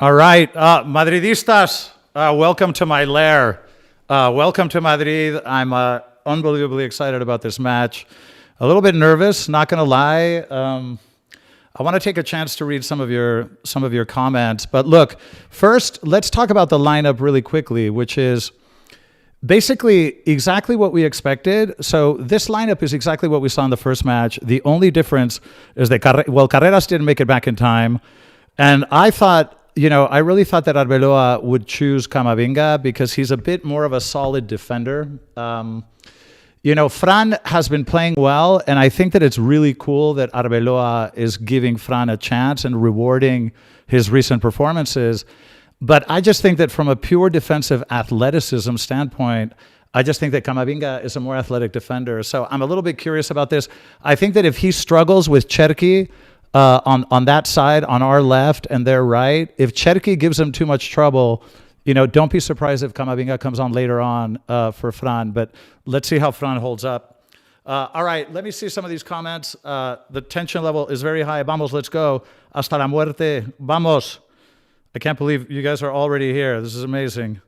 All right, Madridistas, welcome to my lair. Welcome to Madrid. I'm unbelievably excited about this match. A little bit nervous, not going to lie. I want to take a chance to read some of your comments. But look, first, let's talk about the lineup really quickly, which is basically exactly what we expected. So this lineup is exactly what we saw in the first match. The only difference is that, Carreras didn't make it back in time. And I thought, I really thought that Arbeloa would choose Camavinga because he's a bit more of a solid defender. Fran has been playing well, and I think that it's really cool that Arbeloa is giving Fran a chance and rewarding his recent performances. But I just think that from a pure defensive athleticism standpoint, I just think that Camavinga is a more athletic defender. So I'm a little bit curious about this. I think that if he struggles with Cherki on that side, on our left and their right, if Cherki gives him too much trouble, don't be surprised if Camavinga comes on later on for Fran. But let's see how Fran holds up. All right, let me see some of these comments. The tension level is very high. Vamos, let's go. Hasta la muerte. Vamos. I can't believe you guys are already here. This is amazing.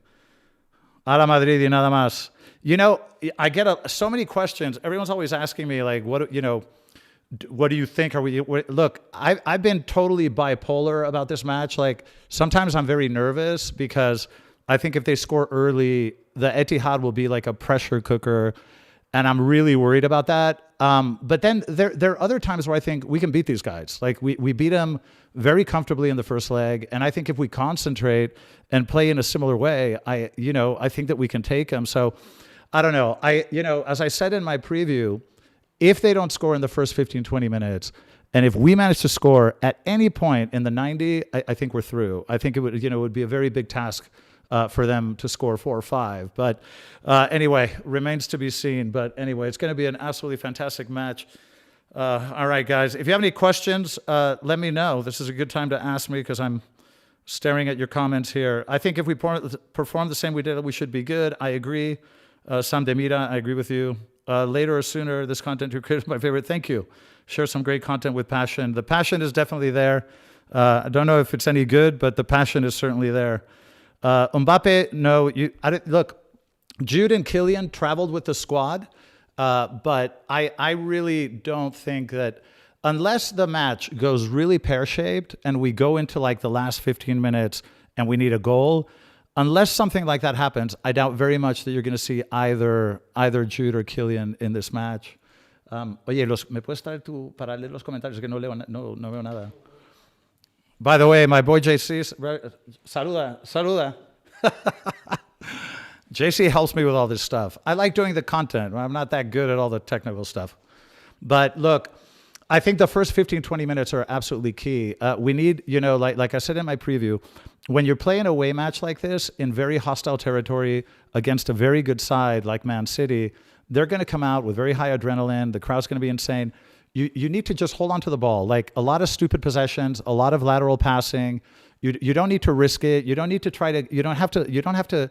A la Madrid y nada más. I get so many questions. Everyone's always asking me, like, what do you think? Look, I've been totally bipolar about this match. Like, sometimes I'm very nervous because I think if they score early, the Etihad will be like a pressure cooker, and I'm really worried about that. But then there are other times where I think we can beat these guys. Like, we beat them very comfortably in the first leg, and I think if we concentrate and play in a similar way, I think that we can take them. So I don't know. As I said in my preview, if they don't score in the first 15, 20 minutes, and if we manage to score at any point in the 90, I think we're through. I think it would be a very big task for them to score 4 or 5. But anyway, remains to be seen. But anyway, it's going to be an absolutely fantastic match. All right, guys. If you have any questions, let me know. This is a good time to ask me because I'm staring at your comments here. I think if we perform the same we did, we should be good. I agree. Sam Demira, I agree with you. Later or sooner, this content you created is my favorite. Thank you. Share some great content with passion. The passion is definitely there. I don't know if it's any good, but the passion is certainly there. Mbappe, no. Look, Jude and Kylian traveled with the squad, but I really don't think that unless the match goes really pear-shaped and we go into like the last 15 minutes and we need a goal, unless something like that happens, I doubt very much that you're going to see either Jude or Kylian in this match. Oye, ¿me puedes traer para leer los comentarios? Que no veo nada. By the way, my boy JC, saluda. JC helps me with all this stuff. I like doing the content. I'm not that good at all the technical stuff. But look, I think the first 15, 20 minutes are absolutely key. We need, like I said in my preview, when you're playing a away match like this in very hostile territory against a very good side like Man City, they're going to come out with very high adrenaline. The crowd's going to be insane. You need to just hold on to the ball. Like a lot of stupid possessions, a lot of lateral passing. You don't need to risk it. You don't need to you don't have to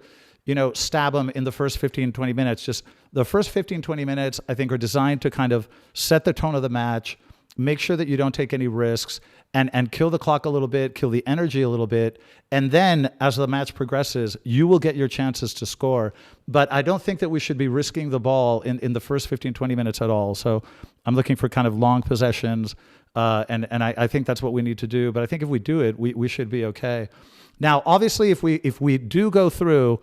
stab them in the first 15, 20 minutes. Just the first 15, 20 minutes, I think, are designed to kind of set the tone of the match, make sure that you don't take any risks, and kill the clock a little bit, kill the energy a little bit. And then as the match progresses, you will get your chances to score. But I don't think that we should be risking the ball in the first 15, 20 minutes at all. So I'm looking for kind of long possessions. And I think that's what we need to do. But I think if we do it, we should be okay. Now, obviously, if we do go through,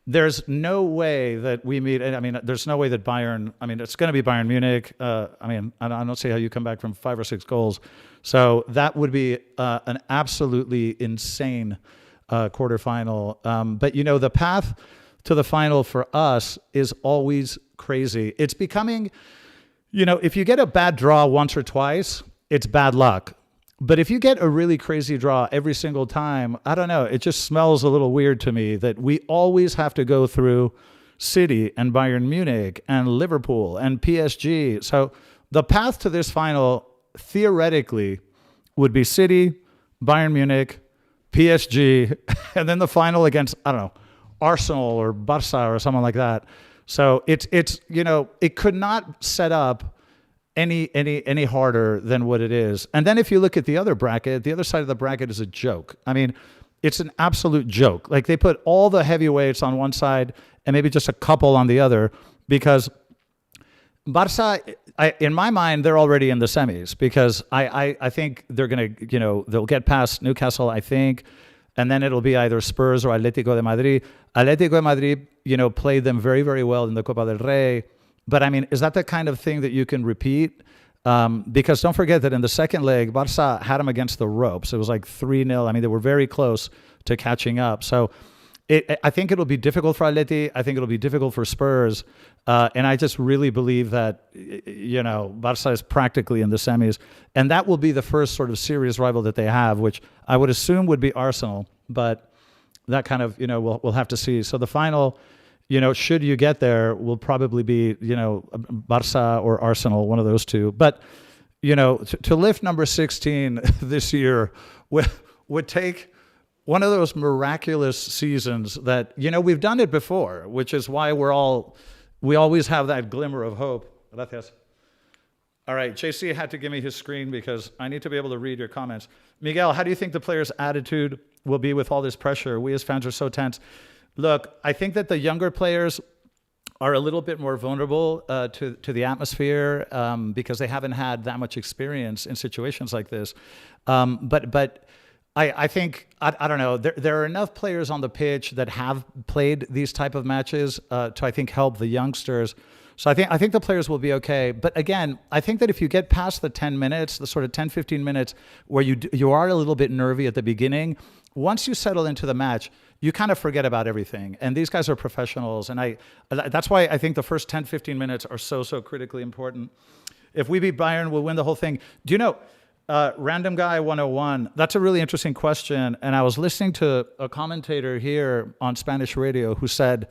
there's no way that we meet. I mean, there's no way that Bayern. I mean, it's going to be Bayern Munich. I don't see how you come back from 5 or 6 goals. So that would be an absolutely insane quarterfinal. But the path to the final for us is always crazy. It's becoming, if you get a bad draw once or twice, it's bad luck. But if you get a really crazy draw every single time, I don't know, it just smells a little weird to me that we always have to go through City and Bayern Munich and Liverpool and PSG. So the path to this final theoretically would be City, Bayern Munich, PSG, and then the final against, I don't know, Arsenal or Barca or someone like that. So it's it could not set up any harder than what it is. And then if you look at the other bracket, the other side of the bracket is a joke. I mean, it's an absolute joke. Like they put all the heavyweights on one side and maybe just a couple on the other because Barca, in my mind, they're already in the semis because I think they're going to, they'll get past Newcastle, I think, and then it'll be either Spurs or Atlético de Madrid. Atlético de Madrid, played them very, very well in the Copa del Rey. But I mean, is that the kind of thing that you can repeat? Because don't forget that in the second leg, Barca had them against the ropes. It was like 3-0. I mean, they were very close to catching up. So I think it'll be difficult for Atleti. I think it'll be difficult for Spurs. And I just really believe that, Barca is practically in the semis. And that will be the first sort of serious rival that they have, which I would assume would be Arsenal. But that kind of, we'll have to see. So the final, should you get there, will probably be, Barca or Arsenal, one of those two. But, to lift number 16 this year would take one of those miraculous seasons that, we've done it before, which is why we always have that glimmer of hope. Gracias. All right, JC had to give me his screen because I need to be able to read your comments. Miguel, how do you think the players' attitude will be with all this pressure? We as fans are so tense. Look, I think that the younger players are a little bit more vulnerable to the atmosphere because they haven't had that much experience in situations like this. But I think, I don't know, there are enough players on the pitch that have played these type of matches to, I think, help the youngsters. So I think the players will be okay. But again, I think that if you get past the 10 minutes, the sort of 10, 15 minutes where you are a little bit nervy at the beginning, once you settle into the match, you kind of forget about everything. And these guys are professionals. And that's why I think the first 10, 15 minutes are so critically important. If we beat Bayern, we'll win the whole thing. Do you know... Random Guy 101, that's a really interesting question. And I was listening to a commentator here on Spanish radio who said,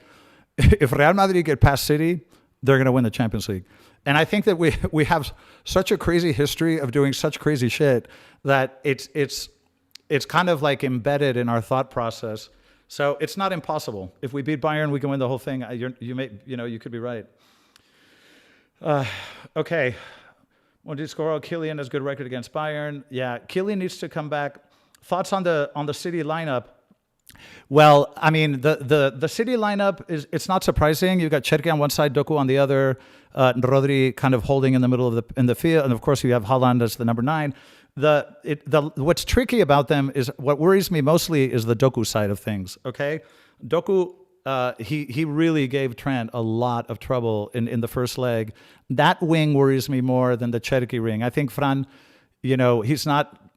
if Real Madrid get past City, they're going to win the Champions League. And I think that we have such a crazy history of doing such crazy shit that it's kind of like embedded in our thought process. So it's not impossible. If we beat Bayern, we can win the whole thing. You could be right. Okay. Discourse, Kylian has good record against Bayern. Yeah, Kylian needs to come back. Thoughts on the City lineup? Well, I mean, the City lineup it's not surprising. You've got Cherki on one side, Doku on the other, Rodri kind of holding in the middle of the field, and of course you have Haaland as the number 9. What's tricky about them is what worries me mostly is the Doku side of things. Okay, Doku. He really gave Trent a lot of trouble in the first leg. That wing worries me more than the Cherki ring. I think Fran, he's not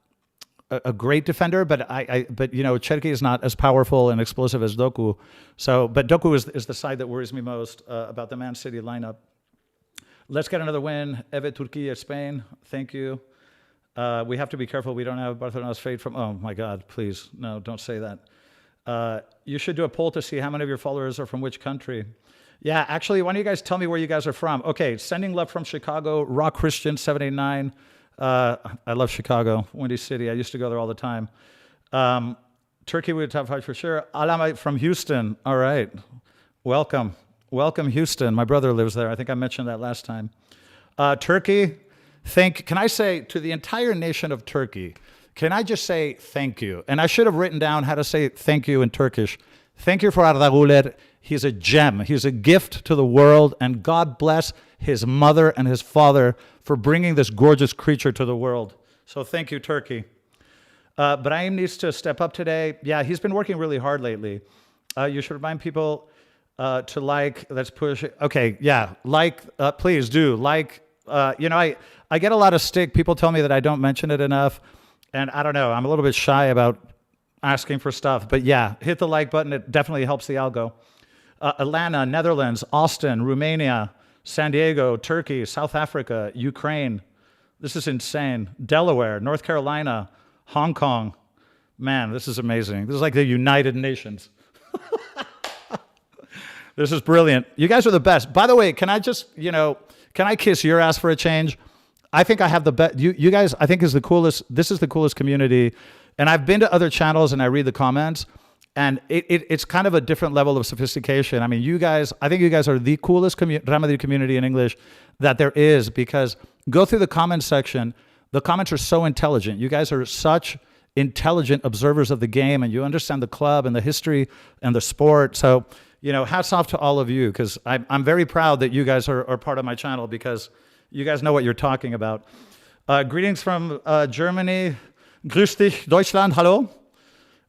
a great defender, but Cherki is not as powerful and explosive as Doku. But Doku is the side that worries me most about the Man City lineup. Let's get another win. Eve Turquía, Spain. Thank you. We have to be careful. We don't have Barcelona's fate from. Oh my God! Please, no, don't say that. You should do a poll to see how many of your followers are from which country. Yeah, actually, why don't you guys tell me where you guys are from? Okay, sending love from Chicago, Raw Christian 789. I love Chicago, Windy City. I used to go there all the time. Turkey, we would top 5 for sure. Alamite from Houston. All right. Welcome. Welcome, Houston. My brother lives there. I think I mentioned that last time. Turkey, can I say to the entire nation of Turkey, can I just say thank you? And I should have written down how to say thank you in Turkish. Thank you for Arda Güler. He's a gem. He's a gift to the world. And God bless his mother and his father for bringing this gorgeous creature to the world. So thank you, Turkey. Brahim needs to step up today. Yeah, he's been working really hard lately. You should remind people to like. Let's push it. Okay, yeah, like. Please do like. I get a lot of stick. People tell me that I don't mention it enough. And I don't know, I'm a little bit shy about asking for stuff. But yeah, hit the like button. It definitely helps the algo. Atlanta, Netherlands, Austin, Romania, San Diego, Turkey, South Africa, Ukraine. This is insane. Delaware, North Carolina, Hong Kong. Man, this is amazing. This is like the United Nations. This is brilliant. You guys are the best. By the way, can I just, can I kiss your ass for a change? I think I have the best. You guys, I think is the coolest. This is the coolest community. And I've been to other channels and I read the comments, and it's kind of a different level of sophistication. I mean, I think you guys are the coolest Real Madrid community in English that there is, because go through the comments section. The comments are so intelligent. You guys are such intelligent observers of the game, and you understand the club and the history and the sport. So, hats off to all of you, because I'm very proud that you guys are part of my channel, because you guys know what you're talking about. Greetings from Germany. Grüß dich, Deutschland. Hallo.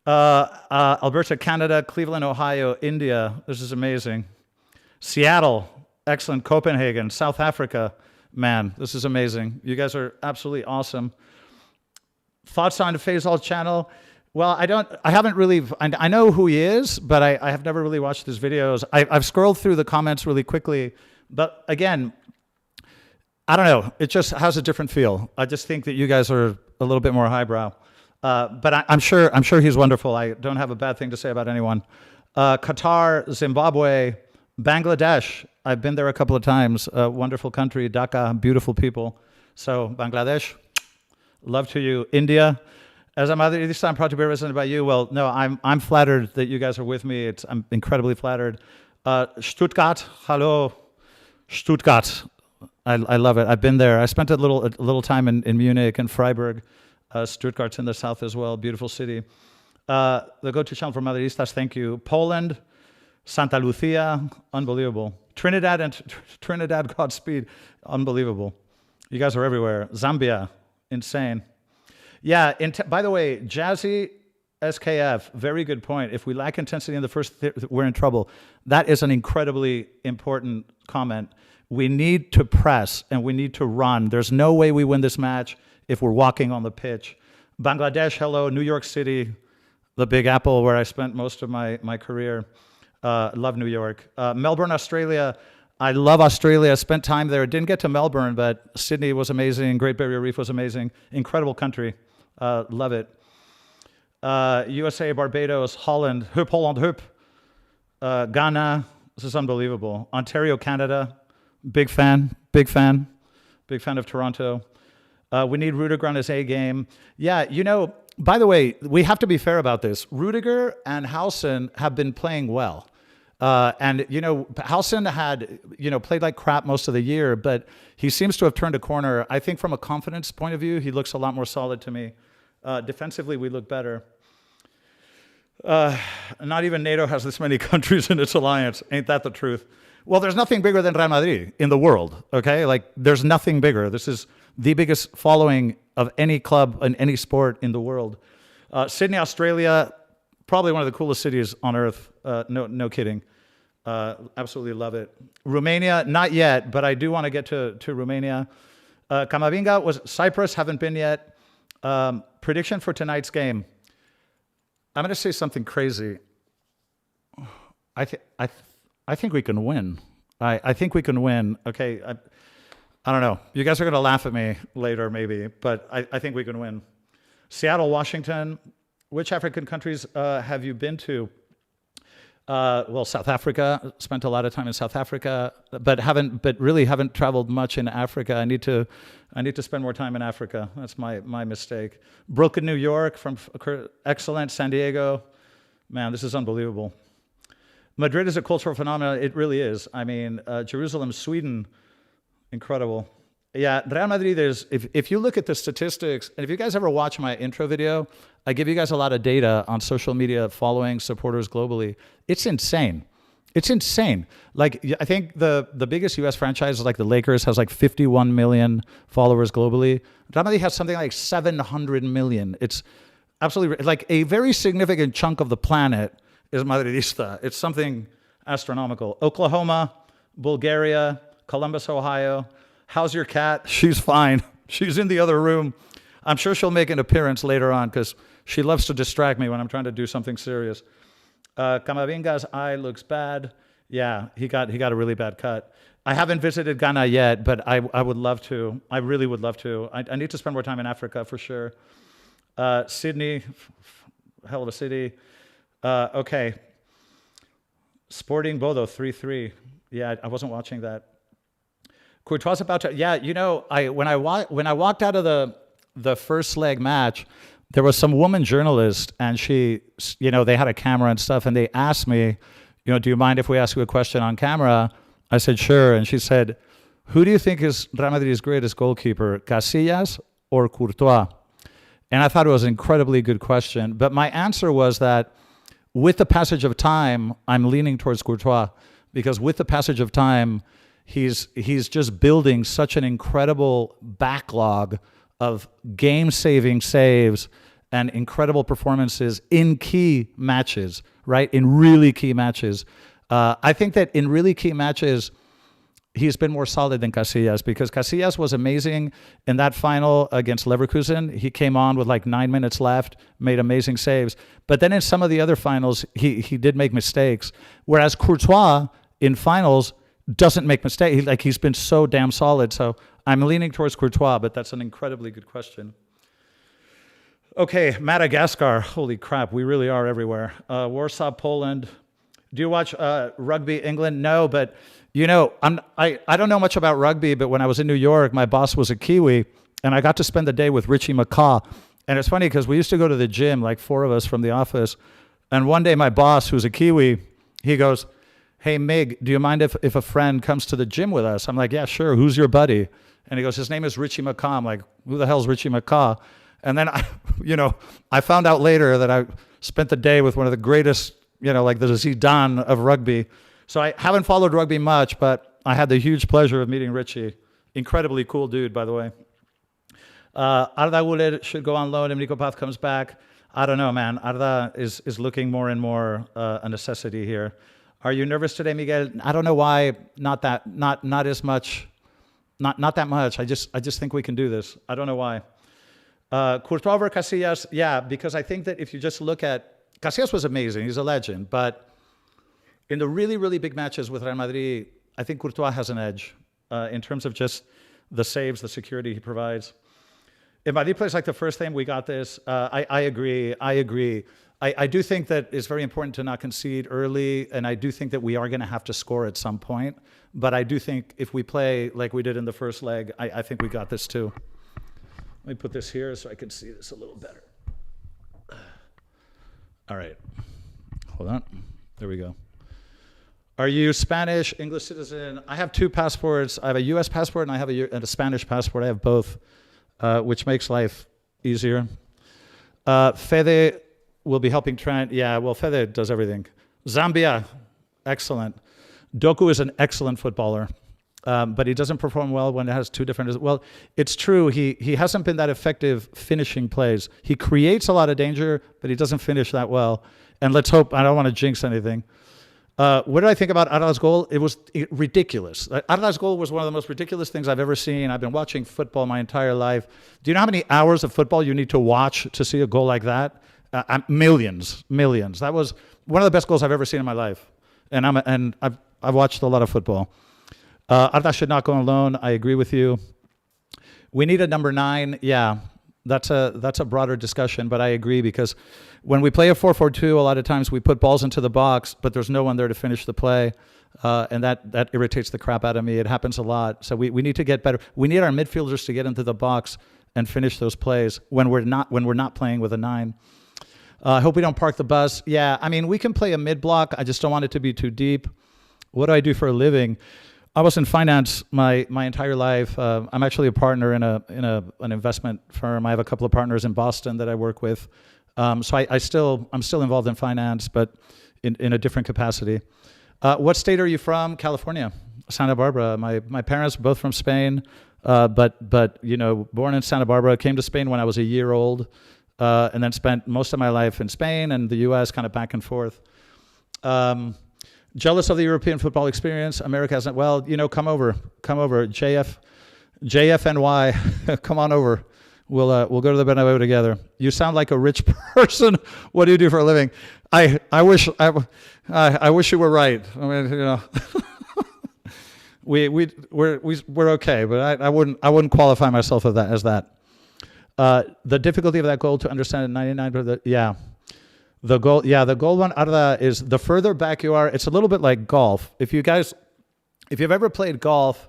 Alberta, Canada. Cleveland, Ohio. India. This is amazing. Seattle. Excellent. Copenhagen. South Africa. Man, this is amazing. You guys are absolutely awesome. Thoughts on Faisal's channel? Well, I haven't really, I know who he is, but I have never really watched his videos. I've scrolled through the comments really quickly, but again, I don't know. It just has a different feel. I just think that you guys are a little bit more highbrow. But I'm sure he's wonderful. I don't have a bad thing to say about anyone. Qatar, Zimbabwe, Bangladesh. I've been there a couple of times. Wonderful country, Dhaka, beautiful people. So Bangladesh, love to you. India, as a Madridista, I'm proud to be represented by you. Well, no, I'm flattered that you guys are with me. I'm incredibly flattered. Stuttgart, hello, Stuttgart. I love it. I've been there. I spent a little time in Munich and Freiburg. Stuttgart's in the south as well. Beautiful city. The go-to channel for Madridistas. Thank you. Poland, Santa Lucia, unbelievable. Trinidad, Godspeed, unbelievable. You guys are everywhere. Zambia, insane. Yeah, by the way, Jazzy SKF, very good point. If we lack intensity in the first, we're in trouble. That is an incredibly important comment. We need to press and we need to run. There's no way we win this match if we're walking on the pitch. Bangladesh, hello. New York City, the Big Apple, where I spent most of my career. Love New York. Melbourne, Australia. I love Australia. I spent time there. Didn't get to Melbourne, but Sydney was amazing. Great Barrier Reef was amazing. Incredible country. Love it. USA, Barbados, Holland. Hup, Holland, hup. Ghana. This is unbelievable. Ontario, Canada. Big fan. Big fan. Big fan of Toronto. We need Rudiger on his A game. Yeah, by the way, we have to be fair about this. Rudiger and Howson have been playing well. And Howson had, played like crap most of the year, but he seems to have turned a corner. I think from a confidence point of view, he looks a lot more solid to me. Defensively, we look better. Not even NATO has this many countries in its alliance. Ain't that the truth? Well, there's nothing bigger than Real Madrid in the world, okay? Like, there's nothing bigger. This is the biggest following of any club in any sport in the world. Sydney, Australia, probably one of the coolest cities on earth. No kidding. Absolutely love it. Romania, not yet, but I do want to get to Romania. Camavinga was Cyprus, haven't been yet. Prediction for tonight's game. I'm going to say something crazy. I think we can win. I think we can win. Okay, I don't know. You guys are going to laugh at me later, maybe, but I think we can win. Seattle, Washington. Which African countries have you been to? Well, South Africa. Spent a lot of time in South Africa, but really haven't traveled much in Africa. I need to spend more time in Africa. That's my mistake. Brooklyn, New York. Excellent. San Diego. Man, this is unbelievable. Madrid is a cultural phenomenon. It really is. I mean, Jerusalem, Sweden, incredible. Yeah, Real Madrid is, if you look at the statistics, and if you guys ever watch my intro video, I give you guys a lot of data on social media following supporters globally. It's insane. It's insane. Like, I think the biggest US franchise, like the Lakers, has like 51 million followers globally. Real Madrid has something like 700 million. It's absolutely, like, a very significant chunk of the planet is Madridista. It's something astronomical. Oklahoma, Bulgaria, Columbus, Ohio. How's your cat? She's fine. She's in the other room. I'm sure she'll make an appearance later on because she loves to distract me when I'm trying to do something serious. Camavinga's eye looks bad. Yeah, he got a really bad cut. I haven't visited Ghana yet, but I would love to. I really would love to. I need to spend more time in Africa for sure. Sydney, hell of a city. Okay. Sporting Bodo 3-3. Yeah, I wasn't watching that. Courtois about to. Yeah, when I walked out of the first leg match, there was some woman journalist, and she, they had a camera and stuff, and they asked me, do you mind if we ask you a question on camera? I said sure, and she said, who do you think is Real Madrid's greatest goalkeeper, Casillas or Courtois? And I thought it was an incredibly good question. But my answer was that with the passage of time, I'm leaning towards Courtois, because with the passage of time, he's just building such an incredible backlog of game-saving saves and incredible performances in key matches, right? In really key matches. I think that in really key matches, he's been more solid than Casillas, because Casillas was amazing in that final against Leverkusen. He came on with like 9 minutes left, made amazing saves. But then in some of the other finals, he did make mistakes. Whereas Courtois in finals doesn't make mistakes. He's been so damn solid. So I'm leaning towards Courtois, but that's an incredibly good question. Okay, Madagascar. Holy crap, we really are everywhere. Warsaw, Poland. Do you watch rugby England? No, but you know, I don't know much about rugby, but when I was in New York, my boss was a Kiwi, and I got to spend the day with Richie McCaw. And it's funny because we used to go to the gym, like 4 of us from the office. And one day my boss, who's a Kiwi, he goes, "Hey, Mig, do you mind if a friend comes to the gym with us?" I'm like, "Yeah, sure. Who's your buddy?" And he goes, "His name is Richie McCaw." I'm like, "Who the hell's Richie McCaw?" And then I found out later that I spent the day with one of the greatest, like the Zidane of rugby. So I haven't followed rugby much, but I had the huge pleasure of meeting Richie. Incredibly cool dude, by the way. Arda Güler should go on loan if Nico Paz comes back. I don't know, man. Arda is looking more and more a necessity here. Are you nervous today, Miguel? I don't know why. Not as much. Not that much. I just think we can do this. I don't know why. Courtois over Casillas, yeah, because I think that if you just look at Casillas was amazing. He's a legend, but in the really, really big matches with Real Madrid, I think Courtois has an edge in terms of just the saves, the security he provides. If Madrid plays like the first game, we got this. I agree. I do think that it's very important to not concede early, and I do think that we are going to have to score at some point. But I do think if we play like we did in the first leg, I think we got this too. Let me put this here so I can see this a little better. All right. Hold on. There we go. Are you Spanish, English citizen? I have 2 passports. I have a U.S. passport and I have a Spanish passport. I have both, which makes life easier. Fede will be helping Trent. Yeah, well, Fede does everything. Zambia, excellent. Doku is an excellent footballer, but he doesn't perform well when it has 2 different... Well, it's true. He hasn't been that effective finishing plays. He creates a lot of danger, but he doesn't finish that well. And let's hope... I don't want to jinx anything. What did I think about Arda's goal? It was ridiculous. Arda's goal was one of the most ridiculous things I've ever seen. I've been watching football my entire life. Do you know how many hours of football you need to watch to see a goal like that? Millions. That was one of the best goals I've ever seen in my life. And I've watched a lot of football. Arda should not go on loan. I agree with you. We need a number 9. Yeah, that's a broader discussion, but I agree because when we play a 4-4-2, a lot of times we put balls into the box, but there's no one there to finish the play, and that irritates the crap out of me. It happens a lot. So we need to get better. We need our midfielders to get into the box and finish those plays when we're not playing with a 9. I hope we don't park the bus. Yeah, I mean, we can play a mid block. I just don't want it to be too deep. What do I do for a living? I was in finance my entire life. I'm actually a partner in an investment firm. I have a couple of partners in Boston that I work with. So I'm still involved in finance, but in a different capacity. What state are you from? California, Santa Barbara. My parents are both from Spain, but born in Santa Barbara. Came to Spain when I was a year old, and then spent most of my life in Spain and the U.S. kind of back and forth. Jealous of the European football experience. America hasn't. Well, come over. JFNY, come on over. We'll go to the Bernabeu together. You sound like a rich person. What do you do for a living? I wish you were right. I mean, we're okay, but I wouldn't qualify myself as that. The difficulty of that goal to understand at 99. Yeah. The goal one, Arda, is the further back you are, it's a little bit like golf. If you've ever played golf,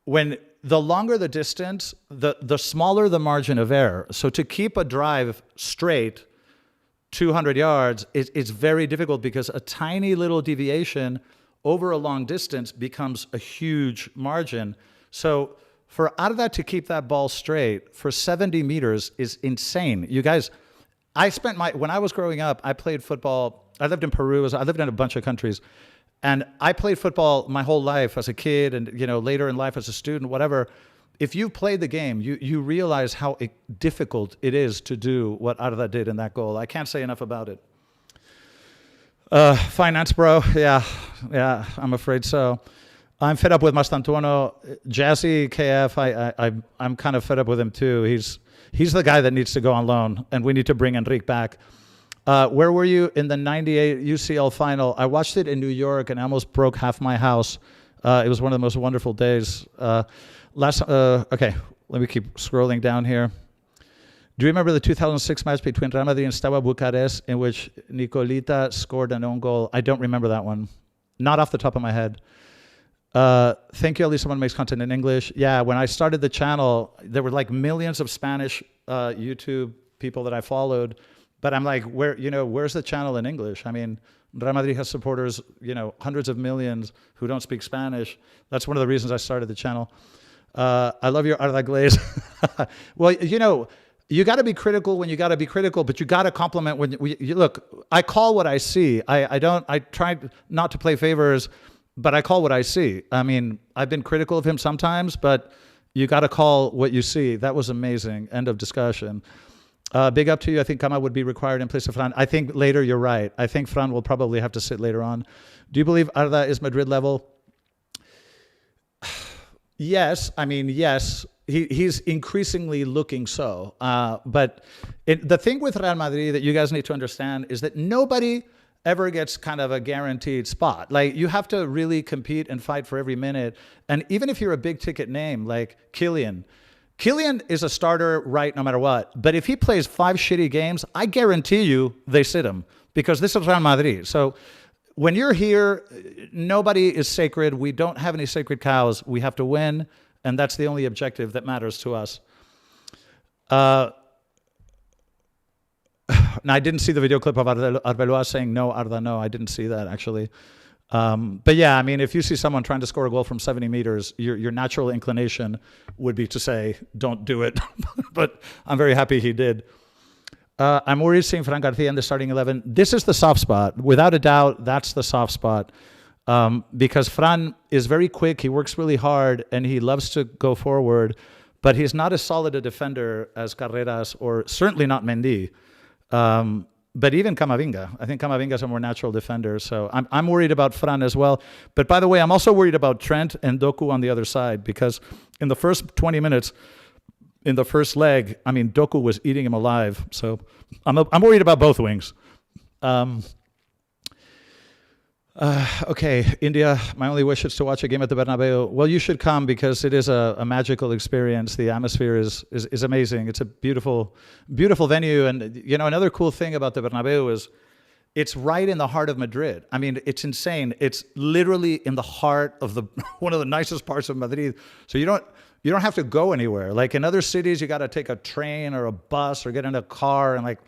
when the longer the distance, the smaller the margin of error. So to keep a drive straight 200 yards is very difficult because a tiny little deviation over a long distance becomes a huge margin. So For Arda to keep that ball straight for 70 meters is insane. You guys, when I was growing up, I played football. I lived in Peru. I lived in a bunch of countries. And I played football my whole life as a kid and, later in life as a student, whatever. If you've played the game, you realize how difficult it is to do what Arda did in that goal. I can't say enough about it. Finance, bro. Yeah, I'm afraid so. I'm fed up with Mastantuono. Jazzy KF, I'm kind of fed up with him too. He's the guy that needs to go on loan, and we need to bring Enrique back. Where were you in the 98 UCL final? I watched it in New York, and I almost broke half my house. It was one of the most wonderful days. Okay, let me keep scrolling down here. Do you remember the 2006 match between Real Madrid and Steaua Bucharest in which Nicolita scored an own goal? I don't remember that one. Not off the top of my head. Thank you, at least someone makes content in English. Yeah, when I started the channel, there were like millions of Spanish YouTube people that I followed. But I'm like, where's the channel in English? I mean, Real Madrid has supporters, hundreds of millions who don't speak Spanish. That's one of the reasons I started the channel. I love your Arda Glaze. Well, you got to be critical when you got to be critical, but you got to compliment when you look. I call what I see. I try not to play favors, but I call what I see. I mean, I've been critical of him sometimes, but you got to call what you see. That was amazing. End of discussion. Big up to you. I think Kama would be required in place of Fran. I think later you're right. I think Fran will probably have to sit later on. Do you believe Arda is Madrid level? Yes. I mean, yes. He's increasingly looking so. But the thing with Real Madrid that you guys need to understand is that nobody ever gets kind of a guaranteed spot. Like, you have to really compete and fight for every minute. And even if you're a big ticket name like Kylian is a starter, right, no matter what. But if he plays 5 shitty games, I guarantee you they sit him, because this is Real Madrid. So when you're here, nobody is sacred. We don't have any sacred cows. We have to win, and that's the only objective that matters to us. Now, I didn't see the video clip of Arbeloa saying no, Arda, no. I didn't see that, actually. But yeah, I mean, if you see someone trying to score a goal from 70 meters, your natural inclination would be to say, don't do it. But I'm very happy he did. I'm worried seeing Fran Garcia in the starting 11. This is the soft spot. Without a doubt, that's the soft spot. Because Fran is very quick, he works really hard, and he loves to go forward. But he's not as solid a defender as Carreras, or certainly not Mendy. But even Camavinga. I think Camavinga is a more natural defender. So I'm worried about Fran as well. But by the way, I'm also worried about Trent and Doku on the other side, because in the first 20 minutes, in the first leg, I mean, Doku was eating him alive. So I'm worried about both wings. Okay, India, my only wish is to watch a game at the Bernabeu. Well, you should come, because it is a magical experience. The atmosphere is amazing. It's a beautiful, beautiful venue. And, another cool thing about the Bernabeu is it's right in the heart of Madrid. I mean, it's insane. It's literally in the heart of one of the nicest parts of Madrid. So you don't have to go anywhere. Like in other cities, you got to take a train or a bus or get in a car and like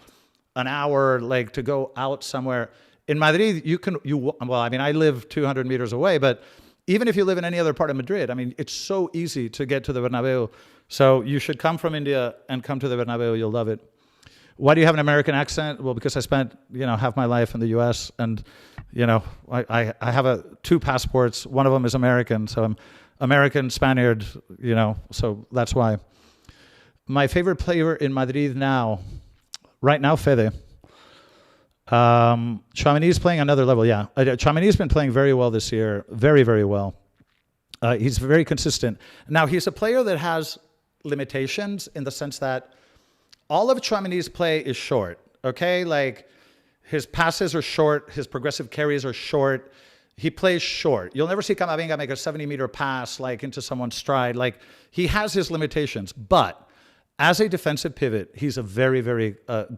an hour to go out somewhere. In Madrid, I live 200 meters away, but even if you live in any other part of Madrid, I mean, it's so easy to get to the Bernabeu. So you should come from India and come to the Bernabeu. You'll love it. Why do you have an American accent? Well, because I spent, half my life in the U.S. and, I have 2 passports. One of them is American. So I'm American, Spaniard, so that's why. My favorite player in Madrid right now, Fede. Tchouaméni is playing another level, yeah. Tchouaméni has been playing very well this year, very, very well. He's very consistent. Now, he's a player that has limitations in the sense that all of Tchouaméni's play is short, okay? Like, his passes are short, his progressive carries are short. He plays short. You'll never see Camavinga make a 70-meter pass, into someone's stride. Like, he has his limitations, but as a defensive pivot, he's a very, very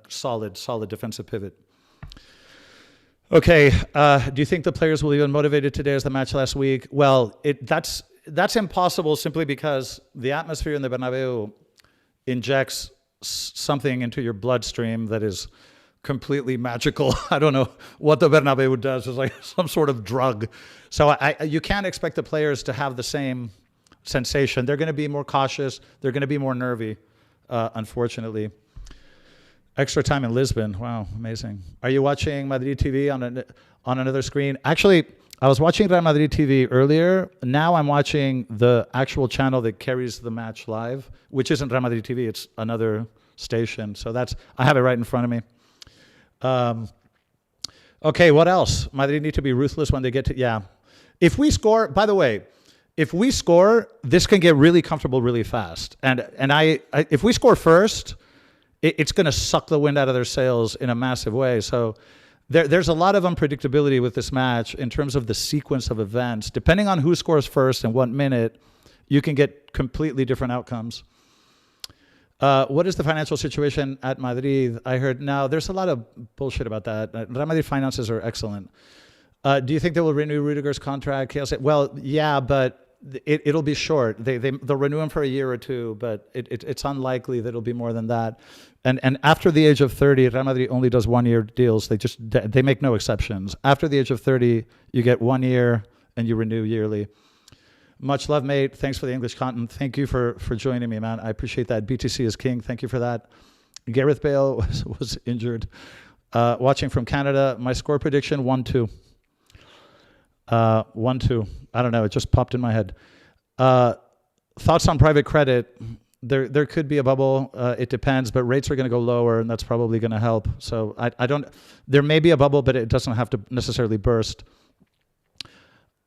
solid defensive pivot. Okay, do you think the players will be even motivated today as the match last week? Well, that's impossible, simply because the atmosphere in the Bernabeu injects something into your bloodstream that is completely magical. I don't know what the Bernabeu does. It's like some sort of drug. So you can't expect the players to have the same sensation. They're going to be more cautious. They're going to be more nervy, unfortunately. Extra time in Lisbon. Wow, amazing. Are you watching Madrid TV on another screen? Actually, I was watching Real Madrid TV earlier. Now I'm watching the actual channel that carries the match live, which isn't Real Madrid TV. It's another station. So I have it right in front of me. Okay, what else? Madrid need to be ruthless when they get to, yeah. If we score, by the way, if we score, this can get really comfortable really fast. And if we score first, it's going to suck the wind out of their sails in a massive way. So there's a lot of unpredictability with this match in terms of the sequence of events. Depending on who scores first and what minute, you can get completely different outcomes. What is the financial situation at Madrid? I heard now there's a lot of bullshit about that. Real Madrid finances are excellent. Do you think they will renew Rudiger's contract? Well, yeah, but it'll be short. They'll renew him for a year or two, but it's unlikely that it'll be more than that. And after the age of 30, Real Madrid only does 1-year deals. They make no exceptions. After the age of 30, you get 1 year and you renew yearly. Much love, mate. Thanks for the English content. Thank you for joining me, man. I appreciate that. BTC is king. Thank you for that. Gareth Bale was injured. Watching from Canada. My score prediction, 1-2. 1-2. I don't know. It just popped in my head. Thoughts on private credit. There could be a bubble. It depends, but rates are going to go lower, and that's probably going to help. So there may be a bubble, but it doesn't have to necessarily burst.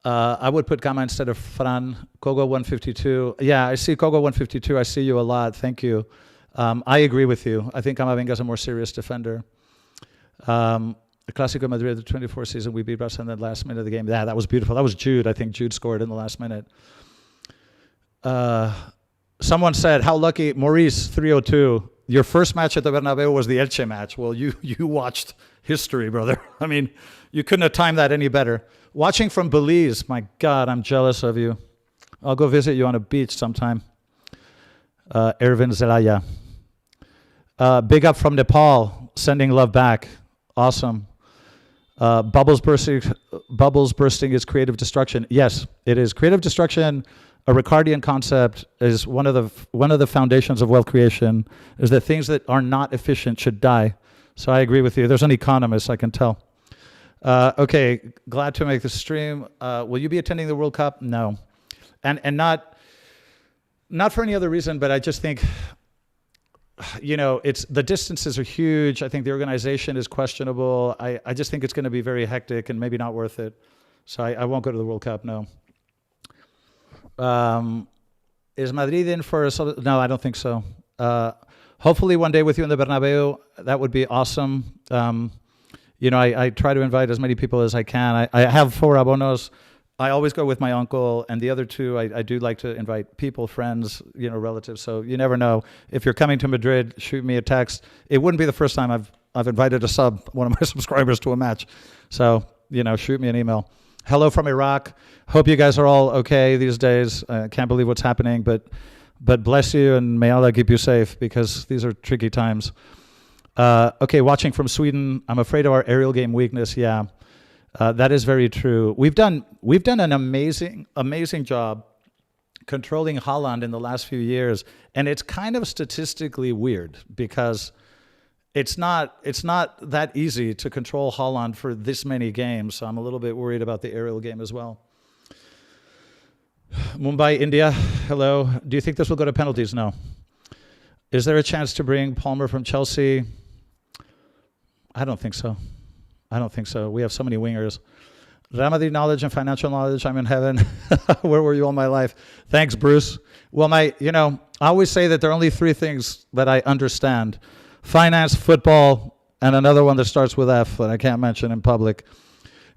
I would put Gama instead of Fran. Kogo 152. Yeah, I see Kogo 152. I see you a lot. Thank you. I agree with you. I think Camavinga is a more serious defender. The Clásico Madrid, the 24 season, we beat Barcelona in the last minute of the game. Yeah, that was beautiful. That was Jude. I think Jude scored in the last minute. Someone said, how lucky, Maurice 302, your first match at the Bernabeu was the Elche match. Well, you watched history, brother. I mean, you couldn't have timed that any better. Watching from Belize, my God, I'm jealous of you. I'll go visit you on a beach sometime. Ervin Zelaya. Big up from Nepal, sending love back. Awesome. Bubbles bursting is creative destruction. Yes, it is. Creative destruction, a Ricardian concept, is one of the foundations of wealth creation, is that things that are not efficient should die. So I agree with you. There's an economist, I can tell. Okay, glad to make the stream. Will you be attending the World Cup? No. And not for any other reason, but I just think, the distances are huge. I think the organization is questionable. I just think it's going to be very hectic and maybe not worth it. So I won't go to the World Cup, no. Is Madrid in for a... No, I don't think so. Hopefully one day with you in the Bernabeu, that would be awesome. I try to invite as many people as I can. I have 4 abonos. I always go with my uncle, and the other 2, I do like to invite people, friends, relatives. So you never know. If you're coming to Madrid, shoot me a text. It wouldn't be the first time I've invited one of my subscribers to a match. So, shoot me an email. Hello from Iraq. Hope you guys are all okay these days. I can't believe what's happening, but bless you, and may Allah keep you safe, because these are tricky times. Okay, watching from Sweden. I'm afraid of our aerial game weakness. Yeah. That is very true. We've done an amazing job controlling Haaland in the last few years, and it's kind of statistically weird because it's not that easy to control Haaland for this many games. So I'm a little bit worried about the aerial game as well. Mumbai, India. Hello. Do you think this will go to penalties? No. Is there a chance to bring Palmer from Chelsea? I don't think so. We have so many wingers. Real Madrid knowledge and financial knowledge, I'm in heaven. Where were you all my life? Thanks, Bruce. Well, I always say that there are only 3 things that I understand. Finance, football, and another one that starts with F that I can't mention in public.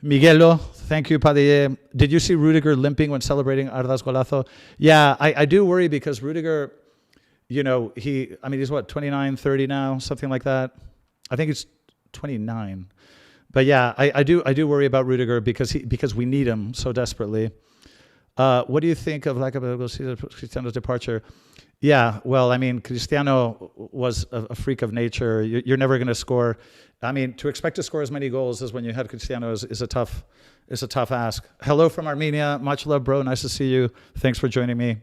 Miguelo, thank you, Padilla. Did you see Rudiger limping when celebrating Arda's golazo? Yeah, I do worry because Rudiger, he's what, 29, 30 now, something like that. I think he's 29. But yeah, I do worry about Rudiger because we need him so desperately. What do you think of Cristiano's departure? Yeah, well, Cristiano was a freak of nature. You're never going to score. To expect to score as many goals as when you had Cristiano is a tough ask. Hello from Armenia. Much love, bro. Nice to see you. Thanks for joining me.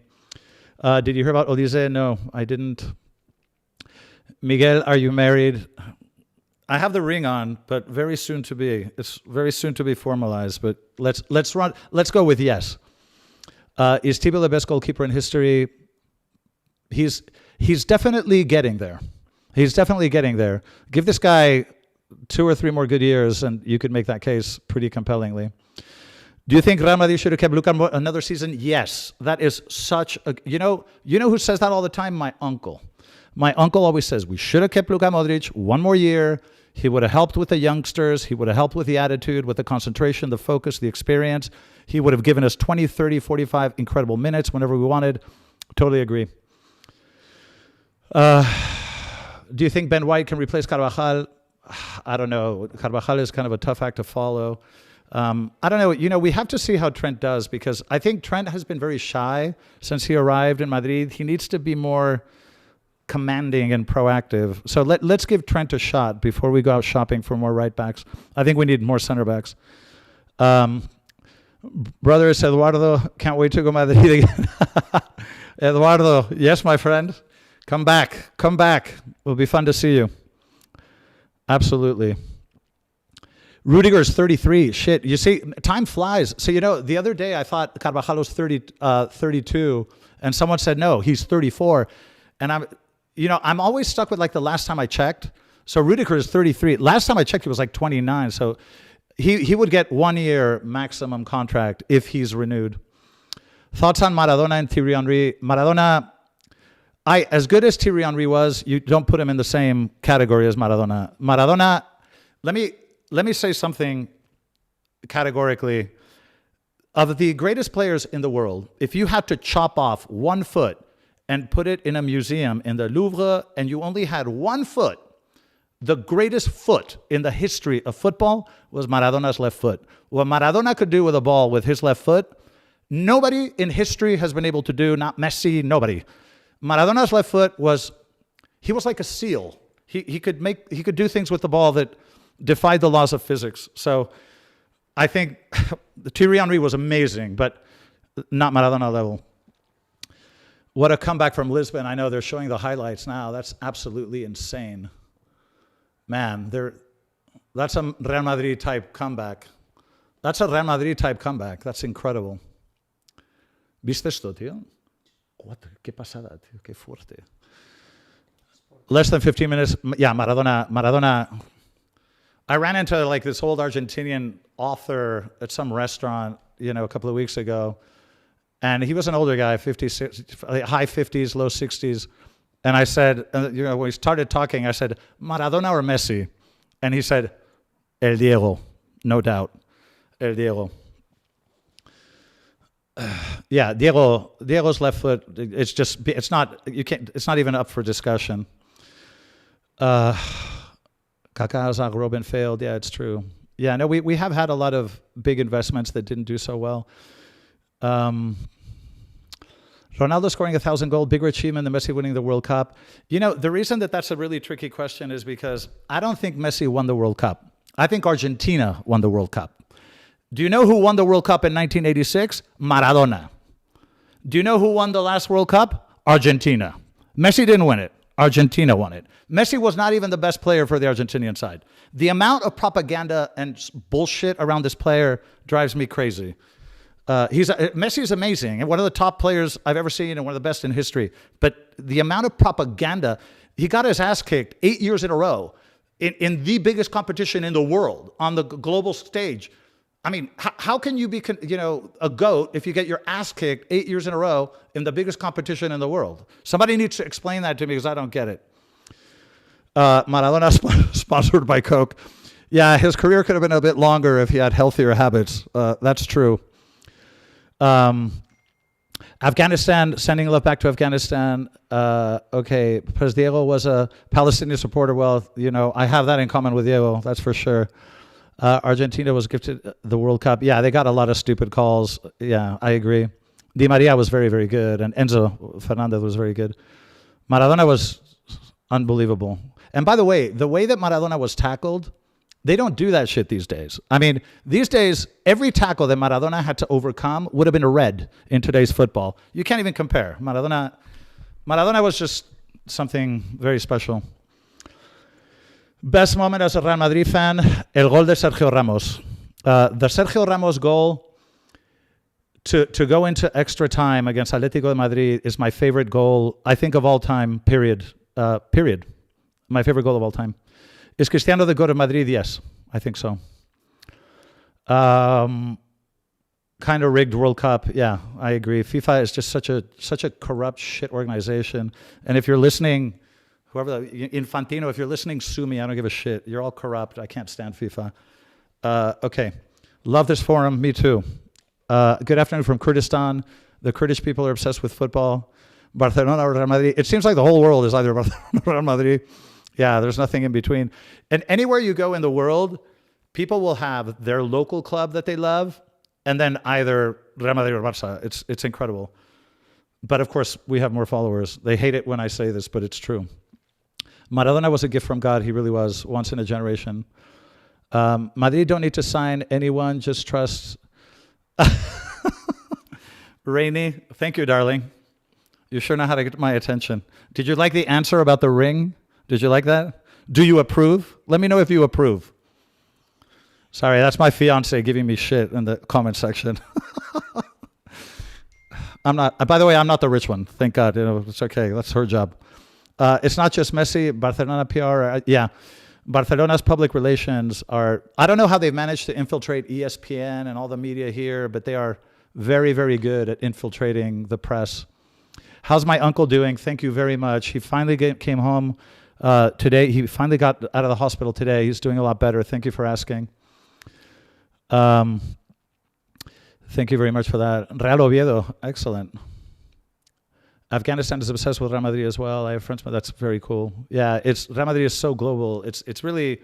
Did you hear about Odise? No, I didn't. Miguel, are you married? I have the ring on, but very soon to be. It's very soon to be formalized. But let's go with yes. Is Thibaut the best goalkeeper in history? He's definitely getting there. He's definitely getting there. Give this guy 2 or 3 more good years, and you could make that case pretty compellingly. Do you think Real Madrid should have kept Luka another season? Yes. That is such a... You know who says that all the time? My uncle. My uncle always says, we should have kept Luka Modric 1 more year. He would have helped with the youngsters. He would have helped with the attitude, with the concentration, the focus, the experience. He would have given us 20, 30, 45 incredible minutes whenever we wanted. Totally agree. Do you think Ben White can replace Carvajal? I don't know. Carvajal is kind of a tough act to follow. I don't know. You know, we have to see how Trent does, because I think Trent has been very shy since he arrived in Madrid. He needs to be more commanding and proactive. So let's give Trent a shot before we go out shopping for more right backs. I think we need more center backs. Brother, it's Eduardo. Can't wait to go Madrid again. Eduardo, yes, my friend. Come back. Come back. It'll be fun to see you. Absolutely. Rudiger's 33. Shit. You see, time flies. So, you know, the other day I thought Carvajal was 32, and someone said, no, he's 34. And I'm always stuck with like the last time I checked. So Rudiger is 33. Last time I checked, he was like 29. So he would get 1 year maximum contract if he's renewed. Thoughts on Maradona and Thierry Henry? Maradona, as good as Thierry Henry was, you don't put him in the same category as Maradona. Maradona, let me say something categorically. Of the greatest players in the world, if you had to chop off 1 foot and put it in a museum in the Louvre, and you only had 1 foot, the greatest foot in the history of football was Maradona's left foot. What Maradona could do with a ball with his left foot, nobody in history has been able to do, not Messi, nobody. Maradona's left foot he was like a seal. He could do things with the ball that defied the laws of physics. So I think Thierry Henry was amazing, but not Maradona level. What a comeback from Lisbon. I know they're showing the highlights now. That's absolutely insane. Man, that's a Real Madrid type comeback. That's a Real Madrid type comeback. That's incredible. ¿Viste esto, tío? Qué pasada, tío. Qué fuerte. Less than 15 minutes. Yeah, Maradona. I ran into like this old Argentinian author at some restaurant, a couple of weeks ago. And he was an older guy, 56, high 50s, low 60s. And I said, when we started talking, I said, Maradona or Messi? And he said, El Diego, no doubt. El Diego. Yeah, Diego's left foot, it's not even up for discussion. Kaká, Robin failed. Yeah, it's true. Yeah, no, we have had a lot of big investments that didn't do so well. Ronaldo scoring 1,000 goals, bigger achievement than Messi winning the World Cup. The reason that's a really tricky question is because I don't think Messi won the World Cup. I think Argentina won the World Cup. Do you know who won the World Cup in 1986? Maradona. Do you know who won the last World Cup? Argentina. Messi didn't win it. Argentina won it. Messi was not even the best player for the Argentinian side. The amount of propaganda and bullshit around this player drives me crazy. Messi is amazing and one of the top players I've ever seen and one of the best in history. But the amount of propaganda, he got his ass kicked 8 years in a row in the biggest competition in the world on the global stage. I mean, how can you be, a GOAT if you get your ass kicked 8 years in a row in the biggest competition in the world? Somebody needs to explain that to me because I don't get it. Maradona sponsored by Coke. Yeah, his career could have been a bit longer if he had healthier habits. That's true. Afghanistan, sending love back to Afghanistan. Okay, because Diego was a Palestinian supporter. Well, I have that in common with Diego, that's for sure. Argentina was gifted the World Cup. Yeah, they got a lot of stupid calls. Yeah, I agree. Di Maria was very, very good, and Enzo Fernandez was very good. Maradona was unbelievable. And by the way that Maradona was tackled, They don't do that shit these days. I mean, these days, every tackle that Maradona had to overcome would have been a red in today's football. You can't even compare. Maradona was just something very special. Best moment as a Real Madrid fan, el gol de Sergio Ramos. The Sergio Ramos goal to go into extra time against Atlético de Madrid is my favorite goal, I think, of all time, period. My favorite goal of all time. Is Cristiano the goat of Madrid? Yes, I think so. Kind of rigged World Cup. Yeah, I agree. FIFA is just such a corrupt shit organization. And if you're listening, whoever, Infantino, if you're listening, sue me. I don't give a shit. You're all corrupt. I can't stand FIFA. Okay. Love this forum. Me too. Good afternoon from Kurdistan. The Kurdish people are obsessed with football. Barcelona or Real Madrid. It seems like the whole world is either Barcelona or Real Madrid. Yeah, there's nothing in between. And anywhere you go in the world, people will have their local club that they love, and then either Real Madrid or Barça. It's incredible. But of course, we have more followers. They hate it when I say this, but it's true. Maradona was a gift from God. He really was, once in a generation. Madrid don't need to sign anyone. Just trust. Rainy, thank you, darling. You sure know how to get my attention. Did you like the answer about the ring? Did you like that? Do you approve? Let me know if you approve. Sorry, that's my fiance giving me shit in the comment section. I'm not. By the way, I'm not the rich one. Thank God. You know, it's okay. That's her job. It's not just Messi. Barcelona PR. Yeah, Barcelona's public relations are. I don't know how they've managed to infiltrate ESPN and all the media here, but they are very, very good at infiltrating the press. How's my uncle doing? Thank you very much. He finally came home today. He finally got out of the hospital today. He's doing a lot better. Thank you for asking. Thank you very much for that. Real Oviedo, excellent. Afghanistan is obsessed with Real Madrid as well. I have friends, but that's very cool. Yeah, Real Madrid is so global. It's really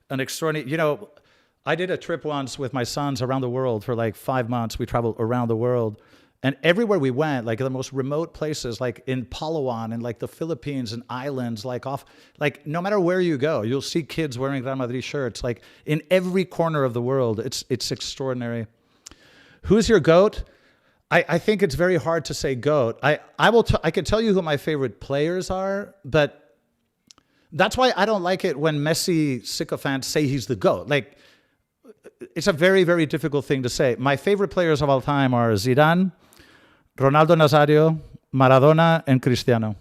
an extraordinary. You know, I did a trip once with my sons around the world for like 5 months. We traveled around the world. And everywhere we went, like the most remote places, like in Palawan and like the Philippines and islands, like no matter where you go, you'll see kids wearing Real Madrid shirts, like in every corner of the world. It's extraordinary. Who's your GOAT? I think it's very hard to say GOAT. I can tell you who my favorite players are, but that's why I don't like it when Messi sycophants say he's the GOAT. Like, it's a very, very difficult thing to say. My favorite players of all time are Zidane, Ronaldo Nazario, Maradona, and Cristiano.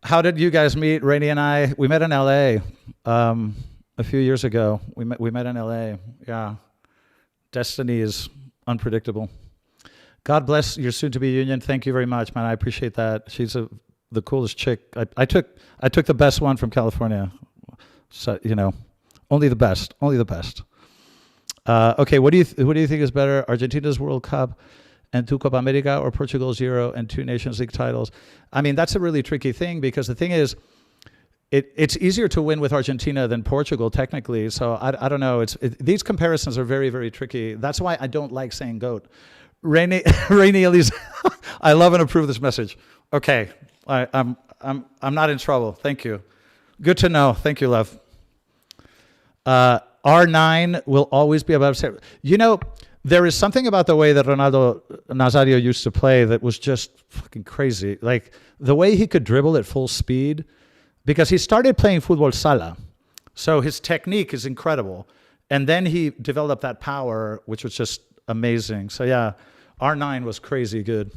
How did you guys meet, Rainey and I? We met in LA a few years ago. We met in LA. Yeah. Destiny is unpredictable. God bless your soon-to-be union. Thank you very much, man. I appreciate that. She's the coolest chick. I took the best one from California. So, you know, only the best. Only the best. Okay, who do you think is better, Argentina's World Cup and 2 Copa America, or Portugal's Euro and 2 Nations League titles? I mean, that's a really tricky thing, because the thing is, it's easier to win with Argentina than Portugal, technically. So I don't know. These comparisons are very, very tricky. That's why I don't like saying GOAT. Rainy Elise, I love and approve this message. Okay, I'm not in trouble. Thank you. Good to know. Thank you, love. R9 will always be above. You know, there is something about the way that Ronaldo Nazario used to play that was just fucking crazy. Like the way he could dribble at full speed, because he started playing football sala. So his technique is incredible. And then he developed that power, which was just amazing. So yeah, R9 was crazy good.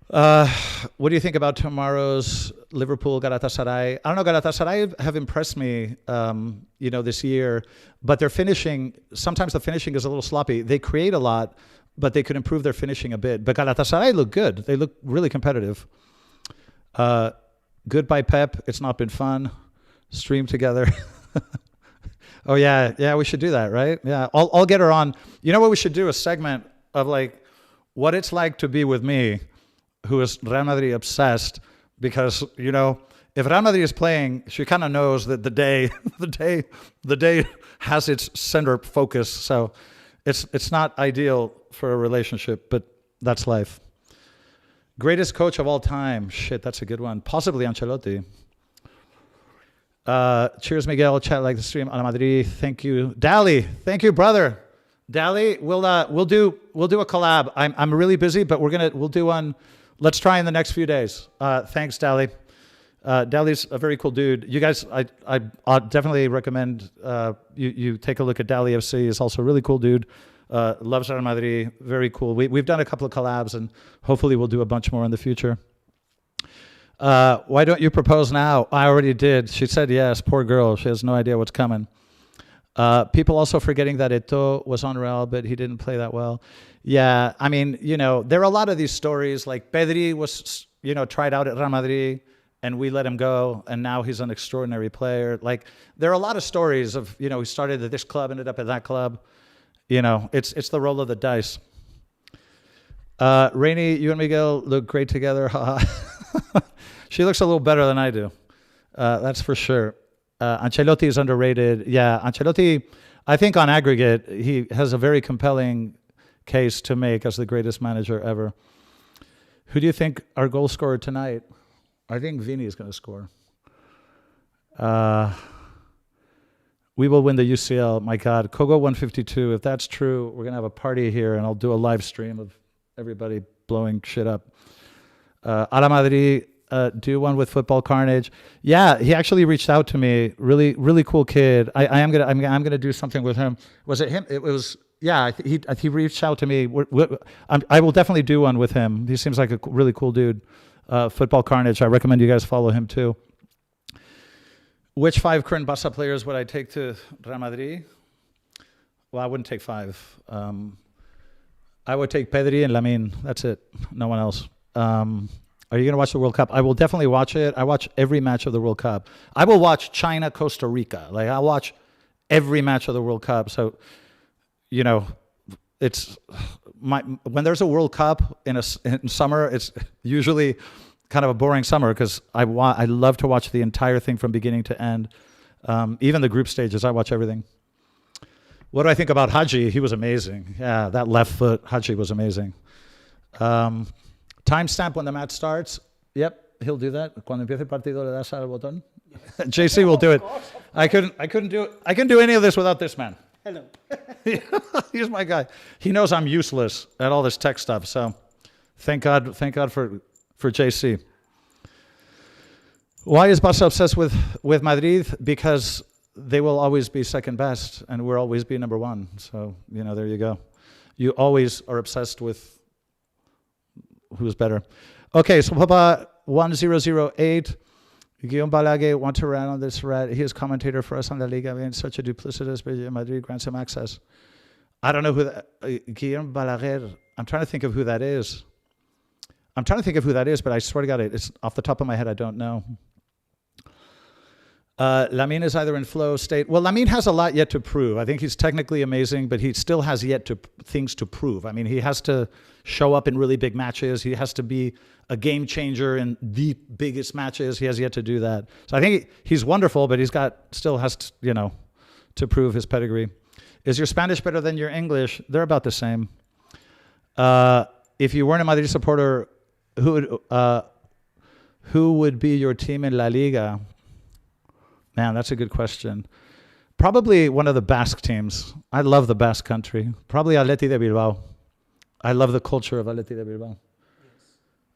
What do you think about tomorrow's Liverpool Galatasaray? I don't know. Galatasaray have impressed me, this year, but their finishing, sometimes the finishing is a little sloppy. They create a lot, but they could improve their finishing a bit. But Galatasaray look good. They look really competitive. Goodbye, Pep. It's not been fun. Stream together. Oh yeah, we should do that, right? Yeah, I'll get her on. You know what we should do? A segment of like what it's like to be with me, who is Real Madrid obsessed, because, you know, if Real Madrid is playing, she kind of knows that the day has its center focus. So it's not ideal for a relationship, but that's life. Greatest coach of all time. Shit, that's a good one. Possibly Ancelotti. Cheers, Miguel. Chat like the stream. Ala Madrid. Thank you, Dali. Thank you, brother. Dali, we'll do a collab. I'm really busy, but we'll do one. Let's try in the next few days. Thanks, Dali. Dali's a very cool dude. You guys, I definitely recommend you take a look at Dali FC. He's also a really cool dude. Loves Real Madrid. Very cool. We've done a couple of collabs, and hopefully we'll do a bunch more in the future. Why don't you propose now? I already did. She said yes. Poor girl. She has no idea what's coming. People also forgetting that Eto'o was on Real, but he didn't play that well. Yeah, I mean, there are a lot of these stories. Like Pedri was, tried out at Real Madrid, and we let him go, and now he's an extraordinary player. Like, there are a lot of stories of, he started at this club, ended up at that club. It's the roll of the dice. Rainey, you and Miguel look great together. She looks a little better than I do. That's for sure. Ancelotti is underrated. Yeah, Ancelotti, I think on aggregate, he has a very compelling case to make as the greatest manager ever. Who do you think our goal scorer tonight? I think Vini is going to score. We will win the UCL. My God, Kogo 152. If that's true, we're going to have a party here, and I'll do a live stream of everybody blowing shit up. Ala Madrid. Do one with Football Carnage. Yeah, he actually reached out to me. Really, really cool kid. I'm gonna do something with him. Was it him? It was. Yeah, he reached out to me. I will definitely do one with him. He seems like a really cool dude. Football Carnage. I recommend you guys follow him too. Which 5 current Barca players would I take to Real Madrid? Well, I wouldn't take 5. I would take Pedri and Lamine. That's it. No one else. Are you going to watch the World Cup? I will definitely watch it. I watch every match of the World Cup. I will watch China, Costa Rica. Like, I'll watch every match of the World Cup. So, it's when there's a World Cup in summer, it's usually kind of a boring summer because I love to watch the entire thing from beginning to end. Even the group stages, I watch everything. What do I think about Hadji? He was amazing. Yeah, that left foot, Hadji was amazing. Timestamp when the match starts. Yep, he'll do that. Cuando empiece el partido le das al botón. JC will do it. I couldn't do it. I couldn't do any of this without this man. Hello. He's my guy. He knows I'm useless at all this tech stuff. So, thank God for JC. Why is Barca obsessed with Madrid? Because they will always be second best, and we'll always be number one. So, there you go. You always are obsessed with who's better. Okay, so Papa 1008. Guillaume Balague want to run on this red. He is commentator for us on La Liga. I mean, such a duplicitous, but Madrid grants him access. I don't know who that Guillaume Balaguer. I'm trying to think of who that is. But I swear to God, it's off the top of my head. I don't know. Lamine is either in flow state. Well, Lamine has a lot yet to prove. I think he's technically amazing, but he still has things to prove. I mean, he has to show up in really big matches. He has to be a game changer in the biggest matches. He has yet to do that. So I think he's wonderful, but still has to prove his pedigree. Is your Spanish better than your English? They're about the same. If you weren't a Madrid supporter, who would be your team in La Liga? Man, that's a good question. Probably one of the Basque teams. I love the Basque country. Probably Athletic de Bilbao. I love the culture of Athletic de Bilbao.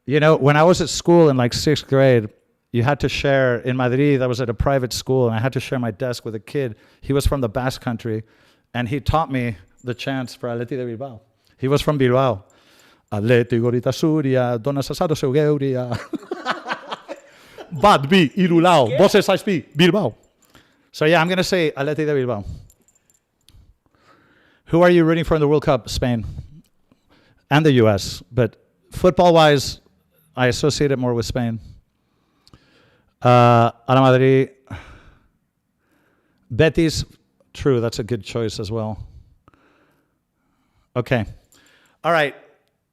Yes. When I was at school in like 6th grade, you had to share, in Madrid, I was at a private school, and I had to share my desk with a kid. He was from the Basque country, and he taught me the chants for Athletic de Bilbao. He was from Bilbao. Athletic gorita suria, dona sasado segeuria. Bad B, Irulao, Bosses ISP, Bilbao. So yeah, I'm going to say Athletic de Bilbao. Who are you rooting for in the World Cup? Spain and the US. But football-wise, I associate it more with Spain. Ala Madrid. Betis, true, that's a good choice as well. Okay. All right.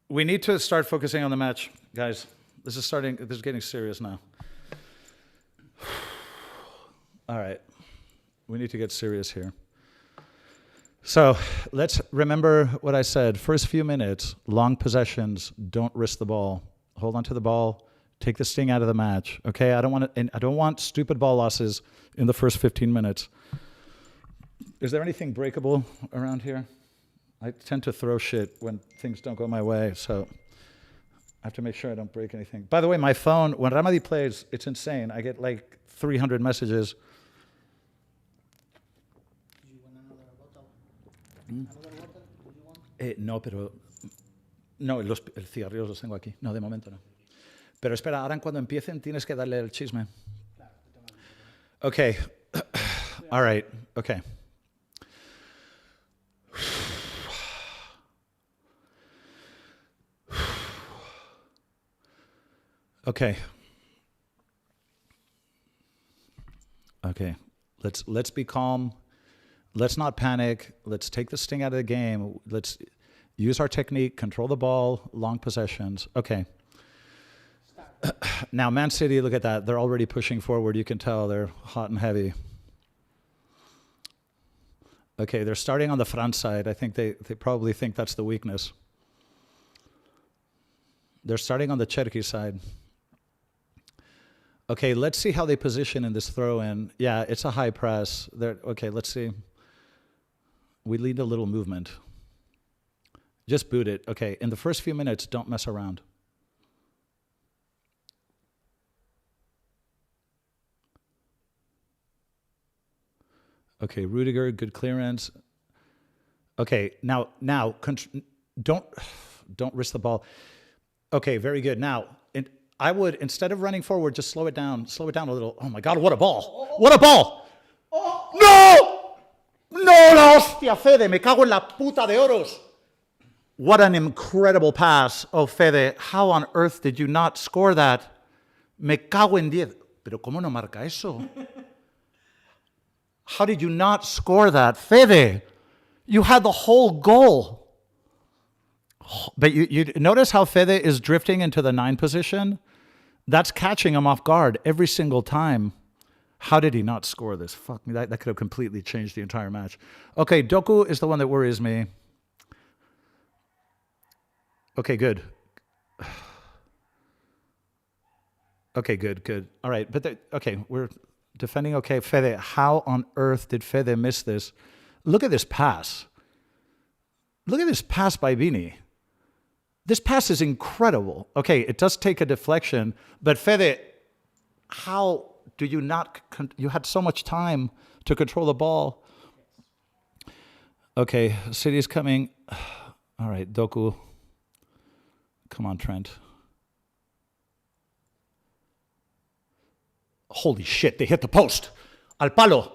We need to start focusing on the match, guys. This is getting serious now. All right. We need to get serious here. So let's remember what I said. First few minutes, long possessions, don't risk the ball. Hold on to the ball. Take the sting out of the match, okay? I don't want stupid ball losses in the first 15 minutes. Is there anything breakable around here? I tend to throw shit when things don't go my way, so I have to make sure I don't break anything. By the way, my phone, when Real Madrid plays, it's insane. I get like 300 messages. Do you want another bottle? Another bottle? Do you want? No, pero... No, el cigarrillos los tengo aquí. No, de momento no. Pero espera, ahora cuando empiecen tienes que darle el chisme. Okay. All right. Okay. Okay. Okay. Let's be calm. Let's not panic. Let's take the sting out of the game. Let's use our technique, control the ball, long possessions. Okay. Now, Man City, look at that. They're already pushing forward. You can tell they're hot and heavy. Okay, they're starting on the front side. I think they probably think that's the weakness. They're starting on the Cherki side. Okay, let's see how they position in this throw-in. Yeah, it's a high press. Okay, let's see. We lead a little movement. Just boot it. Okay, in the first few minutes, don't mess around. Okay, Rudiger, good clearance. Okay, now, don't risk the ball. Okay, very good. Now, I would, instead of running forward, just slow it down a little. Oh my God, what a ball! What a ball! No! No, la hostia, Fede, me cago en la puta de oros. What an incredible pass. Oh, Fede, how on earth did you not score that? Me cago en 10. Pero ¿cómo no marca eso? How did you not score that? Fede, you had the whole goal. But you notice how Fede is drifting into the 9 position? That's catching him off guard every single time. How did he not score this? Fuck me, that could have completely changed the entire match. Okay, Doku is the one that worries me. Okay, good. Okay, good. All right, but okay, we're defending okay. Fede, how on earth did Fede miss this? Look at this pass. Look at this pass by Vini. This pass is incredible. Okay, it does take a deflection, but Fede, how do you not... You had so much time to control the ball. Okay, City's coming. All right, Doku. Come on, Trent. Holy shit, they hit the post. Al palo.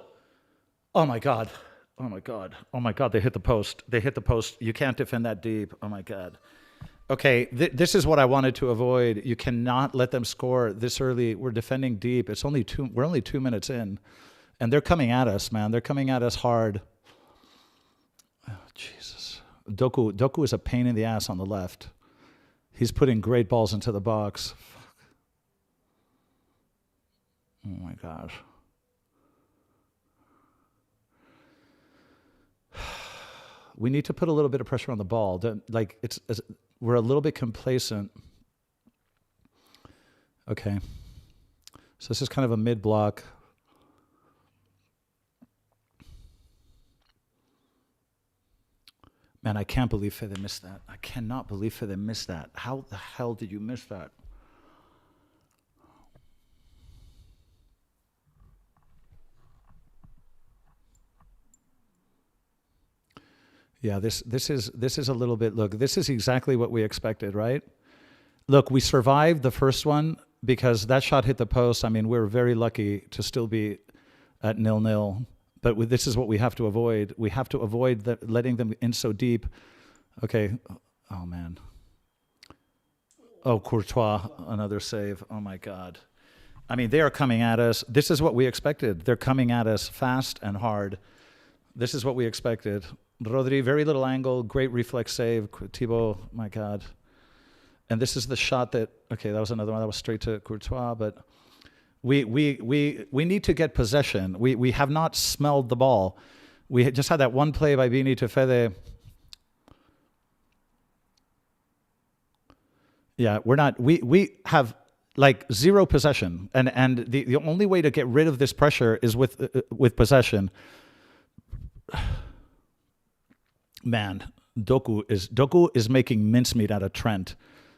Oh my God. Oh my God. Oh my God, they hit the post. They hit the post. You can't defend that deep. Oh my God. Okay, this is what I wanted to avoid. You cannot let them score this early. We're defending deep. It's only we're only 2 minutes in. And they're coming at us, man. They're coming at us hard. Oh, Jesus. Doku is a pain in the ass on the left. He's putting great balls into the box. Fuck. Oh my gosh. We need to put a little bit of pressure on the ball. Like we're a little bit complacent. Okay. So this is kind of a mid block. Man, I can't believe Fede missed that. I cannot believe Fede missed that. How the hell did you miss that? Yeah, this is a little bit, look, this is exactly what we expected, right? Look, we survived the first one because that shot hit the post. I mean, we're very lucky to still be at 0-0. But this is what we have to avoid. We have to avoid letting them in so deep. Okay. Oh, man. Oh, Courtois, another save. Oh, my God. I mean, they are coming at us. This is what we expected. They're coming at us fast and hard. This is what we expected. Rodri, very little angle, great reflex save. Thibaut, my God. And this is the shot that, okay, that was another one that was straight to Courtois, but we need to get possession. We have not smelled the ball. We just had that one play by Vini to Fede. Yeah, we're not, we have like zero possession, and the only way to get rid of this pressure is with possession. Man, Doku is making mincemeat out of Trent,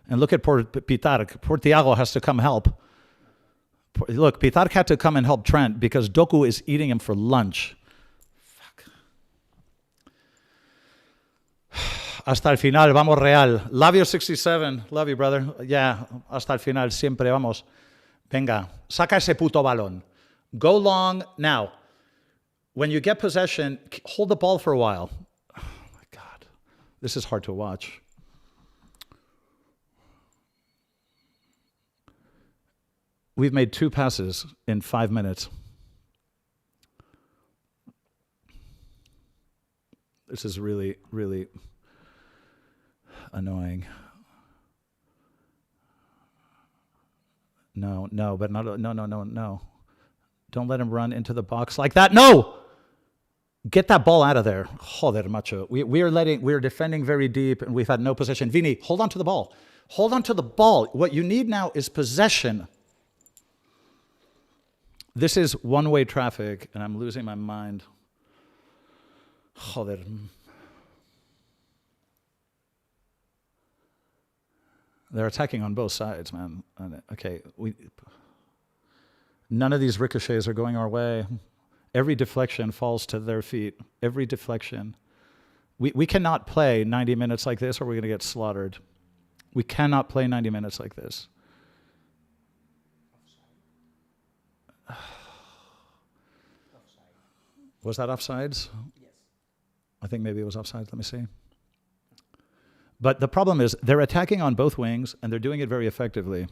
and look at Pitarch. Poor Thiago has to come help. Look, Pitarch had to come and help Trent because Doku is eating him for lunch. Fuck. Hasta el final, vamos Real. Labio67, love you, brother. Yeah, hasta el final, siempre vamos. Venga, saca ese puto balón. Go long. Now, when you get possession, hold the ball for a while. Oh, my God. This is hard to watch. We've made 2 passes in 5 minutes. This is really, really annoying. No, but not, no. Don't let him run into the box like that. No! Get that ball out of there. Joder, macho. We're defending very deep and we've had no possession. Vini, hold on to the ball. Hold on to the ball. What you need now is possession. This is one-way traffic and I'm losing my mind. Joder. They're attacking on both sides, man. Okay, none of these ricochets are going our way. Every deflection falls to their feet. Every deflection. We cannot play 90 minutes like this or we're going to get slaughtered. We cannot play 90 minutes like this. Was that offsides? Yes. I think maybe it was offsides. Let me see. But the problem is they're attacking on both wings and they're doing it very effectively.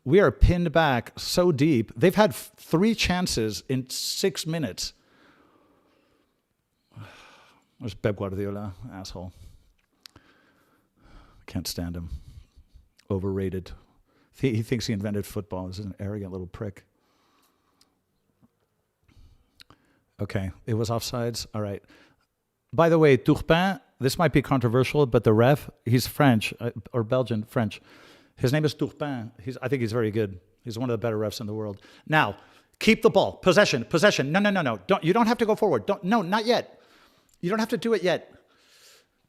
We are pinned back so deep. They've had 3 chances in 6 minutes. There's Pep Guardiola, asshole. Can't stand him. Overrated. He thinks he invented football. This is an arrogant little prick. Okay, it was offsides. All right. By the way, Turpin, this might be controversial, but the ref, he's French, or Belgian, French. His name is Turpin. I think he's very good. He's one of the better refs in the world. Now, keep the ball. Possession. No. You don't have to go forward. No, not yet. You don't have to do it yet.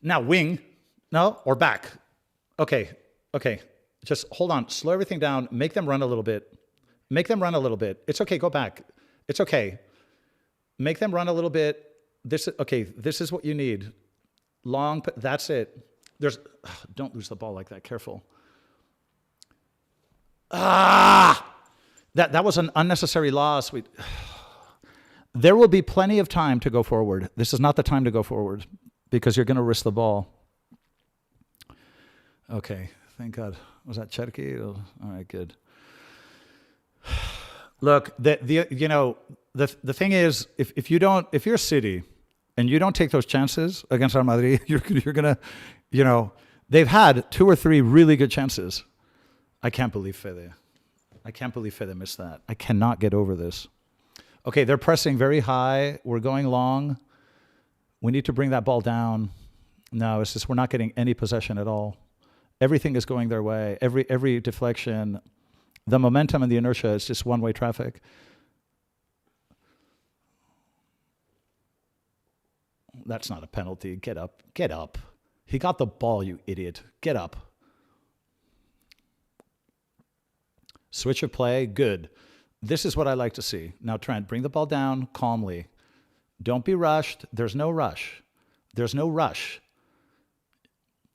Now, wing. No, or back. Okay. Just hold on. Slow everything down. Make them run a little bit. It's okay. Go back. It's okay. Make them run a little bit. This is what you need. Long, that's it. Don't lose the ball like that. Careful. That was an unnecessary loss. There will be plenty of time to go forward. This is not the time to go forward because you're going to risk the ball. Okay, thank God. Was that Cherky? All right, good. Look, the thing is, if you're City and you don't take those chances against Real Madrid, you're gonna, they've had 2 or 3 really good chances. I can't believe Fede missed that. I cannot get over this. Okay, they're pressing very high. We're going long. We need to bring that ball down. No, it's just we're not getting any possession at all. Everything is going their way. Every deflection, the momentum and the inertia is just one-way traffic. That's not a penalty. Get up. He got the ball, you idiot. Get up. Switch of play, good. This is what I like to see. Now, Trent, bring the ball down calmly. Don't be rushed. There's no rush.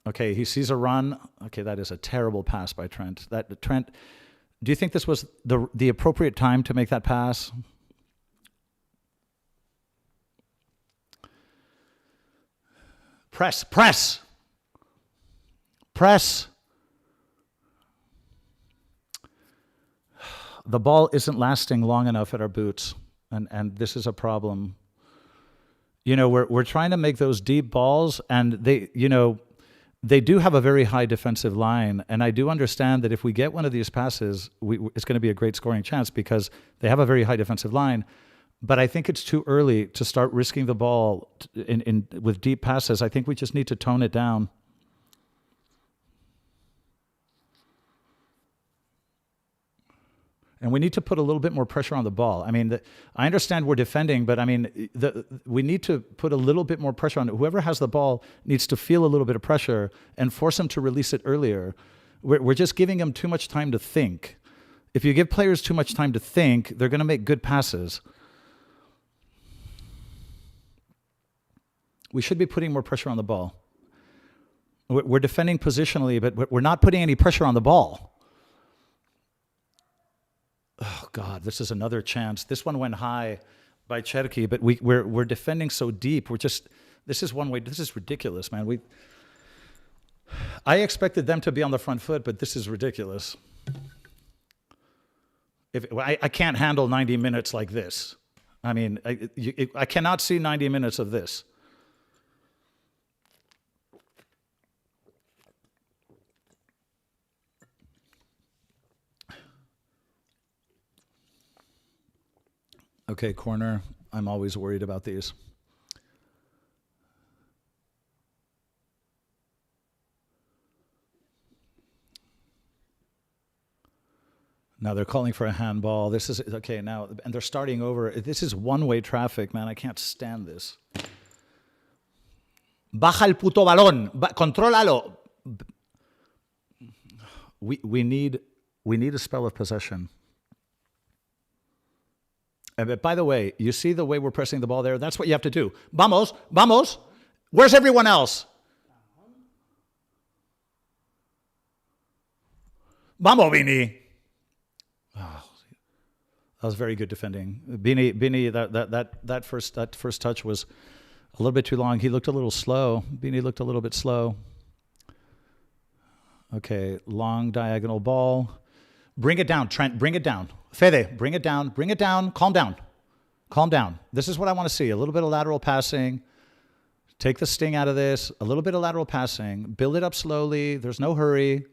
Okay, he sees a run. Okay, that is a terrible pass by Trent. Trent, do you think this was the appropriate time to make that pass? Press. The ball isn't lasting long enough at our boots, and this is a problem. We're trying to make those deep balls, and they do have a very high defensive line, and I do understand that if we get one of these passes, it's going to be a great scoring chance because they have a very high defensive line. But I think it's too early to start risking the ball with deep passes. I think we just need to tone it down. And we need to put a little bit more pressure on the ball. I mean, I understand we're defending, but I mean, we need to put a little bit more pressure on it. Whoever has the ball needs to feel a little bit of pressure and force them to release it earlier. We're just giving them too much time to think. If you give players too much time to think, they're going to make good passes. We should be putting more pressure on the ball. We're defending positionally, but we're not putting any pressure on the ball. Oh, God, this is another chance. This one went high by Cherki, but we're defending so deep. This is one way. This is ridiculous, man. I expected them to be on the front foot, but this is ridiculous. I can't handle 90 minutes like this. I mean, I cannot see 90 minutes of this. Okay, corner. I'm always worried about these. Now they're calling for a handball. This is okay now, and they're starting over. This is one-way traffic, man. I can't stand this. Baja el puto balón. Contrólalo. We need a spell of possession. But by the way, you see the way we're pressing the ball there? That's what you have to do. Vamos, vamos. Where's everyone else? Vamos, Vini. Oh, that was very good defending. Vini, that first touch was a little bit too long. He looked a little slow. Vini looked a little bit slow. Okay, long diagonal ball. Bring it down, Trent. Bring it down. Fede, bring it down. Bring it down. Calm down. Calm down. This is what I want to see. A little bit of lateral passing. Take the sting out of this. A little bit of lateral passing. Build it up slowly. There's no hurry.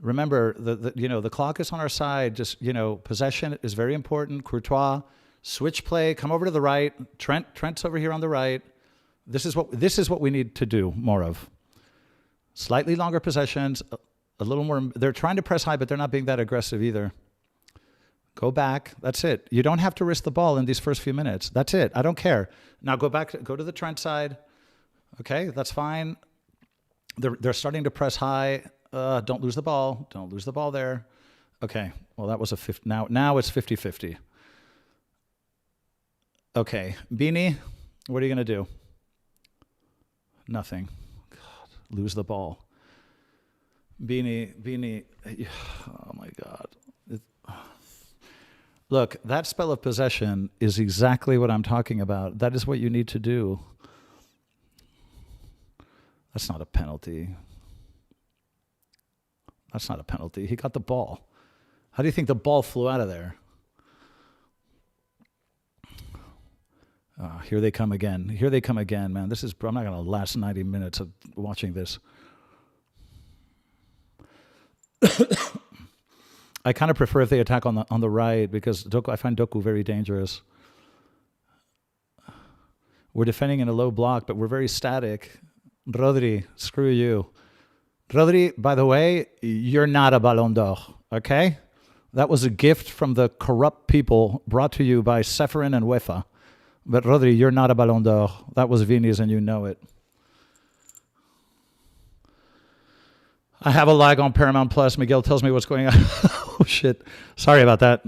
Remember, the clock is on our side. Just, possession is very important. Courtois, switch play. Come over to the right. Trent's over here on the right. This is what we need to do more of. Slightly longer possessions. A little more. They're trying to press high, but they're not being that aggressive either. Go back. That's it. You don't have to risk the ball in these first few minutes. That's it. I don't care. Now go back. Go to the Trent side. Okay, that's fine. They're starting to press high. Don't lose the ball. Don't lose the ball there. Okay. Well, that was a 50. Now it's 50-50. Okay, Bini, what are you gonna do? Nothing. God, lose the ball. Bini. Oh my God. Look, that spell of possession is exactly what I'm talking about. That is what you need to do. That's not a penalty. That's not a penalty. He got the ball. How do you think the ball flew out of there? Here they come again. Here they come again, man. I'm not going to last 90 minutes of watching this. I kind of prefer if they attack on the right because I find Doku very dangerous. We're defending in a low block, but we're very static. Rodri, screw you. Rodri, by the way, you're not a Ballon d'Or, okay? That was a gift from the corrupt people brought to you by Seferin and UEFA. But Rodri, you're not a Ballon d'Or. That was Vini's and you know it. I have a lag on Paramount Plus. Miguel tells me what's going on. Oh, shit. Sorry about that.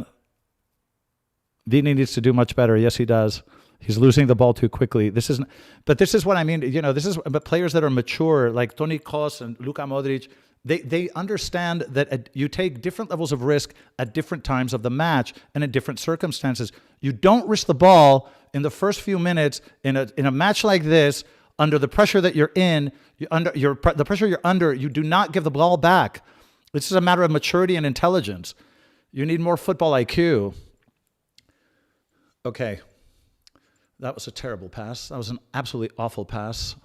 Vini needs to do much better. Yes, he does. He's losing the ball too quickly. But this is what I mean. But players that are mature, like Toni Kroos and Luka Modric, they understand that you take different levels of risk at different times of the match and in different circumstances. You don't risk the ball in the first few minutes in a match like this under the pressure that you're in. The pressure you're under, you do not give the ball back. This is a matter of maturity and intelligence. You need more football IQ. Okay. That was a terrible pass. That was an absolutely awful pass.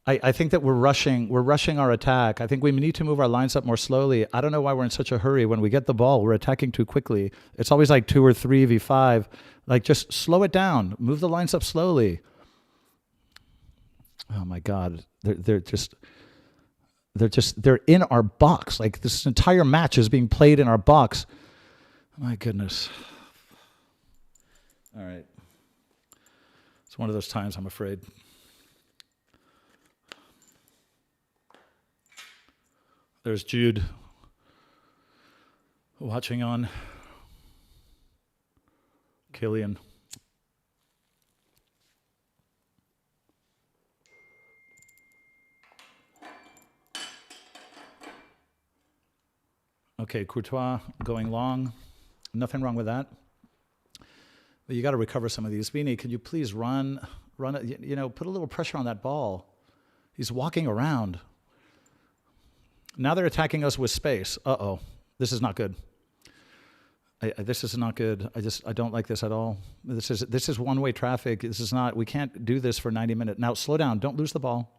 I think that we're rushing our attack. I think we need to move our lines up more slowly. I don't know why we're in such a hurry. When we get the ball, we're attacking too quickly. It's always like 2 or 3 v5. Like, just slow it down. Move the lines up slowly. Oh my God. They're in our box. Like, this entire match is being played in our box. My goodness. All right. It's one of those times, I'm afraid. There's Jude watching on. Killian. Okay, Courtois going long. Nothing wrong with that. But you got to recover some of these. Vini, could you please run it? You know, put a little pressure on that ball. He's walking around. Now they're attacking us with space. Uh-oh. This is not good. This is not good. I don't like this at all. This is one-way traffic. This is not, we can't do this for 90 minutes. Now slow down. Don't lose the ball.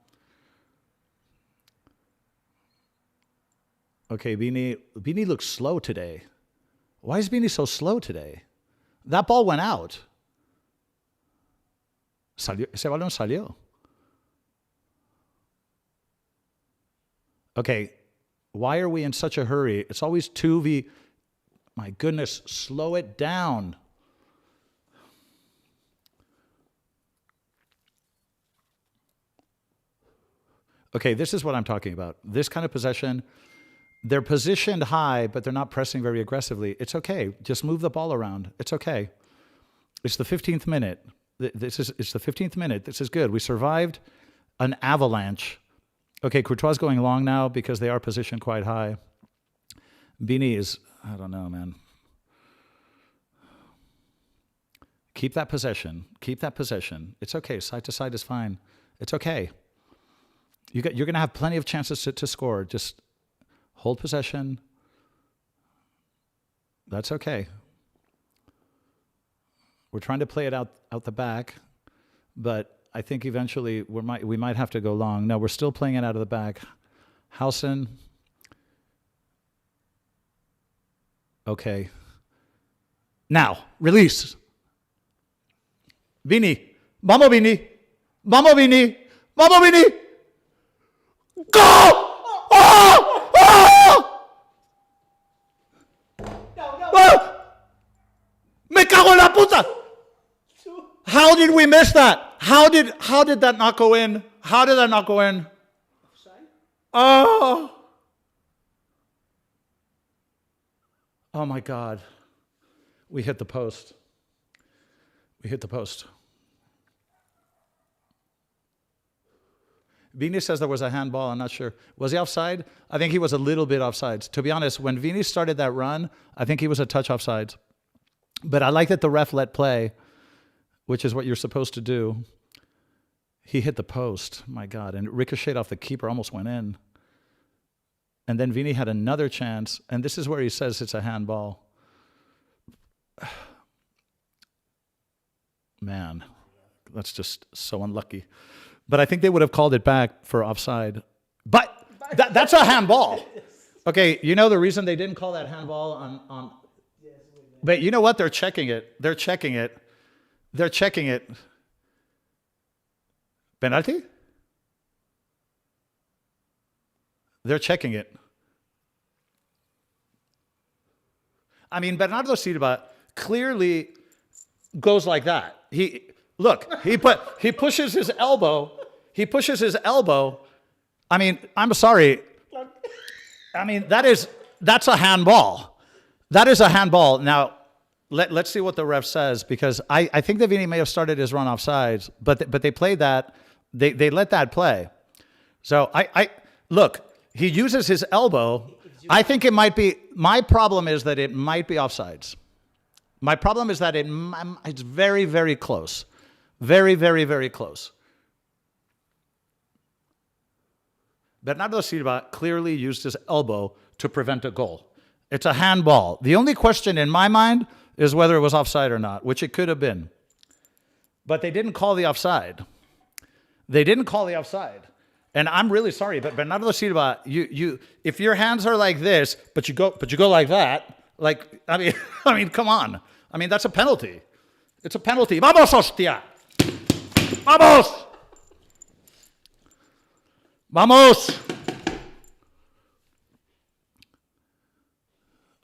Okay, Vini looks slow today. Why is Vini so slow today? That ball went out. Ese balón salió. Okay, why are we in such a hurry? It's always 2v. My goodness, slow it down. Okay, this is what I'm talking about. This kind of possession. They're positioned high, but they're not pressing very aggressively. It's okay. Just move the ball around. It's okay. It's the 15th minute. It's the 15th minute. This is good. We survived an avalanche. Okay, Courtois is going long now because they are positioned quite high. Vini is, I don't know, man. Keep that possession. Keep that possession. It's okay. Side to side is fine. It's okay. You're going to have plenty of chances to score. Just hold possession. That's okay. We're trying to play it out the back, but I think eventually we might have to go long. No, we're still playing it out of the back. Housen. Okay. Now, release. Vini. Vamos, Vini. Vamos, Vini. Vamos, Vini. Go! Oh! Oh! Oh! Me cago en la puta! How did we miss that? How did that not go in? How did that not go in? Oh! Oh my God. We hit the post. We hit the post. Vini says there was a handball. I'm not sure. Was he offside? I think he was a little bit offside. To be honest, when Vini started that run, I think he was a touch offside. But I like that the ref let play, which is what you're supposed to do. He hit the post. My God. And it ricocheted off the keeper, almost went in. And then Vini had another chance. And this is where he says it's a handball. Man, that's just so unlucky. But I think they would have called it back for offside. But that's a handball. Okay, you know the reason they didn't call that handball on but you know what? They're checking it. They're checking it. They're checking it. Penalty? They're checking it. I mean, Bernardo Silva clearly goes like that. He pushes his elbow. He pushes his elbow. I mean, I'm sorry. I mean, that's a handball. That is a handball. Now, let's see what the ref says, because I think that Vini may have started his run offsides, but they played that. They let that play. So look, he uses his elbow. I think it might be. My problem is that it might be offsides. My problem is that it's very, very close. Very, very, very close. Bernardo Silva clearly used his elbow to prevent a goal. It's a handball. The only question in my mind is whether it was offside or not, which it could have been. But they didn't call the offside. They didn't call the offside. And I'm really sorry, but Bernardo Silva, you if your hands are like this, but you go like that, like I mean, come on. I mean, that's a penalty. It's a penalty. Vamos, hostia. Vamos. Vamos.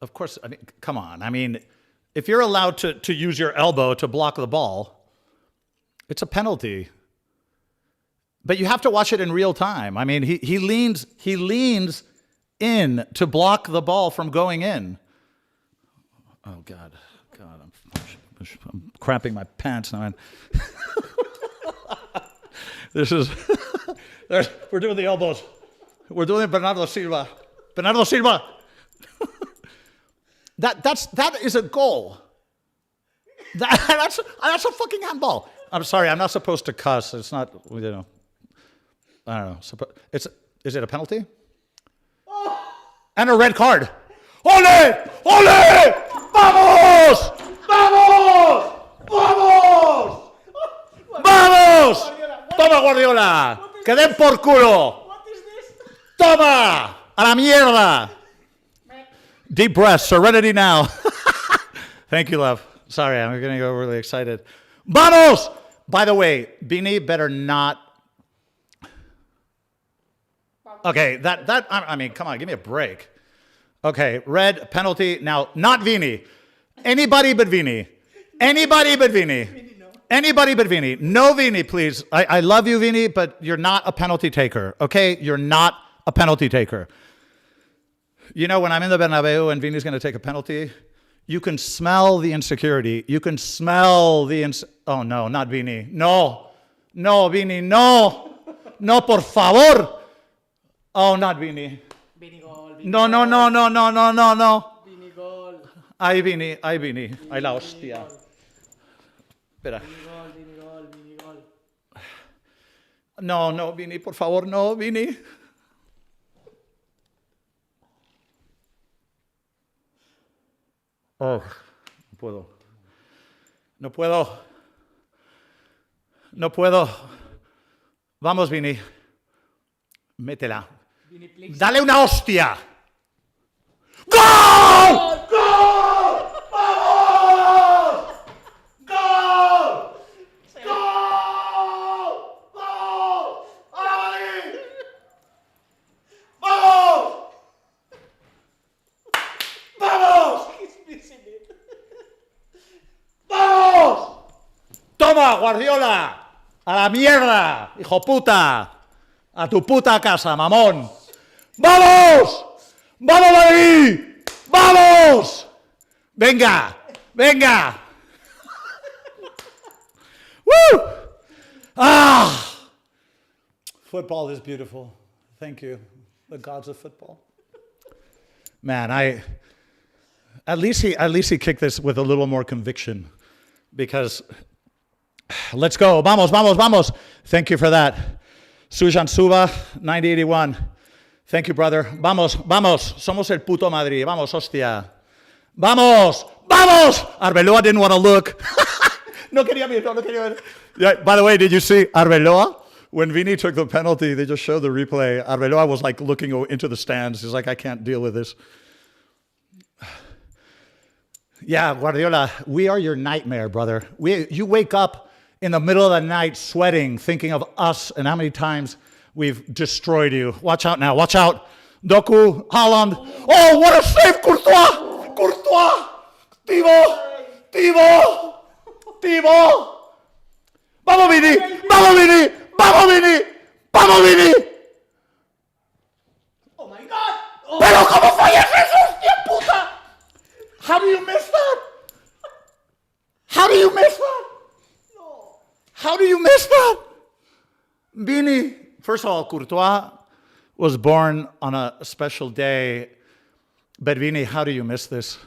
Of course, I mean, come on. I mean, if you're allowed to use your elbow to block the ball, it's a penalty. But you have to watch it in real time. I mean, he leans in to block the ball from going in. Oh God, I'm crapping my pants now. This is we're doing the elbows. We're doing Bernardo Silva. Bernardo Silva. That is a goal. That's a fucking handball. I'm sorry, I'm not supposed to cuss. It's not, you know. I don't know. Is it a penalty? And a red card. Ole! Ole! Vamos! Vamos! Vamos! Vamos! Toma, Guardiola. Que den por culo. What is this? Toma! A la mierda. Deep breath. Serenity now. Thank you, love. Sorry, I'm going to go really excited. Vamos! By the way, Vini better not. Okay, I mean, come on, give me a break. Okay, red penalty. Now, not Vini. Anybody but Vini. Anybody but Vini. Anybody but Vini. No Vini, please. I love you, Vini, but you're not a penalty taker, okay? You're not a penalty taker. You know, when I'm in the Bernabeu and Vini's going to take a penalty, you can smell the insecurity. You can smell the oh, no, not Vini. No. No, Vini, no. No, por favor. Oh, not Vini. Vini gol. No, no, no, no, no, no, no, no. Vini gol. Ay, Vini, ay, Vini. Ay, la hostia. Espera. Vini gol, Vini gol, Vini gol. No, no, Vini, por favor, no, Vini. Oh, no puedo. No puedo. No puedo. Vamos, Vini. Métela. Vini, please. Dale una hostia. ¡Gol! ¡Gol! ¡Vamos! ¡Gol! ¡Gol! ¡Gol! ¡Ay! ¡Vamos! ¡Vamos! He's missing it. ¡Vamos! ¡Toma, Guardiola! ¡A la mierda, hijo puta! ¡A tu puta casa, mamón! ¡Vamos! ¡Vamos, Madrid! ¡Vamos! ¡Venga! ¡Venga! ¡Woo! Ah! Football is beautiful. Thank you, the gods of football. Man, at least he kicked this with a little more conviction, because let's go. Vamos, vamos, vamos. Thank you for that. Sujan Suba, 9081. Thank you, brother. Vamos, vamos. Somos el puto Madrid. Vamos, hostia. Vamos, vamos. Arbeloa didn't want to look. No quería ver, no quería ver. Yeah, by the way, did you see Arbeloa? When Vini took the penalty, they just showed the replay. Arbeloa was like looking into the stands. He's like, I can't deal with this. Yeah, Guardiola, we are your nightmare, brother. You wake up in the middle of the night sweating, thinking of us and how many times we've destroyed you. Watch out now, watch out. Doku, Haaland. Oh, what a save, Courtois! Courtois! Thibaut! Vamos, Vini! Vamos, Vini! Vamos, Vini! Vamos, Vini! Oh my God! Oh. Pero ¿cómo fallas eso, hostia puta? How do you miss that? How do you miss that? No. How do you miss that? Vini, first of all, Courtois was born on a special day. But Vini, how do you miss this?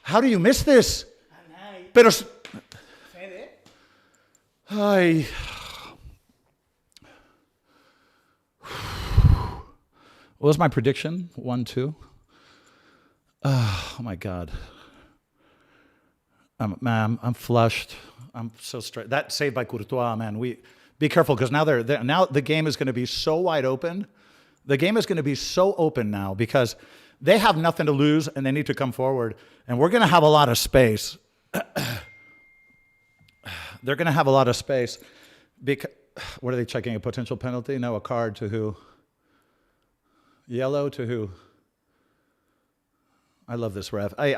How do you miss this? Pero... Fede. Ay. What was my prediction? 1-2. Oh my God. I'm flushed. I'm so straight. That saved by Courtois, man. Be careful, because now now the game is going to be so wide open. The game is going to be so open now because they have nothing to lose and they need to come forward. And we're going to have a lot of space. They're going to have a lot of space. Because, what are they checking? A potential penalty? No, a card to who? Yellow to who? I love this ref. I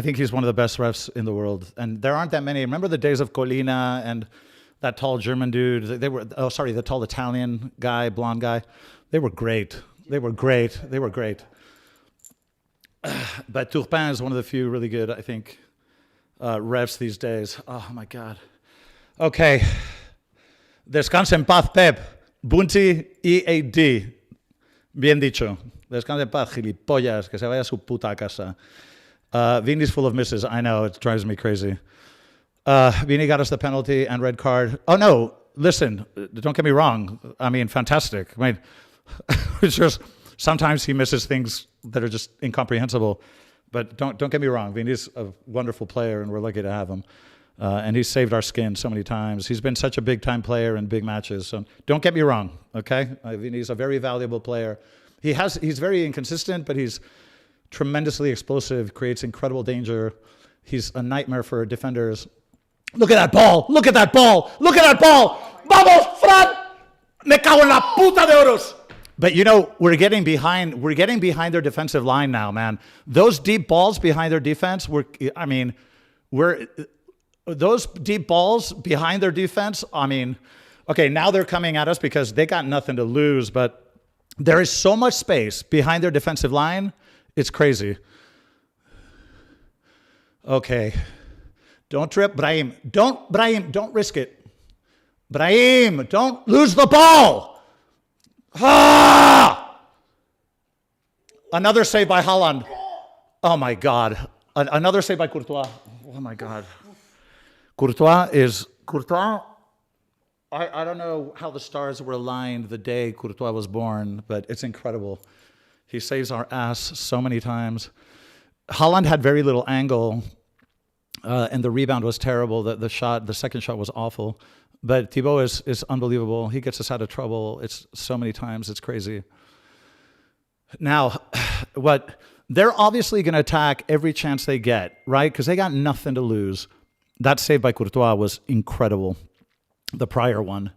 think he's one of the best refs in the world. And there aren't that many. Remember the days of Colina and that tall German dude? The tall Italian guy, blonde guy. They were great. They were great. They were great. But Turpin is one of the few really good, I think, refs these days. Oh, my God. Okay. Descansa en paz, Pep. Bunty EAD. Bien dicho. Descansa en paz, gilipollas. Que se vaya a su puta casa. Vini's full of misses. I know. It drives me crazy. Vini got us the penalty and red card. Oh, no. Listen. Don't get me wrong. I mean, fantastic. I mean, it's just sometimes he misses things that are just incomprehensible. But don't get me wrong. Vini's a wonderful player, and we're lucky to have him. And he's saved our skin so many times. He's been such a big-time player in big matches. So don't get me wrong, okay? Vini's a very valuable player. He's very inconsistent, but he's tremendously explosive, creates incredible danger. He's a nightmare for defenders. Look at that ball! Look at that ball! Look at that ball! Vamos, Fran! Me cago en la puta de oros! But you know, we're getting behind their defensive line now, man. Those deep balls behind their defense, those deep balls behind their defense, okay, now they're coming at us because they got nothing to lose, but there is so much space behind their defensive line, it's crazy. Okay. Don't trip, Brahim. Don't risk it. Brahim, don't lose the ball. Ah! Another save by Haaland. Oh, my God. Another save by Courtois. Oh, my God. Courtois, I don't know how the stars were aligned the day Courtois was born, but it's incredible. He saves our ass so many times. Haaland had very little angle, and the rebound was terrible. The second shot was awful. But Thibaut is unbelievable. He gets us out of trouble. It's so many times. It's crazy. Now, they're obviously going to attack every chance they get, right? Because they got nothing to lose. That save by Courtois was incredible, the prior one.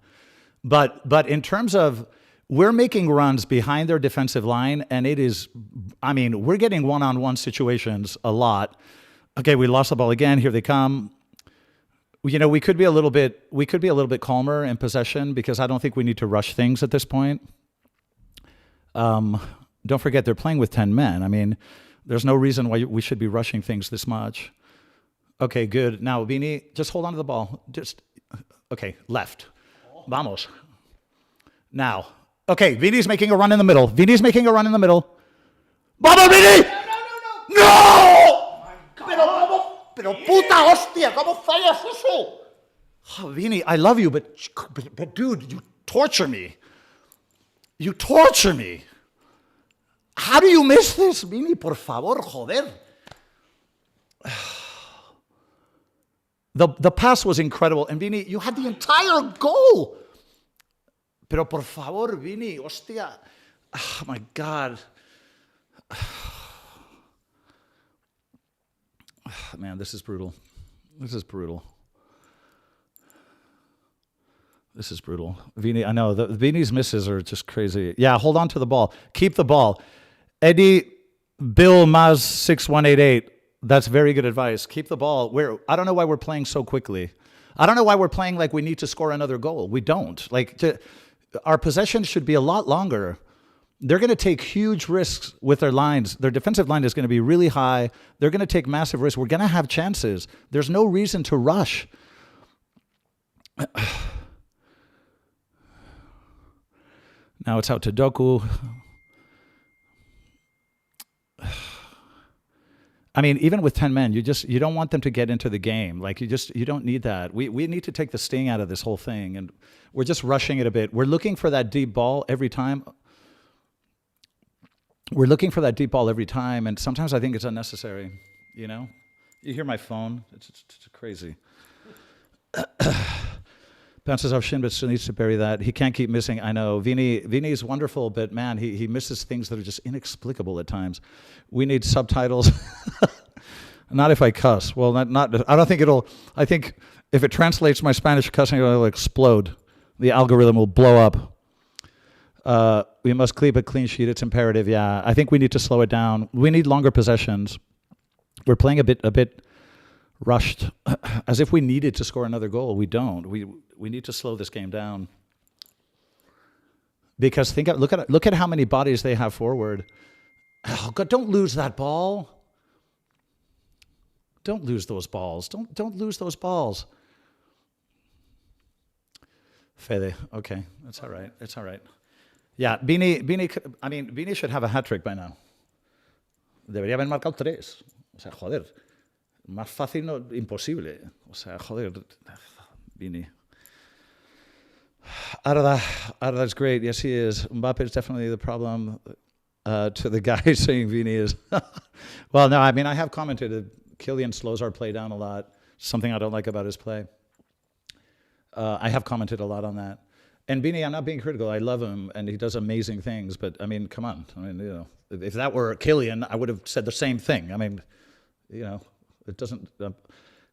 But in terms of, we're making runs behind their defensive line, and we're getting one-on-one situations a lot. Okay, we lost the ball again. Here they come. You know, we could be a little bit calmer in possession because I don't think we need to rush things at this point. Don't forget, they're playing with 10 men. I mean, there's no reason why we should be rushing things this much. Okay, good. Now, Vini, just hold on to the ball. Okay, left. Vamos. Now, okay, Vini's making a run in the middle. Vamos, Vini! No! Pero puta hostia, ¿cómo fallas eso? Oh, Vini, I love you, but dude, you torture me. How do you miss this? Vini, por favor, joder. The pass was incredible. And Vini, you had the entire goal. Pero por favor, Vini, hostia. Oh, my God. Man, this is brutal. Vini, I know. Vini's misses are just crazy. Yeah, hold on to the ball. Keep the ball. Eddie Bill Maz 6188. That's very good advice. Keep the ball. I don't know why we're playing so quickly. I don't know why we're playing like we need to score another goal. We don't. Our possession should be a lot longer. They're going to take huge risks with their lines. Their defensive line is going to be really high. They're going to take massive risks. We're going to have chances. There's no reason to rush. Now it's out to Doku. I mean, even with 10 men, you don't want them to get into the game. You don't need that. We need to take the sting out of this whole thing, and we're just rushing it a bit. We're looking for that deep ball every time. And sometimes I think it's unnecessary, you know? You hear my phone. It's crazy. Bounces off shin, but still needs to bury that. He can't keep missing. I know. Vini's wonderful, but man, he misses things that are just inexplicable at times. We need subtitles. Not if I cuss. Well, not. I don't think it'll. I think if it translates my Spanish cussing, it'll explode. The algorithm will blow up. We must keep a clean sheet. It's imperative. Yeah, I think we need to slow it down. We need longer possessions. We're playing a bit rushed, as if we needed to score another goal. We don't. We need to slow this game down. Because look at how many bodies they have forward. Oh God! Don't lose that ball. Don't lose those balls. Don't lose those balls. Fede. Okay, that's all right. It's all right. Yeah, Vini should have a hat trick by now. Debería haber marcado 3. O sea, joder. Más fácil no, imposible. O sea, joder. Vini. Arda's great. Yes, he is. Mbappe is definitely the problem. To the guy saying Vini is. Well, no, I mean, I have commented that Kylian slows our play down a lot. Something I don't like about his play. I have commented a lot on that. And Vini, I'm not being critical. I love him, and he does amazing things. But, I mean, come on. I mean, you know, if that were Kylian, I would have said the same thing. I mean, you know, it doesn't...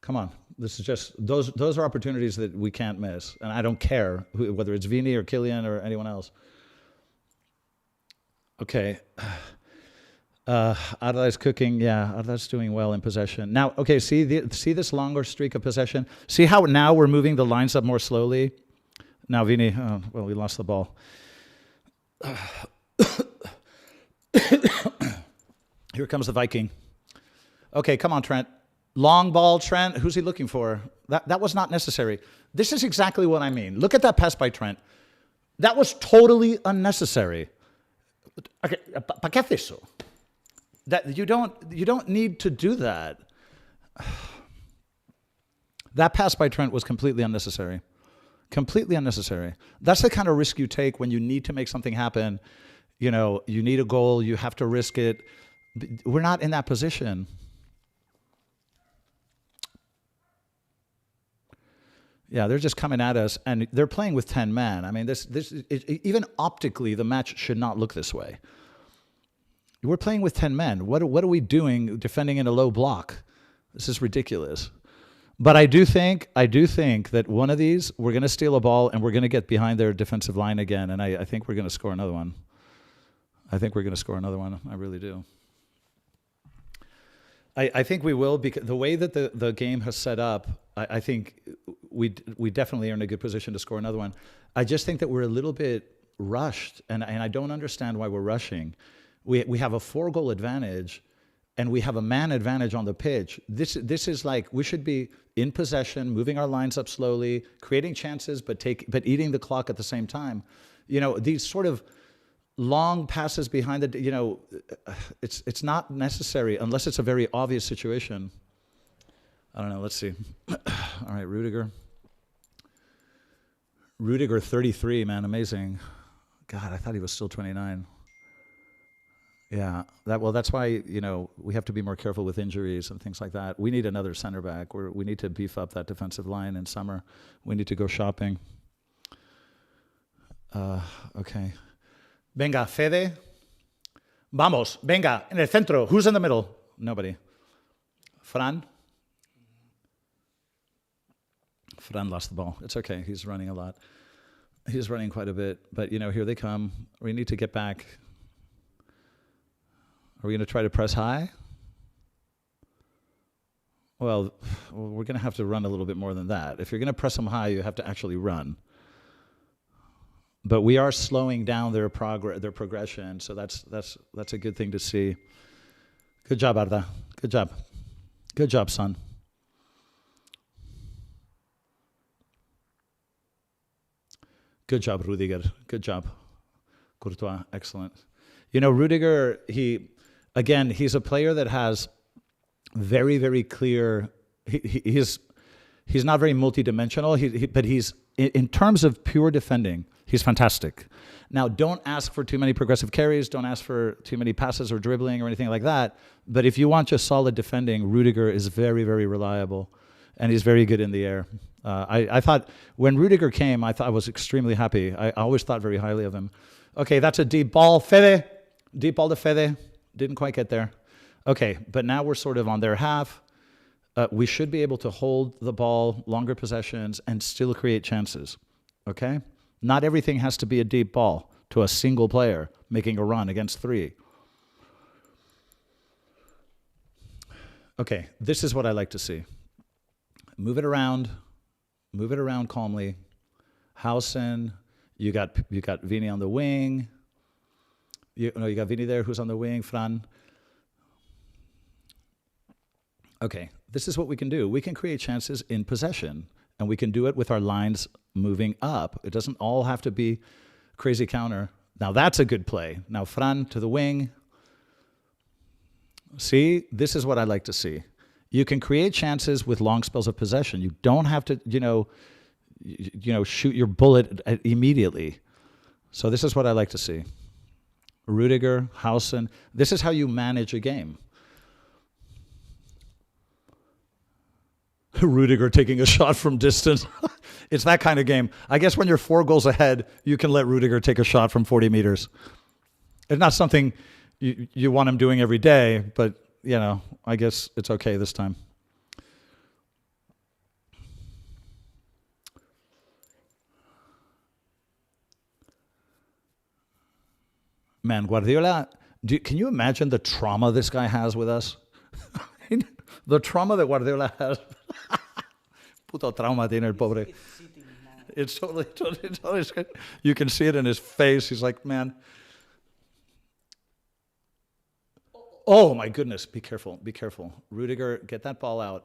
come on. This is just... Those are opportunities that we can't miss. And I don't care whether it's Vini or Kylian or anyone else. Okay. Arda is cooking. Yeah, Arda's doing well in possession. Now, okay, see this longer streak of possession? See how now we're moving the lines up more slowly? Now, Vini, oh, well, we lost the ball. Here comes the Viking. Okay, come on, Trent. Long ball, Trent. Who's he looking for? That was not necessary. This is exactly what I mean. Look at that pass by Trent. That was totally unnecessary. Okay, ¿para qué hace eso? That you don't need to do that. That pass by Trent was completely unnecessary. Completely unnecessary. That's the kind of risk you take when you need to make something happen. You know, you need a goal, you have to risk it. We're not in that position. Yeah, they're just coming at us, and they're playing with 10 men. I mean, even optically, the match should not look this way. We're playing with 10 men. What are we doing defending in a low block? This is ridiculous. But I do think that one of these, we're going to steal a ball, and we're going to get behind their defensive line again, and I think we're going to score another one. I think we're going to score another one. I really do. I think we will, because the way that the game has set up, I think we definitely are in a good position to score another one. I just think that we're a little bit rushed, and I don't understand why we're rushing. We have a 4-goal advantage, and we have a man advantage on the pitch. This is like, we should be in possession, moving our lines up slowly, creating chances, but eating the clock at the same time. You know, these sort of long passes behind the, you know, it's not necessary unless it's a very obvious situation. I don't know. Let's see. All right, Rudiger. Rudiger, 33, man, amazing. God, I thought he was still 29. Yeah, that's why, you know, we have to be more careful with injuries and things like that. We need another center back. We need to beef up that defensive line in summer. We need to go shopping. Okay. Venga, Fede. Vamos, venga, en el centro. Who's in the middle? Nobody. Fran lost the ball. It's okay. He's running a lot. He's running quite a bit. But, you know, here they come. We need to get back. Are we going to try to press high? Well, we're going to have to run a little bit more than that. If you're going to press them high, you have to actually run. But we are slowing down their progression, so that's a good thing to see. Good job, Arda. Good job. Good job, son. Good job, Rudiger. Good job. Courtois, excellent. You know, Rudiger, he's a player that has very, very clear... He's not very multidimensional, but he's, in terms of pure defending, he's fantastic. Now, don't ask for too many progressive carries. Don't ask for too many passes or dribbling or anything like that. But if you want just solid defending, Rudiger is very, very reliable, and he's very good in the air. I thought when Rudiger came, I was extremely happy. I always thought very highly of him. Okay, that's a deep ball. Fede. Deep ball to Fede. Didn't quite get there. Okay, but now we're sort of on their half. We should be able to hold the ball, longer possessions, and still create chances. Okay? Not everything has to be a deep ball. to a single player making a run against 3. Okay, this is what I like to see. Move it around calmly. Hausen, you got Vini on the wing. You got Vini there who's on the wing, Fran. Okay, this is what we can do. We can create chances in possession, and we can do it with our lines moving up. It doesn't all have to be crazy counter. Now that's a good play. Now Fran to the wing. See, this is what I like to see. You can create chances with long spells of possession. You don't have to, shoot your bullet immediately. So this is what I like to see. Rudiger, Hausen. This is how you manage a game. Rudiger taking a shot from distance. It's that kind of game. I guess when you're 4 goals ahead, you can let Rudiger take a shot from 40 meters. It's not something you want him doing every day, but, I guess it's okay this time. Man, Guardiola, can you imagine the trauma this guy has with us? The trauma that Guardiola has. Puto trauma tiene el pobre. It's totally. You can see it in his face. He's like, man. Oh my goodness! Be careful! Be careful! Rudiger, get that ball out.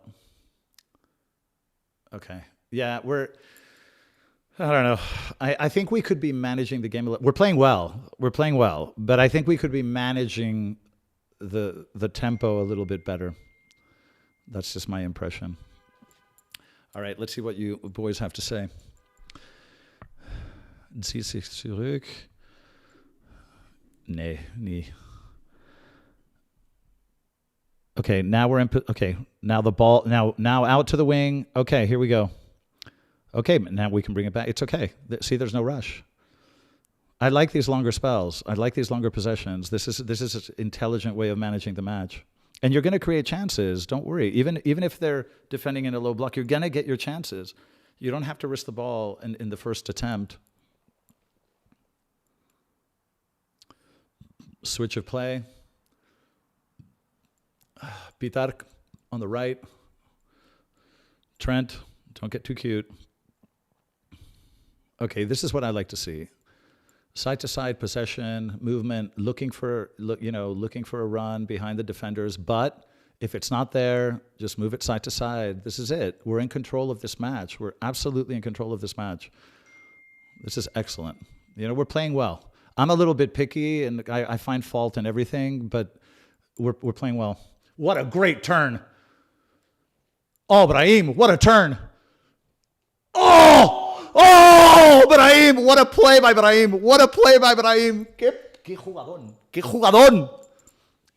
Okay. Yeah, I don't know. I think we could be managing the game. We're playing well. But I think we could be managing the tempo a little bit better. That's just my impression. All right, let's see what you boys have to say. Zieht sich zurück. Nee, nie. Okay, now we're in. Okay, now the ball. Now out to the wing. Okay, here we go. Okay, now we can bring it back. It's okay. See, there's no rush. I like these longer spells. I like these longer possessions. This is an intelligent way of managing the match. And you're going to create chances. Don't worry. Even if they're defending in a low block, you're going to get your chances. You don't have to risk the ball in the first attempt. Switch of play. Pitar on the right. Trent, don't get too cute. Okay, this is what I like to see. Side-to-side possession, movement, looking for a run behind the defenders. But if it's not there, just move it side to side. This is it. We're in control of this match. We're absolutely in control of this match. This is excellent. We're playing well. I'm a little bit picky, and I find fault in everything, but we're playing well. What a great turn. Oh, Brahim, what a turn. Oh, Brahim, what a play by Brahim. What a play by Brahim. Qué jugadón. Qué jugadón.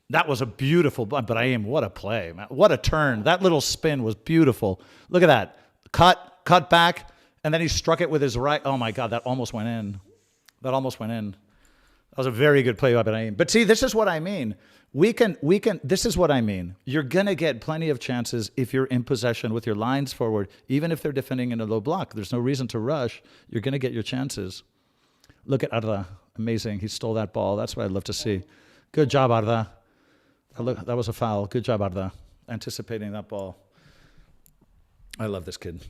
That was a beautiful, Brahim, what a play, man. What a turn. That little spin was beautiful. Look at that. Cut back, and then he struck it with his right. Oh, my God, that almost went in. That was a very good play by Brahim. But see, this is what I mean. This is what I mean. You're going to get plenty of chances if you're in possession with your lines forward, even if they're defending in a low block. There's no reason to rush. You're going to get your chances. Look at Arda. Amazing. He stole that ball. That's what I'd love to see. Good job, Arda. That was a foul. Good job, Arda. Anticipating that ball. I love this kid.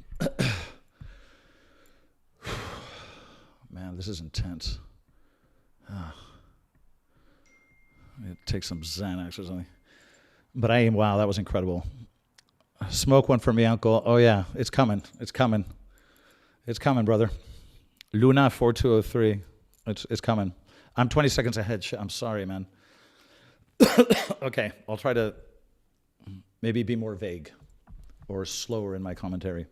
Man, this is intense. Take some Xanax or something. But wow, that was incredible. Smoke one for me, uncle. Oh, yeah, it's coming. It's coming, brother. Luna 4203. It's coming. I'm 20 seconds ahead. I'm sorry, man. Okay, I'll try to maybe be more vague or slower in my commentary.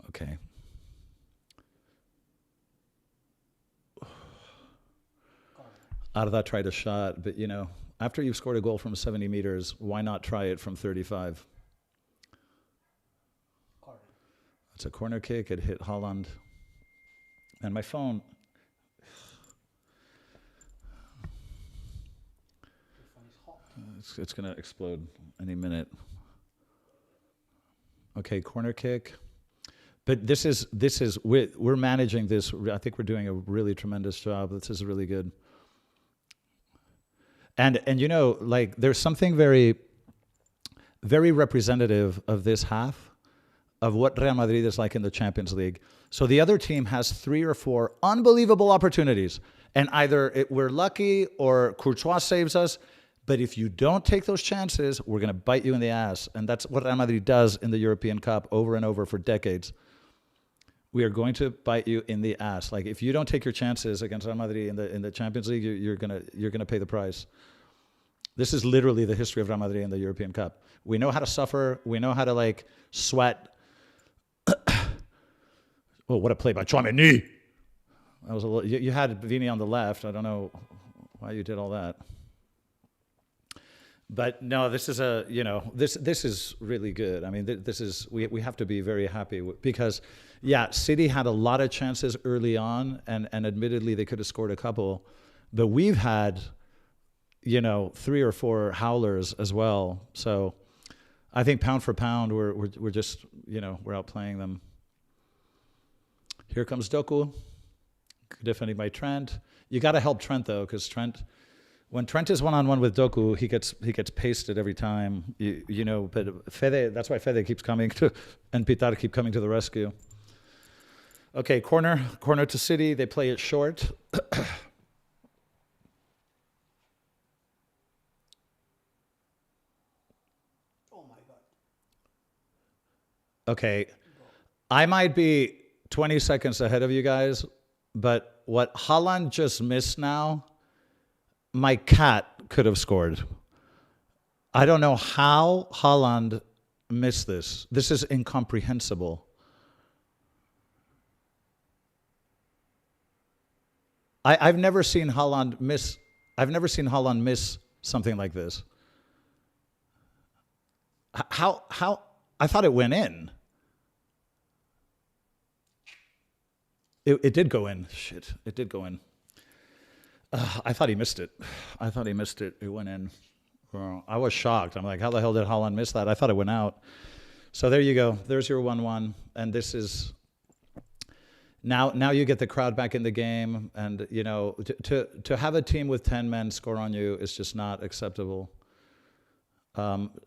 Okay. Arda tried a shot, but after you've scored a goal from 70 meters, why not try it from 35? It's a corner kick. It hit Holland. And my phone. It's going to explode any minute. Okay, corner kick. But we're managing this. I think we're doing a really tremendous job. This is really good. And like there's something very very representative of this half of what Real Madrid is like in the Champions League. So the other team has 3 or 4 unbelievable opportunities, and either we're lucky or Courtois saves us. But if you don't take those chances, we're going to bite you in the ass. And that's what Real Madrid does in the European Cup over and over for decades. We are going to bite you in the ass. Like if you don't take your chances against Real Madrid in the Champions League, you're gonna pay the price. This is literally the history of Real Madrid in the European Cup. We know how to suffer. We know how to like sweat. Oh, what a play by Tchouaméni! That was a little. You had Vini on the left. I don't know why you did all that. But no, this is this is really good. I mean, this is we have to be very happy because, yeah, City had a lot of chances early on, and admittedly they could have scored a couple, but we've had, 3 or 4 howlers as well. So, I think pound for pound, we're just we're outplaying them. Here comes Doku, defending by Trent. You got to help Trent though, because Trent. When Trent is one-on-one with Doku, he gets pasted every time. But Fede, that's why Fede keeps coming to, and Pitar keep coming to the rescue. Okay, corner to City. They play it short. Oh my God. Okay, I might be 20 seconds ahead of you guys, but what Haaland just missed now, my cat could have scored. I don't know how Haaland missed this. This is incomprehensible. I've never seen Haaland miss. I've never seen Haaland miss something like this. How? I thought it went in. It did go in. Shit, it did go in. I thought he missed it. It went in. I was shocked. I'm like, how the hell did Haaland miss that? I thought it went out. So there you go. There's your 1-1. And this is now you get the crowd back in the game. And, to have a team with 10 men score on you is just not acceptable.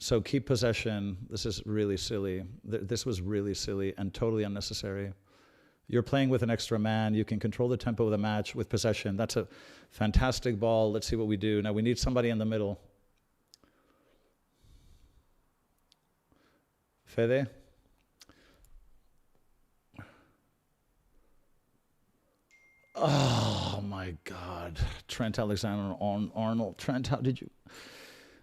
So keep possession. This is really silly. This was really silly and totally unnecessary. You're playing with an extra man. You can control the tempo of the match with possession. That's a fantastic ball. Let's see what we do. Now we need somebody in the middle. Fede? Oh my God. Trent Alexander-Arnold. Trent, how did you...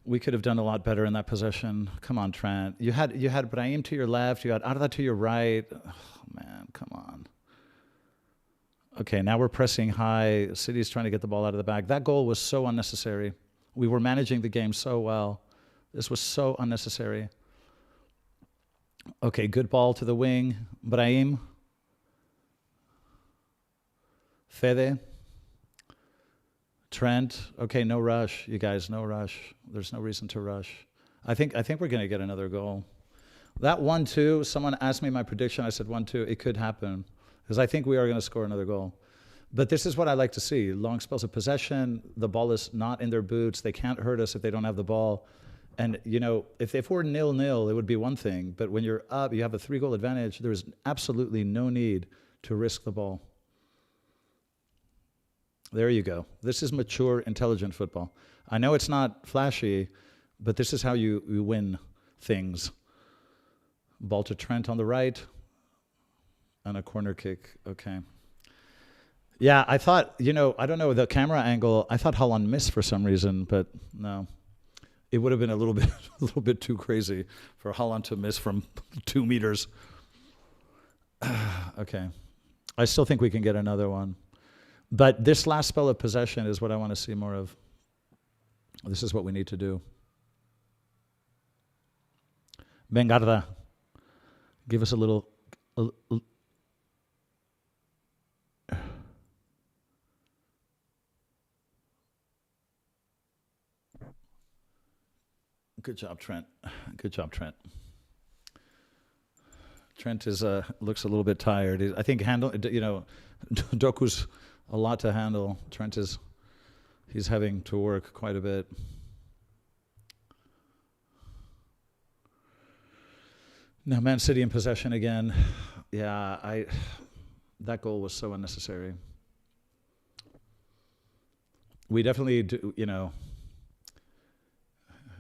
We could have done a lot better in that possession. Come on, Trent. You had Brahim to your left. You had Arda to your right. Oh, man, come on. Okay, now we're pressing high. City's trying to get the ball out of the back. That goal was so unnecessary. We were managing the game so well. This was so unnecessary. Okay, good ball to the wing. Brahim. Fede. Trent. Okay, no rush. You guys, no rush. There's no reason to rush. I think we're going to get another goal. That 1-2, someone asked me my prediction. I said 1-2. It could happen. Because I think we are going to score another goal. But this is what I like to see. Long spells of possession. The ball is not in their boots. They can't hurt us if they don't have the ball. And, if we're 0-0, it would be one thing. But when you're up, you have a 3-goal advantage. There's absolutely no need to risk the ball. There you go. This is mature, intelligent football. I know it's not flashy, but this is how you win things. Ball to Trent on the right. And a corner kick. Okay. Yeah, I thought, I don't know, the camera angle, I thought Haaland missed for some reason, but no. It would have been a little bit too crazy for Haaland to miss from 2 meters. Okay. I still think we can get another one. But this last spell of possession is what I want to see more of. This is what we need to do. Bengarda, give us a little... Good job, Trent. Good job, Trent. Trent is looks a little bit tired. I think Doku's a lot to handle. He's having to work quite a bit. Now Man City in possession again. Yeah, that goal was so unnecessary. We definitely do,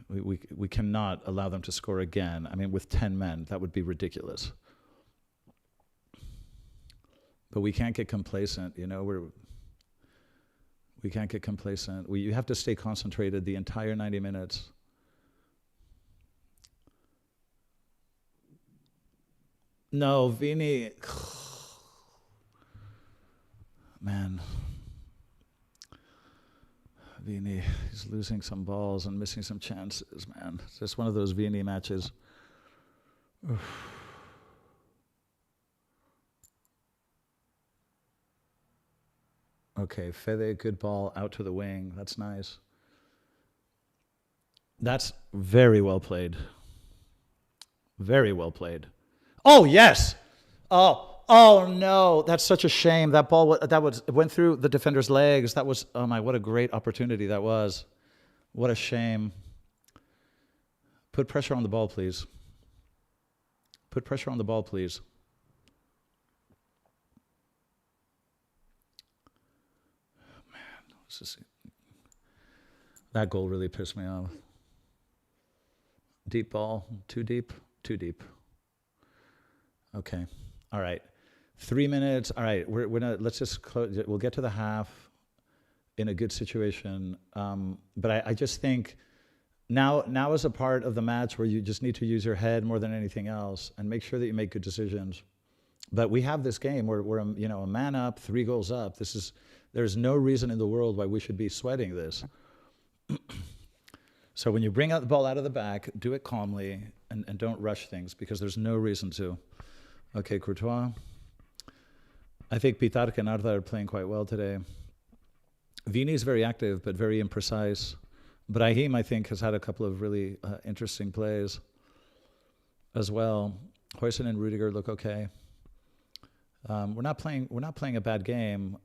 we cannot allow them to score again. I mean, with 10 men, that would be ridiculous. But we can't get complacent, we can't get complacent. You have to stay concentrated the entire 90 minutes. No, Vini. Man. Vini, he's losing some balls and missing some chances, man. It's just one of those Vini matches. Okay, Fede, good ball out to the wing. That's nice. That's very well played. Very well played. Oh, yes. Oh no, that's such a shame. That ball went through the defender's legs. That was, oh my, what a great opportunity that was. What a shame. Put pressure on the ball, please. Put pressure on the ball, please. Man, that goal really pissed me off. Deep ball, too deep, too deep. Okay, all right. 3 minutes. All right, we're gonna, let's just close. We'll get to the half in a good situation. But I just think now is a part of the match where you just need to use your head more than anything else and make sure that you make good decisions. But we have this game where we're a man up, 3 goals up. There's no reason in the world why we should be sweating this. So when you bring out the ball out of the back, do it calmly and don't rush things because there's no reason to. Okay, Courtois. I think Pitarch and Arda are playing quite well today. Vini is very active, but very imprecise. Brahim, I think, has had a couple of really interesting plays as well. Huijsen and Rudiger look okay. We're not playing a bad game.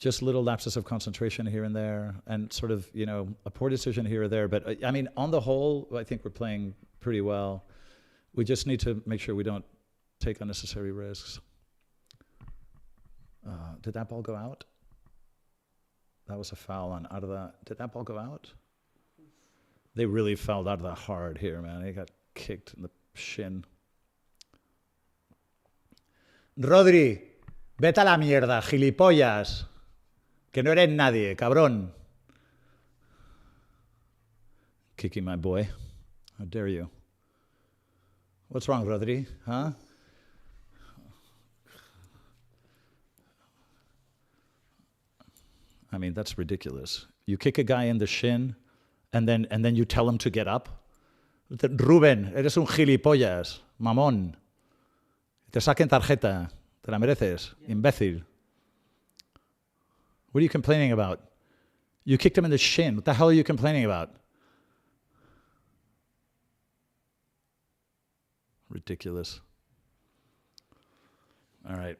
Just little lapses of concentration here and there, and sort of a poor decision here or there. But I mean, on the whole, I think we're playing pretty well. We just need to make sure we don't take unnecessary risks. Did that ball go out? That was a foul on Arda. Did that ball go out? They really fouled Arda hard here, man. He got kicked in the shin. Rodri, vete a la mierda, gilipollas. Que no eres nadie, cabrón. Kiki, my boy. How dare you? What's wrong, Rodri? Huh? I mean, that's ridiculous. You kick a guy in the shin, and then you tell him to get up. Rubén, eres un gilipollas, mamón. Te saquen tarjeta. Te la mereces, imbécil. What are you complaining about? You kicked him in the shin. What the hell are you complaining about? Ridiculous. All right.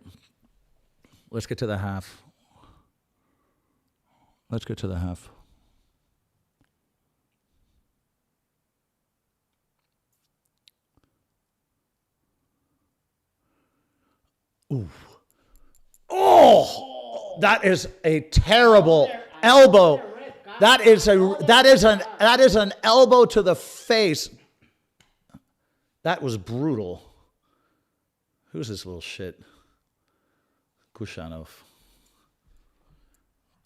Let's get to the half. Let's get to the half. Ooh. Oh, that is a terrible elbow. That is an elbow to the face. That was brutal. Who's this little shit? Kushanov.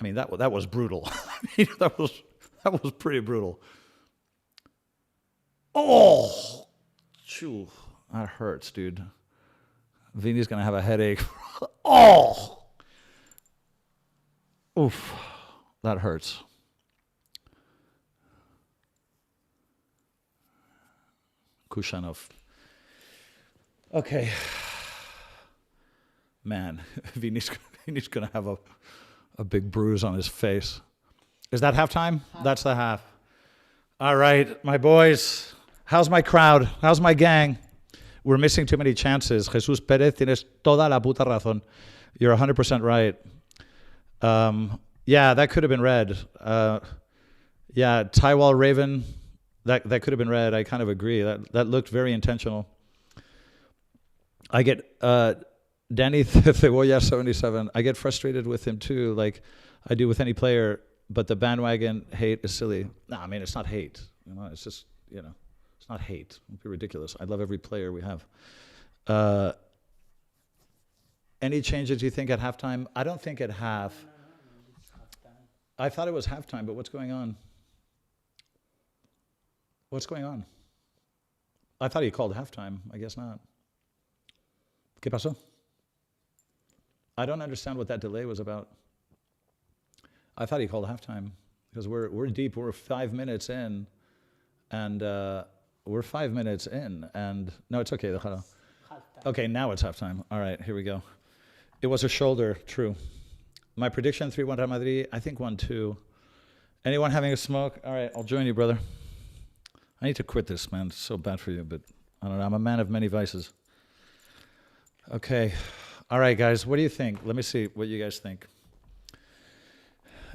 I mean, that was brutal. I mean, that was pretty brutal. Oh, phew, that hurts, dude. Vini's gonna have a headache. Oh, oof, that hurts. Kushanov. Okay, man, Vini's gonna have a big bruise on his face. Is that halftime? That's the half. All right, my boys. How's my crowd? How's my gang? we're missing too many chances. Jesus Pérez, tienes toda la puta razón. You're 100% right. Yeah, that could have been red. Yeah, Tywall Raven, that could have been red. I kind of agree. That looked very intentional. I get Danny Cebolla 77. I get frustrated with him too, like I do with any player. But the bandwagon hate is silly. No, I mean it's not hate. You know, it's just it's not hate. It'd be ridiculous. I love every player we have. Any changes you think at halftime? I don't think at half. I thought it was halftime, but what's going on? What's going on? I thought he called halftime. I guess not. ¿Qué pasó? I don't understand what that delay was about. I thought he called halftime because we're deep. We're 5 minutes in, and we're 5 minutes in, and no, it's okay. Okay, now it's halftime. All right, here we go. It was a shoulder. True. My prediction: 3-1 Real Madrid. I think 1-2. Anyone having a smoke? All right, I'll join you, brother. I need to quit this, man. It's so bad for you, but I don't know. I'm a man of many vices. Okay. All right, guys. What do you think? Let me see what you guys think.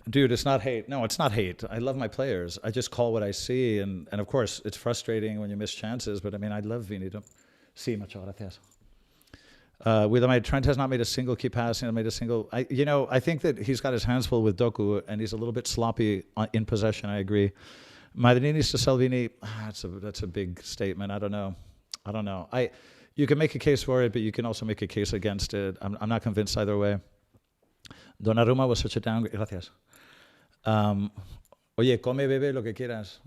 Dude, it's not hate. No, it's not hate. I love my players. I just call what I see. And of course, it's frustrating when you miss chances. But, I mean, I love Vini. Sí, muchas gracias. Trent has not made a single key pass. He hasn't made a single. I think that he's got his hands full with Doku, and he's a little bit sloppy in possession. I agree. Madrid needs to sell Vini. That's a big statement. I don't know. You can make a case for it, but you can also make a case against it. I'm not convinced either way. Donnarumma was such a downgrade. Gracias. Oye, come, bebe, lo que quieras.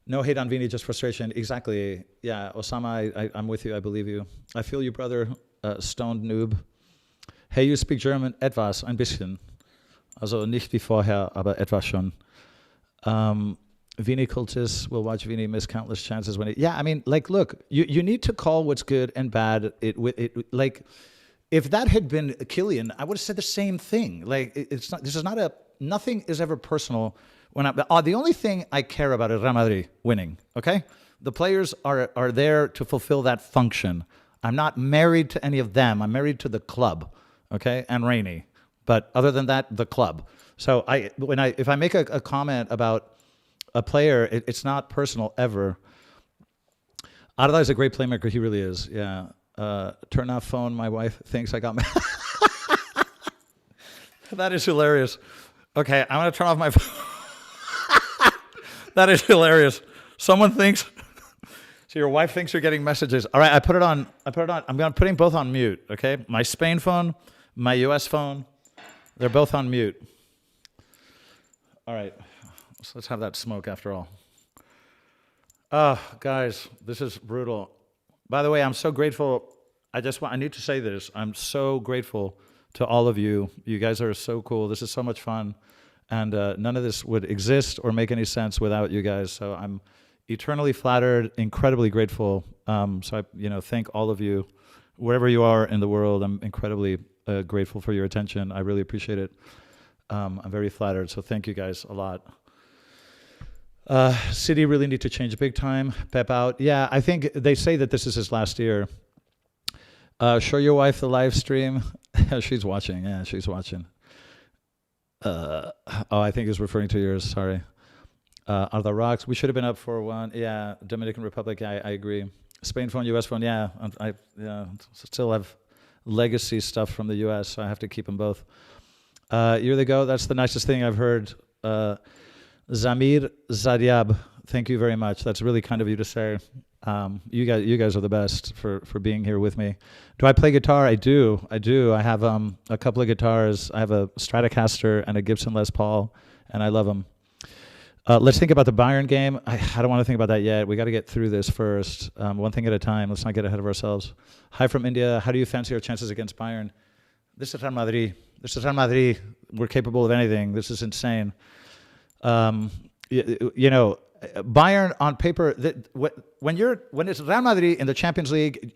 No hate on Vini, just frustration. Exactly. Yeah, Osama, I'm with you. I believe you. I feel you, brother. Stoned noob. Hey, you speak German? Etwas, ein bisschen. Also nicht wie vorher, aber etwas schon. Vini cultists will watch Vini miss countless chances when yeah, I mean, like, look, you need to call what's good and bad. Like, if that had been Kylian, I would have said the same thing. Like, it's not. This is not a. Nothing is ever personal. The only thing I care about is Real Madrid winning. Okay, the players are there to fulfill that function. I'm not married to any of them. I'm married to the club. Okay, and Rainy. But other than that, the club. So if I make a comment about a player, it's not personal ever. Arda is a great playmaker. He really is. Yeah. Turn off phone. My wife thinks I got me. That is hilarious. Okay, I'm gonna turn off my phone. That is hilarious. Someone thinks. So your wife thinks you're getting messages. All right, I put it on. I'm putting both on mute. Okay, my Spain phone, my US phone, they're both on mute. All right, so let's have that smoke after all. Guys, this is brutal. By the way, I'm so grateful. I need to say this. I'm so grateful to all of you. You guys are so cool. This is so much fun. And none of this would exist or make any sense without you guys. So I'm eternally flattered, incredibly grateful. So I thank all of you, wherever you are in the world. I'm incredibly grateful for your attention. I really appreciate it. I'm very flattered. So thank you guys a lot. City really need to change big time. Pep out. Yeah, I think they say that this is his last year. Show your wife the live stream. She's watching. Yeah, she's watching. I think he's referring to yours. Sorry. Are the rocks? We should have been up 4-1. Yeah, Dominican Republic. I agree. Spain phone, US phone. Yeah, I still have legacy stuff from the US, so I have to keep them both. You're the GOAT. That's the nicest thing I've heard. Zamir Zadiab, thank you very much. That's really kind of you to say. You guys are the best for being here with me. Do I play guitar? I do. I have a couple of guitars. I have a Stratocaster and a Gibson Les Paul, and I love them. Let's think about the Bayern game. I don't want to think about that yet. We got to get through this first. One thing at a time. Let's not get ahead of ourselves. Hi from India. How do you fancy our chances against Bayern? This is Real Madrid. We're capable of anything. This is insane. Bayern on paper, when it's Real Madrid in the Champions League,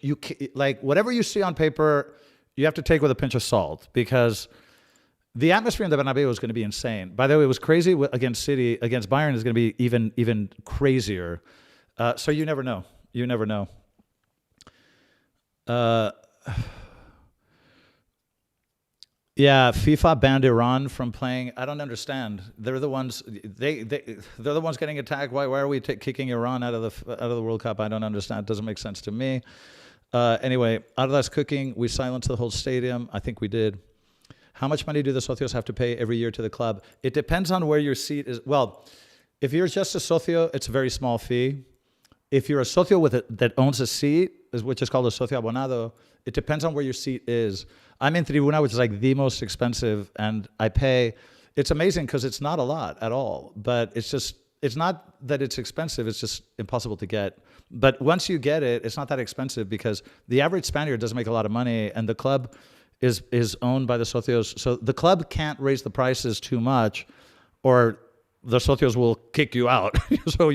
whatever you see on paper, you have to take with a pinch of salt because the atmosphere in the Bernabeu is going to be insane. By the way, it was crazy against City. Against Bayern is going to be even crazier. So you never know. Uh, yeah, FIFA banned Iran from playing. I don't understand. They're the ones they're the ones getting attacked. Why are we kicking Iran out of the World Cup? I don't understand. It doesn't make sense to me. Anyway, out of that's cooking. We silenced the whole stadium. I think we did. How much money do the socios have to pay every year to the club? It depends on where your seat is. Well, if you're just a socio, it's a very small fee. If you're a socio that owns a seat, which is called a socio abonado, it depends on where your seat is. I'm in Tribuna, which is like the most expensive, and I pay. It's amazing because it's not a lot at all, but it's not that it's expensive, it's just impossible to get. But once you get it, it's not that expensive because the average Spaniard doesn't make a lot of money, and the club is owned by the socios. So the club can't raise the prices too much or the socios will kick you out. So,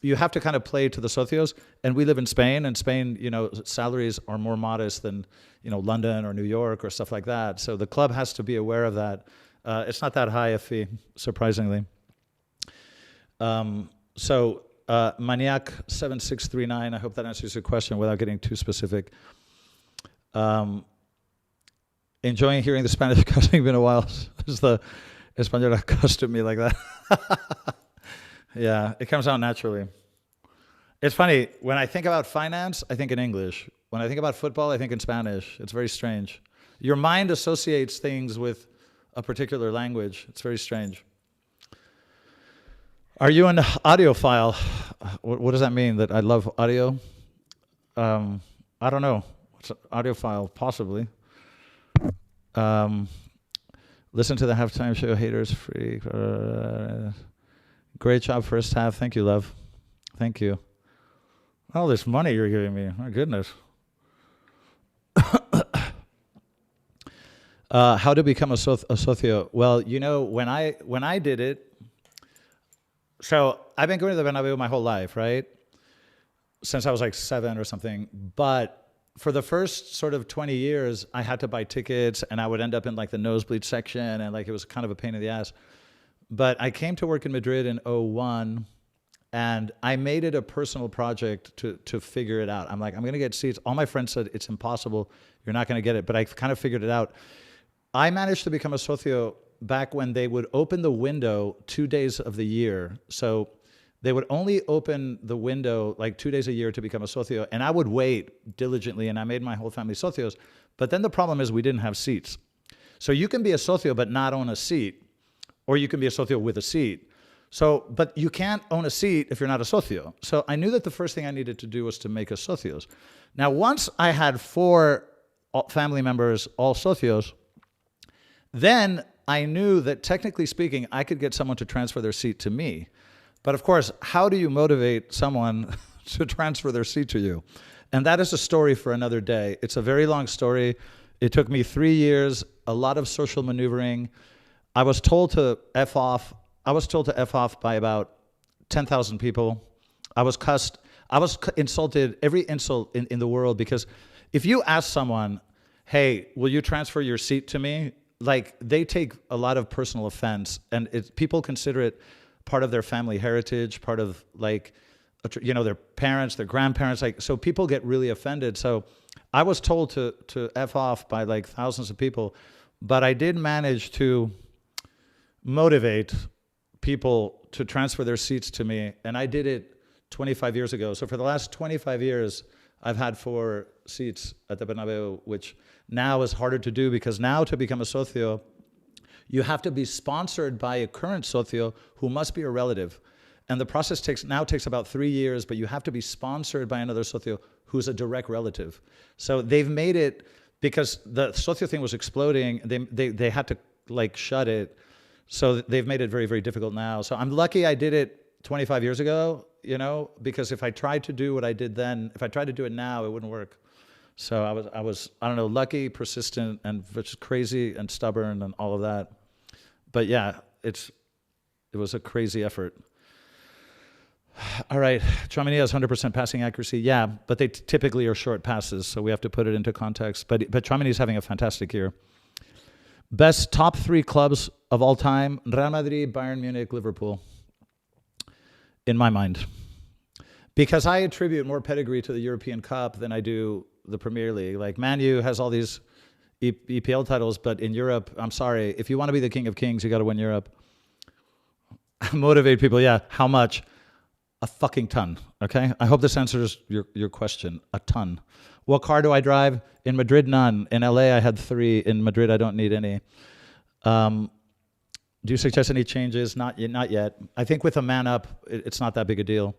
you have to kind of play to the socios. And we live in Spain, and Spain, salaries are more modest than, London or New York or stuff like that. So the club has to be aware of that. It's not that high a fee, surprisingly. Maniac7639, I hope that answers your question without getting too specific. Enjoying hearing the Spanish accosting. Been a while since the Espanol accosted me like that. Yeah, it comes out naturally. It's funny, when I think about finance, I think in English. When I think about football, I think in Spanish. It's very strange. Your mind associates things with a particular language. It's very strange. Are you an audiophile? What does that mean? That I love audio? I don't know. What's an audiophile? Possibly. Listen to the halftime show, haters free. Great job first half. Thank you, love. Thank you. All this money you're giving me. My goodness. How to become a socio? Well, when I did it, so I've been going to the Bernabeu my whole life, right? Since I was like 7 or something. But for the first sort of 20 years, I had to buy tickets, and I would end up in like the nosebleed section, and like it was kind of a pain in the ass. But I came to work in Madrid in 2001, and I made it a personal project to figure it out. I'm like, I'm going to get seats. All my friends said, it's impossible. You're not going to get it. But I kind of figured it out. I managed to become a socio back when they would open the window 2 days of the year. So they would only open the window like 2 days a year to become a socio. And I would wait diligently, and I made my whole family socios. But then the problem is we didn't have seats. So you can be a socio but not own a seat, or you can be a socio with a seat. So, but you can't own a seat if you're not a socio. So I knew that the first thing I needed to do was to make us socios. Now, once I had 4 family members, all socios, then I knew that technically speaking, I could get someone to transfer their seat to me. But of course, how do you motivate someone to transfer their seat to you? And that is a story for another day. It's a very long story. It took me 3 years, a lot of social maneuvering. I was told to F off. I was told to F off by about 10,000 people. I was cussed. I was insulted, every insult in the world, because if you ask someone, hey, will you transfer your seat to me? Like, they take a lot of personal offense, and people consider it part of their family heritage, part of like, their parents, their grandparents. Like, so people get really offended. So I was told to F off by like thousands of people, but I did manage to motivate people to transfer their seats to me. And I did it 25 years ago. So for the last 25 years, I've had 4 seats at the Bernabeu, which now is harder to do because now to become a socio, you have to be sponsored by a current socio who must be a relative. And the process takes about 3 years, but you have to be sponsored by another socio who's a direct relative. So they've made it, because the socio thing was exploding, they had to like shut it. So they've made it very, very difficult now. So I'm lucky I did it 25 years ago, because if I tried to do what I did then, if I tried to do it now, it wouldn't work. So I was I don't know, lucky, persistent, and just crazy and stubborn and all of that. But yeah, it was a crazy effort. All right, Tchouaméni has 100% passing accuracy. Yeah, but they typically are short passes, so we have to put it into context. But Tchouaméni is having a fantastic year. Best top 3 clubs of all time: Real Madrid, Bayern Munich, Liverpool. In my mind, because I attribute more pedigree to the European Cup than I do the Premier League. Like Man U has all these EPL titles, but in Europe, I'm sorry, if you want to be the king of kings, you got to win Europe. Motivate people, yeah. How much? A fucking ton, okay? I hope this answers your question. A ton. What car do I drive? In Madrid, none. In LA, I had 3. In Madrid, I don't need any. Do you suggest any changes? Not yet. I think with a man up, it's not that big a deal.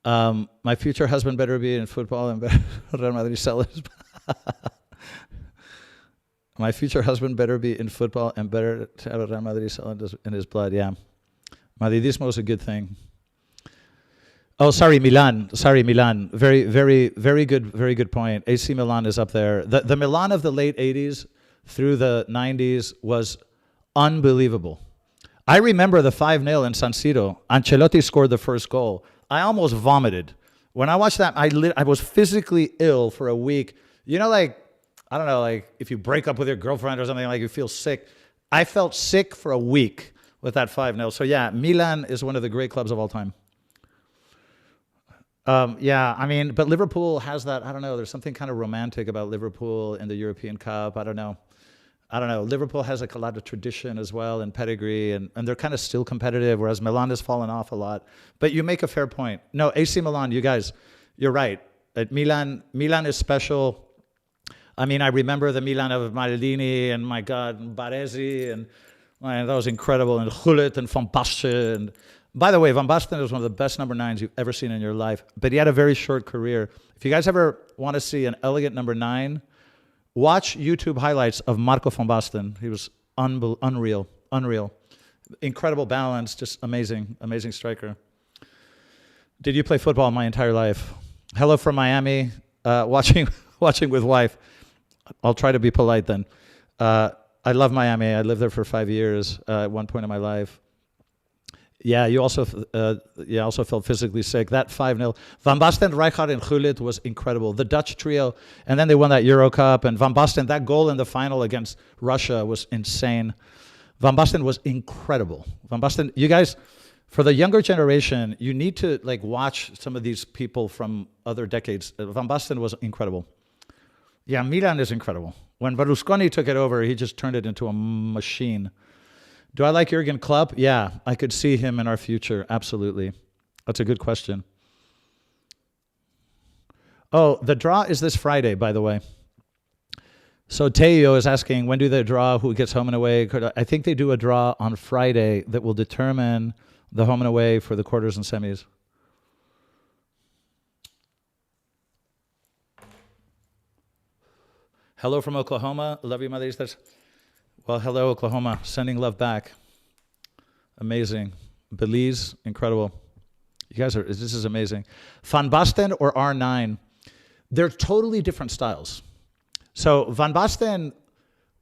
My future husband better be in football and better Real Madrid sell his. My future husband better be in football and better to have Real Madrid sell in his blood. Yeah, Madridismo is a good thing. Oh, sorry, Milan. Very, very, very good point. AC Milan is up there. The Milan of the late 80s through the 90s was unbelievable. I remember the 5-0 in San Siro. Ancelotti scored the first goal. I almost vomited. When I watched that, I was physically ill for a week. You know, like, I don't know, like if you break up with your girlfriend or something, like you feel sick. I felt sick for a week with that 5-0. So yeah, Milan is one of the great clubs of all time. Yeah, I mean, but Liverpool has that, I don't know, there's something kind of romantic about Liverpool in the European Cup. I don't know. Liverpool has like a lot of tradition as well and pedigree, and they're kind of still competitive, whereas Milan has fallen off a lot. But you make a fair point. No, AC Milan, you guys, you're right. Milan is special. I mean, I remember the Milan of Maldini and, my God, Baresi, and man, that was incredible, and Gullit and Van Basten. And by the way, Van Basten was one of the best number 9s you've ever seen in your life, but he had a very short career. If you guys ever want to see an elegant number 9, watch YouTube highlights of Marco van Basten. He was unreal. Incredible balance, just amazing striker. Did you play football my entire life? Hello from Miami, watching with wife. I'll try to be polite then. I love Miami. I lived there for 5 years at one point in my life. Yeah, you also felt physically sick. That 5-0. Van Basten, Rijkaard, and Gullit was incredible. The Dutch trio, and then they won that Euro Cup. And Van Basten, that goal in the final against Russia was insane. Van Basten was incredible. Van Basten, you guys, for the younger generation, you need to like watch some of these people from other decades. Van Basten was incredible. Yeah, Milan is incredible. When Berlusconi took it over, he just turned it into a machine. Do I like Jurgen Klopp? Yeah, I could see him in our future. Absolutely. That's a good question. Oh, the draw is this Friday, by the way. So Teo is asking, when do they draw? Who gets home and away? I think they do a draw on Friday that will determine the home and away for the quarters and semis. Hello from Oklahoma. Love you, Madridistas. Well, hello, Oklahoma. Sending love back. Amazing. Belize, incredible. You guys are, this is amazing. Van Basten or R9? They're totally different styles. So Van Basten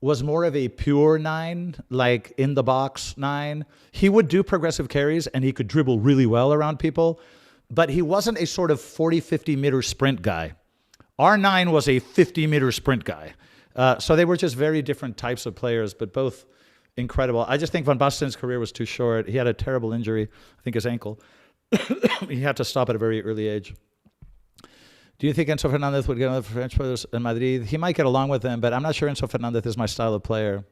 was more of a pure 9, like in the box 9. He would do progressive carries and he could dribble really well around people, but he wasn't a sort of 40, 50 meter sprint guy. R9 was a 50-meter sprint guy. So they were just very different types of players, but both incredible. I just think Van Basten's career was too short. He had a terrible injury, I think his ankle. He had to stop at a very early age. Do you think Enzo Fernandez would get another French players in Madrid? He might get along with them, but I'm not sure Enzo Fernandez is my style of player.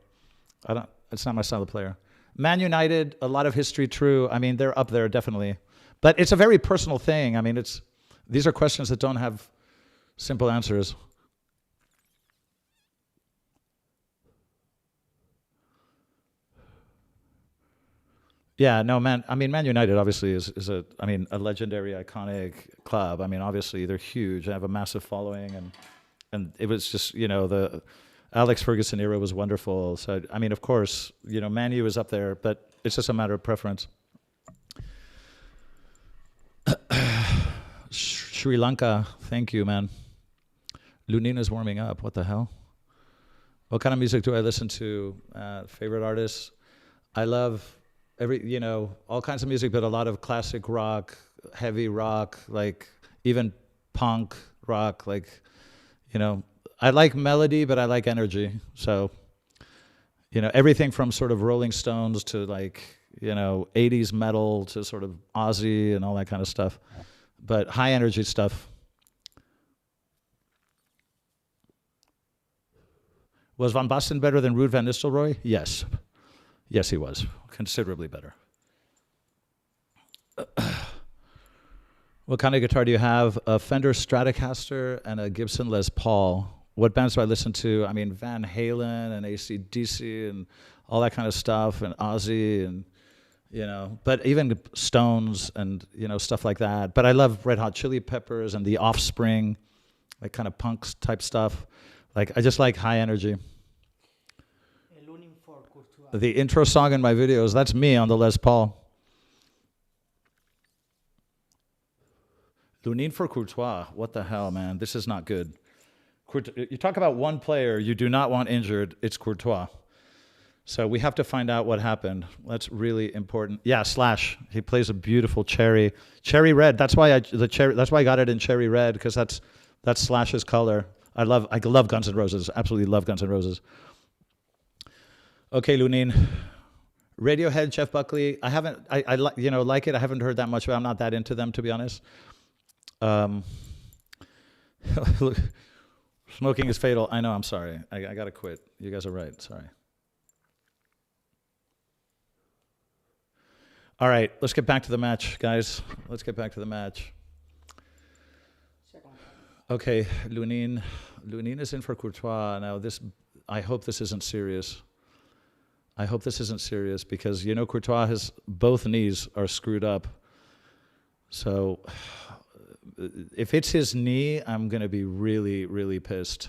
It's not my style of player. Man United, a lot of history, true. I mean, they're up there, definitely. But it's a very personal thing. I mean, these are questions that don't have simple answers. Yeah, no, Man United obviously is a legendary, iconic club. I mean, obviously they're huge. They have a massive following, and it was just, the Alex Ferguson era was wonderful. So, I mean, of course, Man U is up there, but it's just a matter of preference. Sri Lanka, thank you, man. Lunina's warming up. What the hell? What kind of music do I listen to? Favorite artists? I love all kinds of music, but a lot of classic rock, heavy rock, like even punk rock, like, I like melody, but I like energy. So, everything from sort of Rolling Stones to like, 80s metal to sort of Ozzy and all that kind of stuff, but high energy stuff. Was Van Basten better than Ruud van Nistelrooy? Yes. Yes, he was. Considerably better. What kind of guitar do you have? A Fender Stratocaster and a Gibson Les Paul. What bands do I listen to? I mean, Van Halen and AC/DC and all that kind of stuff, and Ozzy and, but even Stones and, stuff like that. But I love Red Hot Chili Peppers and The Offspring, like kind of punk type stuff. Like, I just like high energy. The intro song in my videos, that's me on the Les Paul. Lunin for Courtois. What the hell, man? This is not good. You talk about one player you do not want injured, it's Courtois. So we have to find out what happened. That's really important. Yeah, Slash. He plays a beautiful cherry red. That's why I got it in cherry red, because that's Slash's color. I love Guns N' Roses. Absolutely love Guns N' Roses. Okay, Lunin. Radiohead, Jeff Buckley. I like it. I haven't heard that much, but I'm not that into them, to be honest. Look, smoking is fatal. I know. I'm sorry. I gotta quit. You guys are right. Sorry. All right. Let's get back to the match, guys. Let's get back to the match. Okay, Lunin is in for Courtois now. I hope this isn't serious. I hope this isn't serious, because Courtois both knees are screwed up. So if it's his knee, I'm going to be really, really pissed.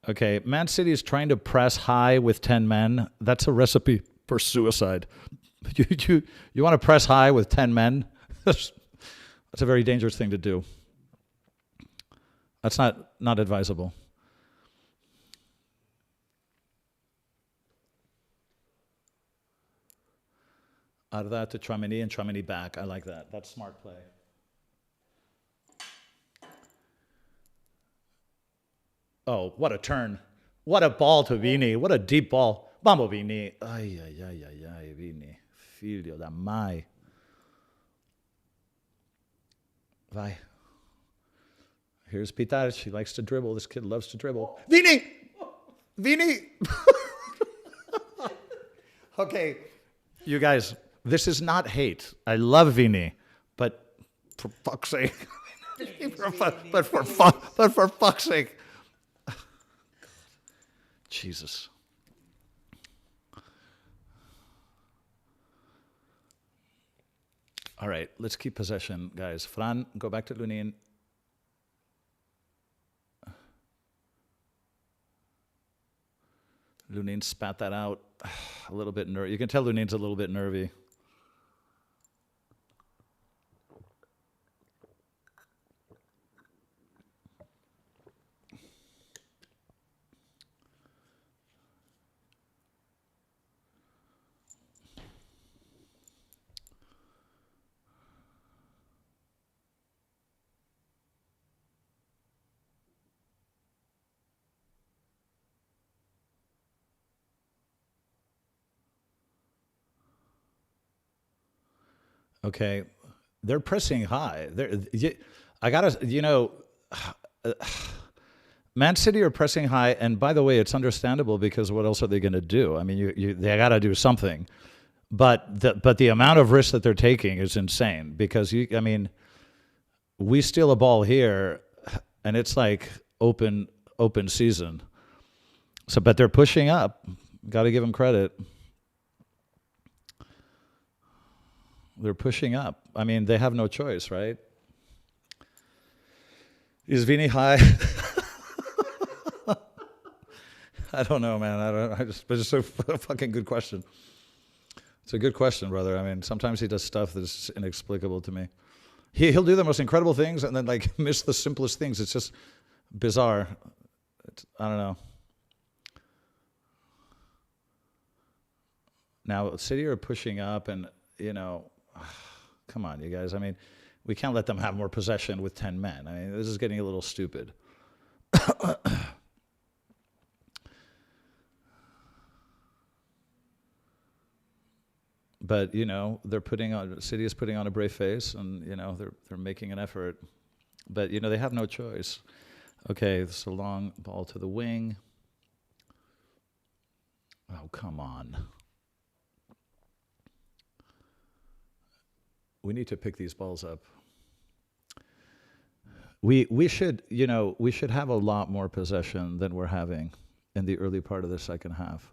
Okay, Man City is trying to press high with 10 men. That's a recipe for suicide. You want to press high with 10 men? That's a very dangerous thing to do. That's not advisable. Arda to Tchouaméni and Tchouaméni back. I like that. That's smart play. Oh, what a turn. What a ball to Vini. What a deep ball. Vamos, Vini. Ay, Vini. Filho da mai. Vai. Here's Pitar. She likes to dribble. This kid loves to dribble. Vini! Vini! Okay, you guys, this is not hate. I love Vini, but for fuck's sake. but for fuck's sake. Jesus. All right, let's keep possession, guys. Fran, go back to Lunin. Lunin spat that out a little bit nervy. You can tell Lunin's a little bit nervy. Okay, they're pressing high. Man City are pressing high, and by the way, it's understandable, because what else are they going to do? I mean, they got to do something, but the amount of risk that they're taking is insane, because we steal a ball here, and it's like open season. So, but they're pushing up. Got to give them credit. They're pushing up. I mean, they have no choice, right? Is Vini high? I don't know, man. It's just a fucking good question. It's a good question, brother. I mean, sometimes he does stuff that's inexplicable to me. He'll do the most incredible things and then miss the simplest things. It's just bizarre. I don't know. Now, City are pushing up, and come on, you guys. I mean, we can't let them have more possession with 10 men. I mean, this is getting a little stupid. But, City is putting on a brave face, and, they're making an effort. But, they have no choice. Okay, this is a long ball to the wing. Oh, come on. We need to pick these balls up. We should, we should have a lot more possession than we're having in the early part of the second half.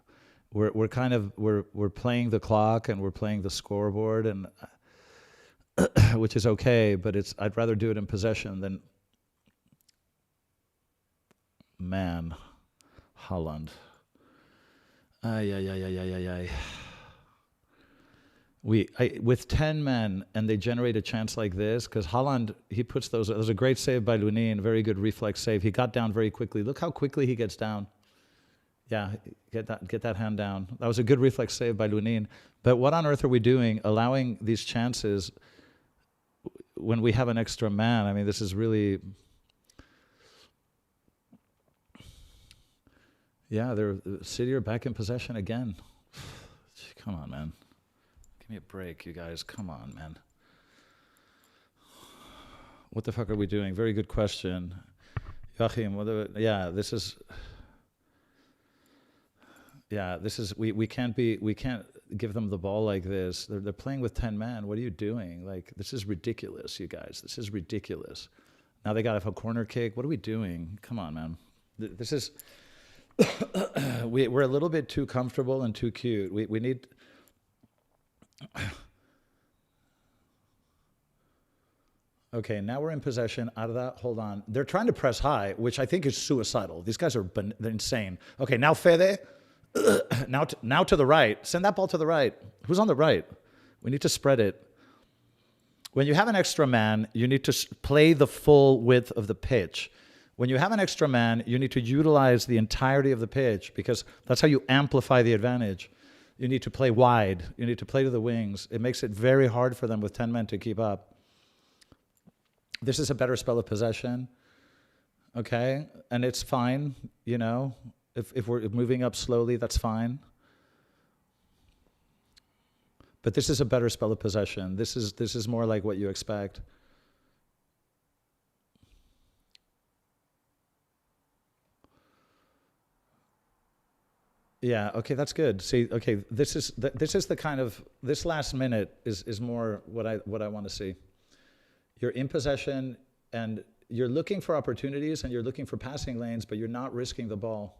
We're playing the clock and we're playing the scoreboard, and which is okay, but I'd rather do it in possession than, man, Holland. Ay, ay, ay, ay, ay, ay, ay. With 10 men and they generate a chance like this, because Haaland, he puts those. There's a great save by Lunin, very good reflex save. He got down very quickly. Look how quickly he gets down. Yeah, get that hand down. That was a good reflex save by Lunin. But what on earth are we doing, allowing these chances when we have an extra man? I mean, this is really. Yeah, City are back in possession again. Come on, man. Give me a break, you guys. Come on, man. What the fuck are we doing? Very good question. Joachim, we can't give them the ball like this. They're playing with 10 men. What are you doing? Like, this is ridiculous, you guys. This is ridiculous. Now they got a corner kick. What are we doing? Come on, man. This is we're a little bit too comfortable and too cute. We need. Okay, now we're in possession. Out of that, hold on. They're trying to press high, which I think is suicidal. These guys are they're insane. Okay, now Fede. now to the right. Send that ball to the right. Who's on the right? We need to spread it. When you have an extra man, you need to play the full width of the pitch. When you have an extra man, you need to utilize the entirety of the pitch, because that's how you amplify the advantage. You need to play wide. You need to play to the wings. It makes it very hard for them with 10 men to keep up. This is a better spell of possession. Okay? And it's fine, If we're moving up slowly, that's fine. But this is a better spell of possession. This is more like what you expect. Yeah, okay, that's good. See, okay, this is the kind of, this last minute is more what I want to see. You're in possession and you're looking for opportunities and you're looking for passing lanes, but you're not risking the ball.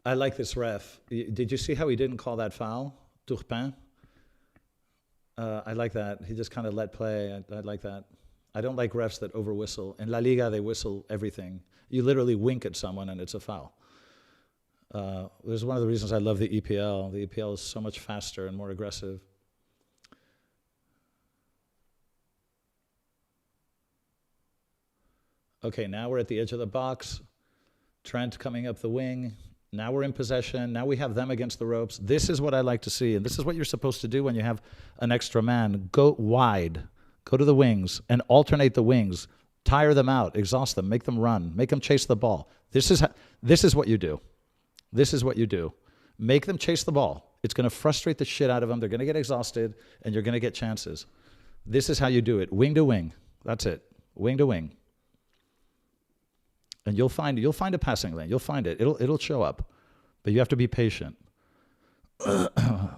I like this ref. Did you see how he didn't call that foul? Turpin? I like that. He just kind of let play. I like that. I don't like refs that over whistle. In La Liga, they whistle everything. You literally wink at someone and it's a foul. This is one of the reasons I love the EPL. The EPL is so much faster and more aggressive. Okay, now we're at the edge of the box. Trent coming up the wing. Now we're in possession. Now we have them against the ropes. This is what I like to see, and this is what you're supposed to do when you have an extra man. Go wide. Go to the wings and alternate the wings. Tire them out. Exhaust them. Make them run. Make them chase the ball. This is what you do. This is what you do. Make them chase the ball. It's going to frustrate the shit out of them. They're going to get exhausted, and you're going to get chances. This is how you do it. Wing to wing. That's it. Wing to wing. And you'll find a passing lane. You'll find it. It'll show up. But you have to be patient.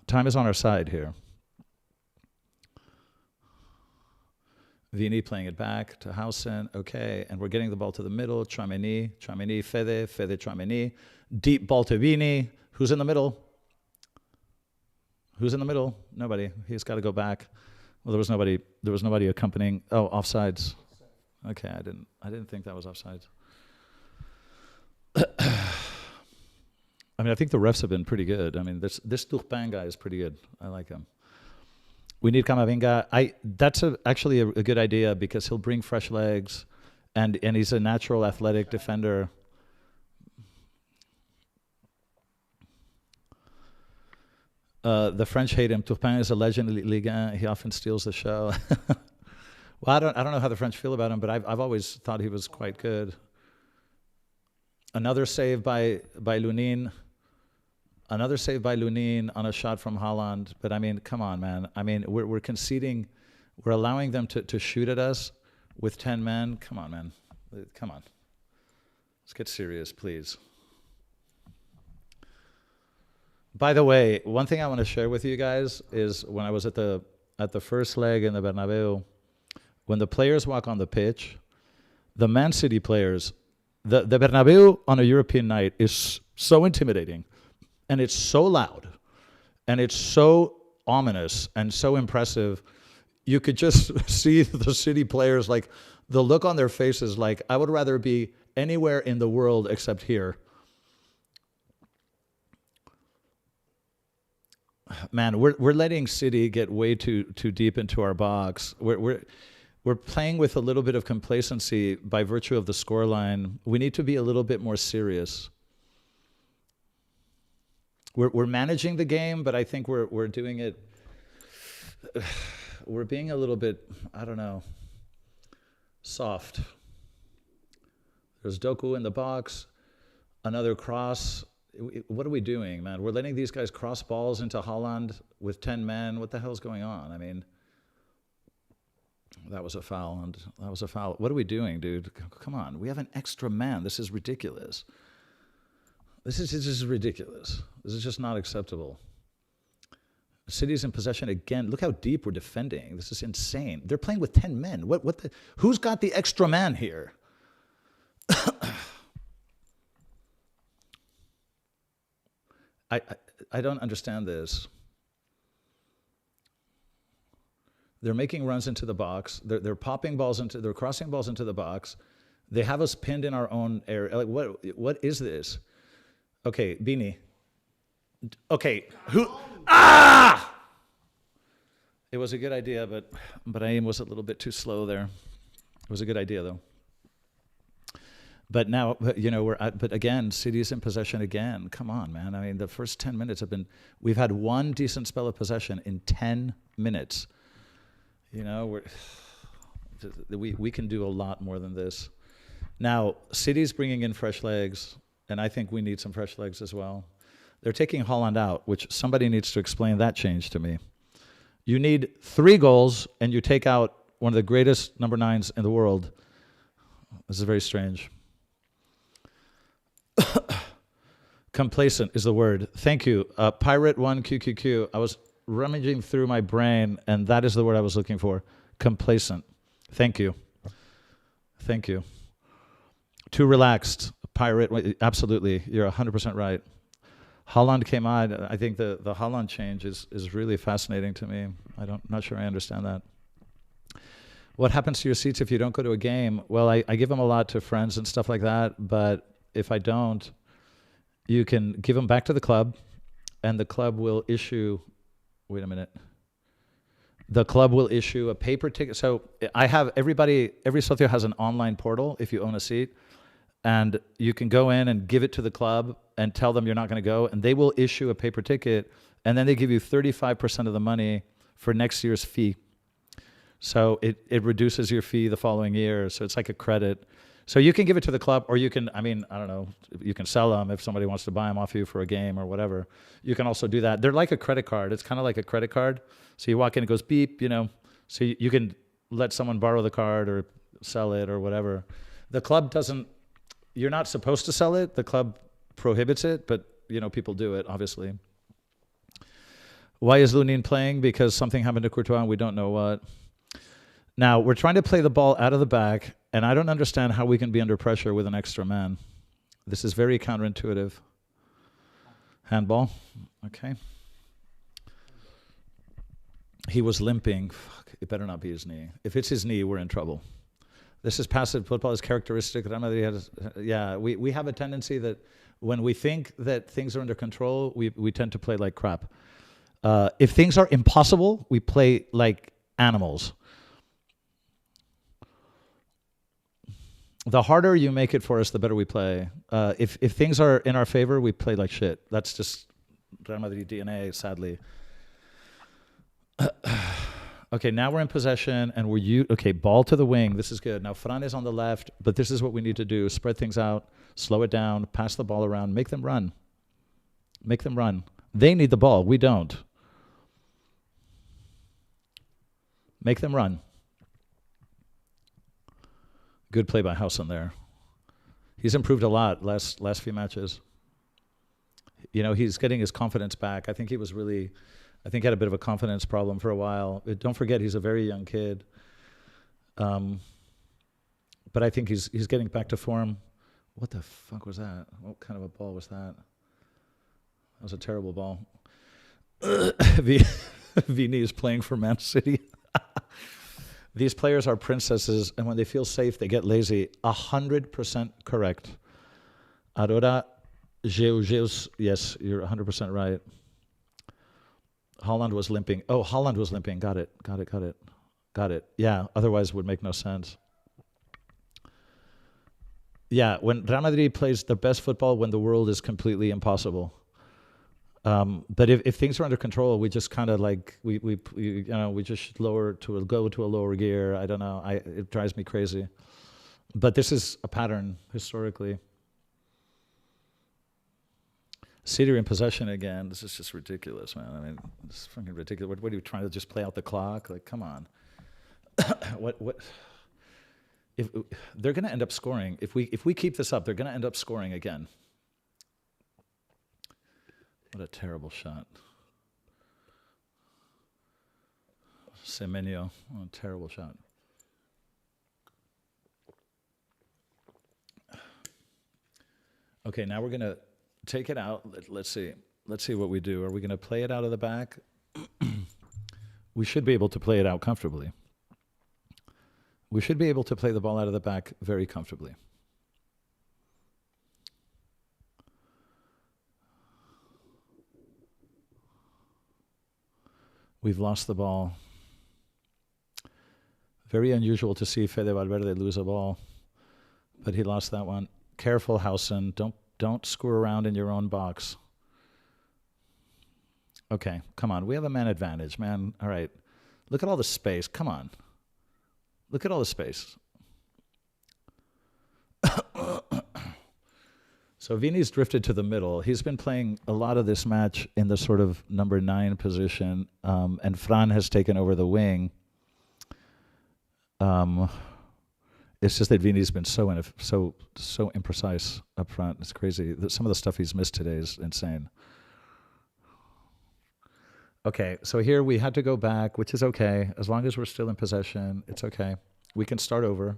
Time is on our side here. Vini playing it back to Hausen. Okay, and we're getting the ball to the middle. Tchouaméni, Fede, Tchouaméni. Deep ball to Vini. Who's in the middle? Who's in the middle? Nobody. He's got to go back. Well, there was nobody accompanying. Oh, offsides. Okay, I didn't think that was offsides. I mean, I think the refs have been pretty good. I mean, this Turpin guy is pretty good. I like him. We need Camavinga. That's actually a good idea because he'll bring fresh legs, and he's a natural athletic defender. The French hate him. Turpin is a legend in Ligue 1. He often steals the show. Well, I don't know how the French feel about him, but I've always thought he was quite good. Another save by Lunin. Another save by Lunin on a shot from Haaland. But I mean, come on, man. I mean, we're conceding. We're allowing them to shoot at us. with 10 men. Come on, man. Come on. Let's get serious, please. By the way, one thing I want to share with you guys is when I was at the first leg in the Bernabeu, when the players walk on the pitch, the Man City players, the Bernabeu on a European night is so intimidating, and it's so loud, and it's so ominous and so impressive. You could just see the City players, like the look on their faces, like I would rather be anywhere in the world except here. Man, we're letting City get way too deep into our box. We're playing with a little bit of complacency by virtue of the scoreline. We need to be a little bit more serious. We're managing the game, but I think we're doing it. We're being a little bit, I don't know, soft. There's Doku in the box, another cross. What are we doing, man? We're letting these guys cross balls into Haaland with 10 men. What the hell's going on? I mean, that was a foul. And that was a foul. What are we doing, dude? Come on. We have an extra man. This is ridiculous. This is ridiculous. This is just not acceptable. City's in possession again. Look how deep we're defending. This is insane. They're playing with 10 men. Who's got the extra man here? I don't understand this. They're making runs into the box. They're popping balls they're crossing balls into the box. They have us pinned in our own area. Like what is this? Okay, Bini. Okay, who? Ah! It was a good idea, but I was a little bit too slow there. It was a good idea though. But now, you know, but again, City's in possession again. Come on, man. I mean, the first 10 minutes we've had one decent spell of possession in 10 minutes. You know, we can do a lot more than this. Now, City's bringing in fresh legs, and I think we need some fresh legs as well. They're taking Haaland out, which somebody needs to explain that change to me. You need 3 goals, and you take out one of the greatest number 9s in the world. This is very strange. Complacent is the word. Thank you. Pirate1 QQQ. I was rummaging through my brain, and that is the word I was looking for. Complacent. Thank you. Thank you. Too relaxed. Pirate. Absolutely. You're 100% right. Haaland came on. I think the Haaland change is really fascinating to me. Not sure I understand that. What happens to your seats if you don't go to a game? Well, I give them a lot to friends and stuff like that, but if I don't, you can give them back to the club, and the club will issue, wait a minute, the club will issue a paper ticket. So I have every socio has an online portal if you own a seat, and you can go in and give it to the club and tell them you're not going to go, and they will issue a paper ticket, and then they give you 35% of the money for next year's fee. So it reduces your fee the following year. So it's like a credit. So you can give it to the club, or you can, I don't know, you can sell them if somebody wants to buy them off you for a game or whatever. You can also do that. They're like a credit card. It's kind of like a credit card. So you walk in, it goes beep, you know. So you can let someone borrow the card or sell it or whatever. The club doesn't, you're not supposed to sell it. The club prohibits it, but, you know, people do it, obviously. Why is Lunin playing? Because something happened to Courtois and we don't know what. Now, we're trying to play the ball out of the back, and I don't understand how we can be under pressure with an extra man. This is very counterintuitive. Handball. Okay. He was limping. Fuck, it better not be his knee. If it's his knee, we're in trouble. This is passive football. It's characteristic. Yeah, we have a tendency that when we think that things are under control, we tend to play like crap. If things are impossible, we play like animals. The harder you make it for us, the better we play. If things are in our favor, we play like shit. That's just Real Madrid DNA, sadly. Okay, now we're in possession, and okay, ball to the wing. This is good. Now Fran is on the left, but this is what we need to do. Spread things out, slow it down, pass the ball around, make them run. Make them run. They need the ball. We don't. Make them run. Good play by Housen there. He's improved a lot last few matches. You know, he's getting his confidence back. I think he had a bit of a confidence problem for a while. Don't forget, he's a very young kid. But I think he's getting back to form. What the fuck was that? What kind of a ball was that? That was a terrible ball. Vini is playing for Man City. These players are princesses, and when they feel safe, they get lazy. 100% correct. Aurora Geus, yes, you're 100% right. Haaland was limping. Oh, Haaland was limping. Got it. Yeah, otherwise it would make no sense. Yeah, when Real Madrid plays the best football when the world is completely impossible. But if things are under control, we just kind of like we just go to a lower gear. I don't know. It drives me crazy. But this is a pattern historically. City in possession again. This is just ridiculous, man. I mean, it's fucking ridiculous. What are you trying to just play out the clock? Like, come on. What? If they're going to end up scoring, if we keep this up, they're going to end up scoring again. What a terrible shot. Semenyo, what a terrible shot. Okay, now we're going to take it out. Let's see. Let's see what we do. Are we going to play it out of the back? We should be able to play it out comfortably. We should be able to play the ball out of the back very comfortably. We've lost the ball. Very unusual to see Fede Valverde lose a ball, but he lost that one. Careful, Housen. Don't screw around in your own box. Okay, come on. We have a man advantage, man. All right. Look at all the space. Come on. Look at all the space. So Vini's drifted to the middle. He's been playing a lot of this match in the sort of number 9 position, and Fran has taken over the wing. It's just that Vini's been so imprecise up front. It's crazy. Some of the stuff he's missed today is insane. Okay, so here we had to go back, which is okay. As long as we're still in possession, it's okay. We can start over.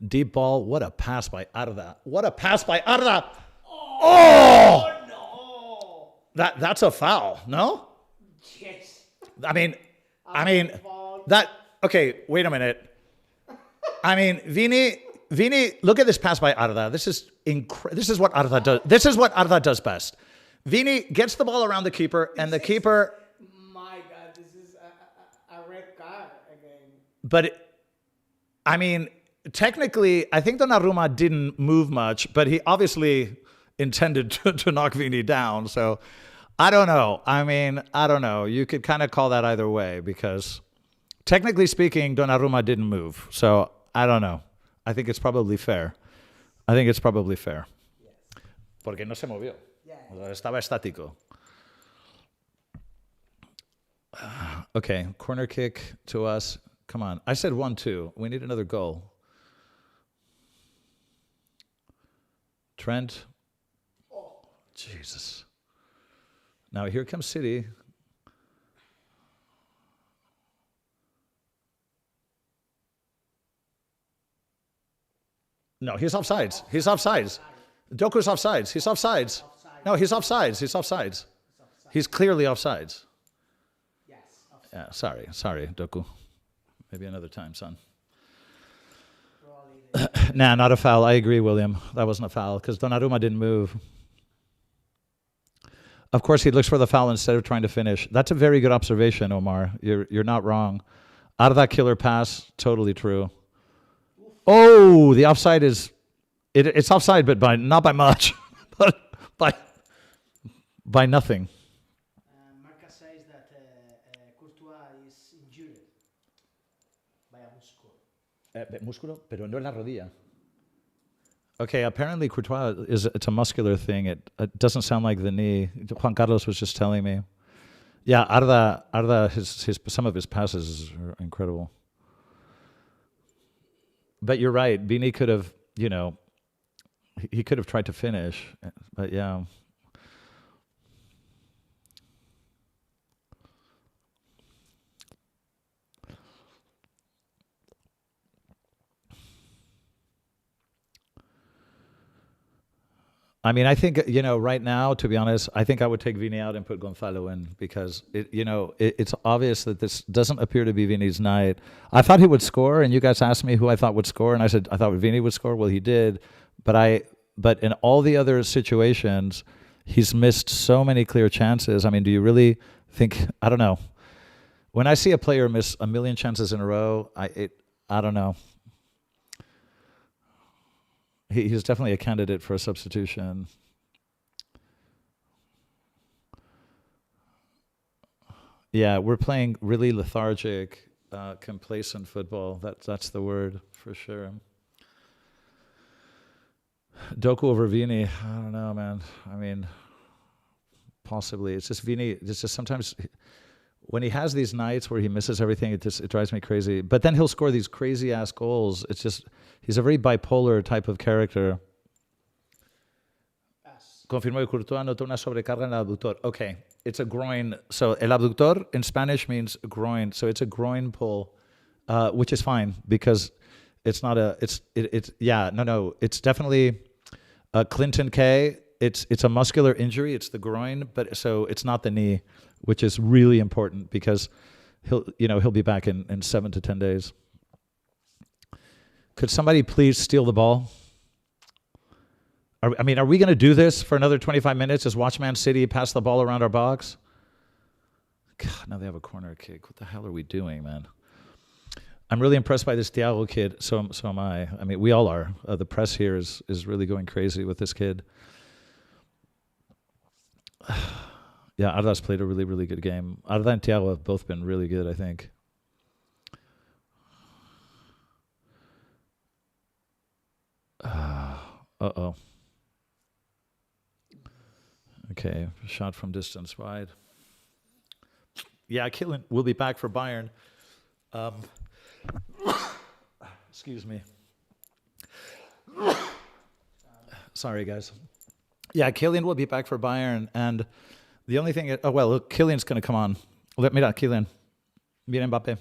Deep ball. What a pass by Arda. What a pass by Arda. Oh! No. That's a foul, no? Yes. I mean, that, okay, wait a minute. I mean, Vini, look at this pass by Arda. This is what Arda does. This is what Arda does best. Vini gets the ball around the keeper, and the keeper... My God, this is a red card again. But, I mean, technically, I think Donnarumma didn't move much, but he obviously intended to knock Vini down. So, I don't know. I mean, I don't know. You could kind of call that either way because, technically speaking, Donnarumma didn't move. So, I don't know. I think it's probably fair. Yes. Porque no se movió. Yeah. Estaba estático. Okay, corner kick to us. Come on. I said 1-2. We need another goal. Trent. Oh. Jesus. Now here comes City. No, he's offsides. He's offsides. Doku's offsides. He's offsides. No, he's offsides. He's offsides. He's clearly offsides. Yes. Yeah, sorry, Doku. Maybe another time, son. Nah, not a foul. I agree, William. That wasn't a foul because Donnarumma didn't move. Of course, he looks for the foul instead of trying to finish. That's a very good observation, Omar. You're not wrong. Out of that killer pass, totally true. Oh, the offside is... It's offside, but not by much. But by nothing. Marca says that Courtois is injured by a muscle. Músculo, pero no en la rodilla. Okay, apparently Courtois it's a muscular thing. It doesn't sound like the knee. Juan Carlos was just telling me. Yeah, Arda, some of his passes are incredible. But you're right. Vini could have, he could have tried to finish. But yeah. I mean, I think, right now, to be honest, I think I would take Vini out and put Gonzalo in because it's obvious that this doesn't appear to be Vini's night. I thought he would score, and you guys asked me who I thought would score, and I said I thought Vini would score. Well, he did, but in all the other situations, he's missed so many clear chances. I mean, do you really think? I don't know. When I see a player miss a million chances in a row, I don't know. He's definitely a candidate for a substitution. Yeah, we're playing really lethargic, complacent football. That's the word for sure. Doku over Vini. I don't know, man. I mean, possibly. It's just Vini. It's just sometimes when he has these nights where he misses everything, it drives me crazy. But then he'll score these crazy ass goals. It's just he's a very bipolar type of character. Confirmó que Courtois notó una sobrecarga en el abductor. Okay, it's a groin. So el abductor in Spanish means groin. So it's a groin pull, which is fine because it's not a. It's definitely Clinton K. It's a muscular injury. It's the groin, but so it's not the knee, which is really important because he'll be back in 7 to 10 days. Could somebody please steal the ball? Are we going to do this for another 25 minutes? Just watch Man City pass the ball around our box? God, now they have a corner kick. What the hell are we doing, man? I'm really impressed by this Thiago kid. So am I. I mean, we all are. The press here is really going crazy with this kid. Yeah, Arda's played a really, really good game. Arda and Thiago have both been really good, I think. Uh-oh. Okay, shot from distance wide. Yeah, Kylian will be back for Bayern. Excuse me. Sorry, guys. Yeah, Kylian will be back for Bayern, and the only thing... look, Kylian's going to come on. Mira, Kylian. Mira Mbappe.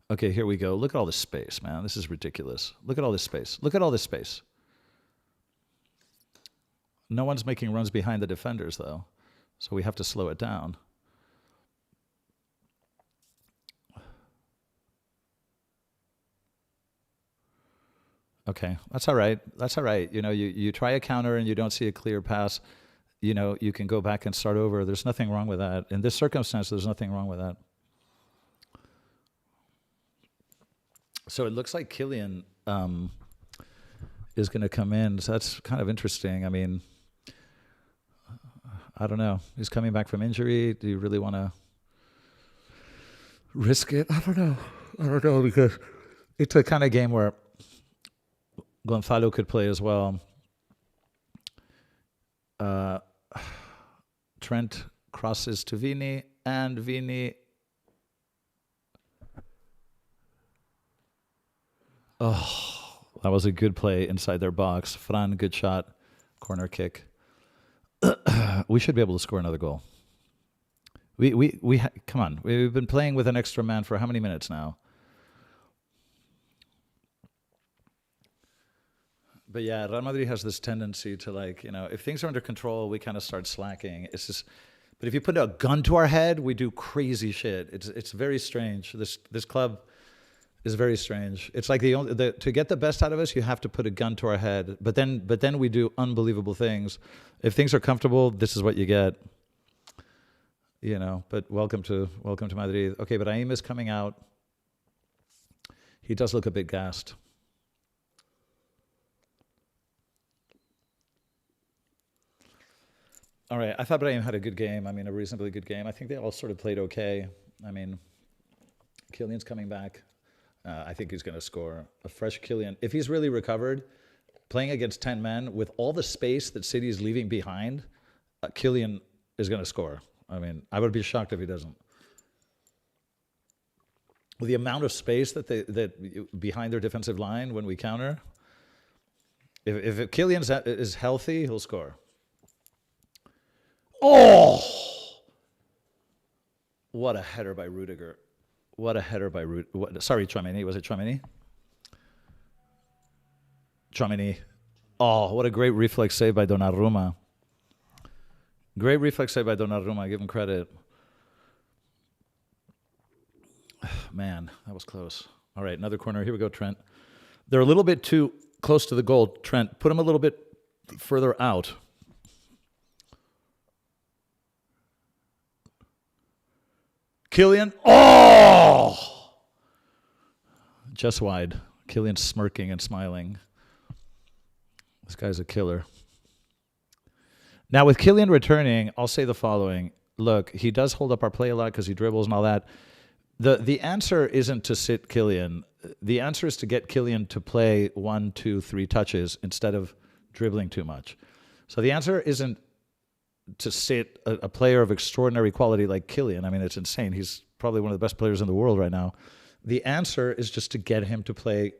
Okay, here we go. Look at all this space, man. This is ridiculous. Look at all this space. Look at all this space. No one's making runs behind the defenders, though, so we have to slow it down. Okay, that's all right. That's all right. You try a counter and you don't see a clear pass, you can go back and start over. There's nothing wrong with that. In this circumstance, there's nothing wrong with that. So it looks like Kylian is going to come in. So that's kind of interesting. I mean, I don't know. He's coming back from injury. Do you really want to risk it? I don't know because it's a kind of game where Gonzalo could play as well. Trent crosses to Vini, and Vini... Oh, that was a good play inside their box. Fran, good shot. Corner kick. We should be able to score another goal. Come on. We've been playing with an extra man for how many minutes now? But yeah, Real Madrid has this tendency to if things are under control, we kind of start slacking. It's just, but if you put a gun to our head, we do crazy shit. It's very strange. This club is very strange. It's like to get the best out of us, you have to put a gun to our head. But then we do unbelievable things. If things are comfortable, this is what you get. But welcome to Madrid. Okay, but Aim is coming out. He does look a bit gassed. All right, I thought Brahim had a good game. I mean, a reasonably good game. I think they all sort of played okay. I mean, Kylian's coming back. I think he's going to score. A fresh Kylian. If he's really recovered, playing against 10 men with all the space that City is leaving behind, Kylian is going to score. I mean, I would be shocked if he doesn't. with the amount of space that behind their defensive line when we counter. If Kylian is healthy, he'll score. Oh! What a header by Rudiger. What a header by Rudiger. Sorry, Tchouaméni. Was it Tchouaméni? Tchouaméni. Oh, what a great reflex save by Donnarumma. Great reflex save by Donnarumma. Give him credit. Man, that was close. All right, another corner. Here we go, Trent. They're a little bit too close to the goal. Trent, put them a little bit further out. Kylian. Oh! Just wide. Kylian smirking and smiling. This guy's a killer. Now, with Kylian returning, I'll say the following. Look, he does hold up our play a lot because he dribbles and all that. The answer isn't to sit Kylian. The answer is to get Kylian to play 1, 2, 3 touches instead of dribbling too much. So the answer isn't to sit a player of extraordinary quality like Kylian. I mean, it's insane. He's probably one of the best players in the world right now. The answer is just to get him to play,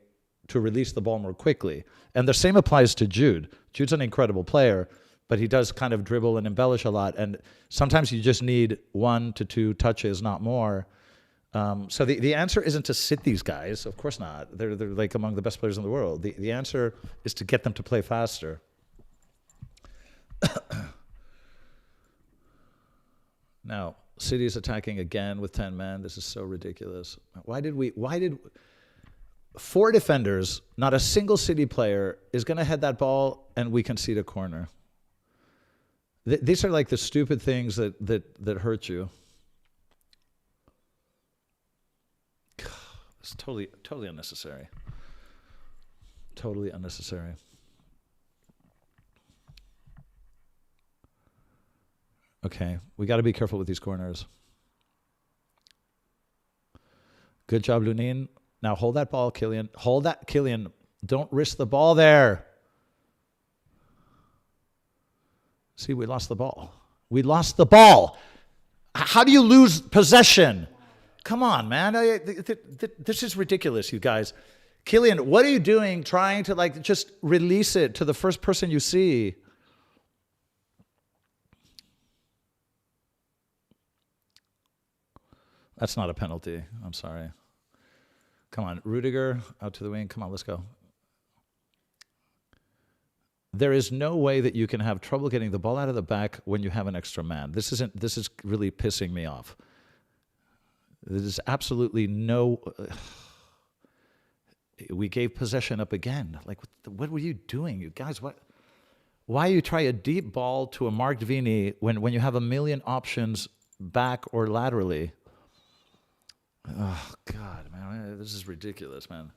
to release the ball more quickly. And the same applies to Jude. Jude's an incredible player, but he does kind of dribble and embellish a lot. And sometimes you just need 1 to 2 touches, not more. So the answer isn't to sit these guys. Of course not. They're like among the best players in the world. The answer is to get them to play faster. Now, City is attacking again with 10 men. This is so ridiculous. Why did 4 defenders, not a single City player is going to head that ball and we concede a corner? These are like the stupid things that hurt you. It's totally unnecessary. Totally unnecessary. Okay, we got to be careful with these corners. Good job, Lunin. Now hold that ball, Kylian. Hold that, Kylian. Don't risk the ball there. See, we lost the ball. We lost the ball. How do you lose possession? Come on, man. This is ridiculous, you guys. Kylian, what are you doing trying to just release it to the first person you see? That's not a penalty. I'm sorry. Come on, Rudiger, out to the wing. Come on, let's go. There is no way that you can have trouble getting the ball out of the back when you have an extra man. This is really pissing me off. There's absolutely no... we gave possession up again. Like, what were you doing, you guys? Why you try a deep ball to a marked Vini when you have a million options back or laterally? Oh, God, man. This is ridiculous, man.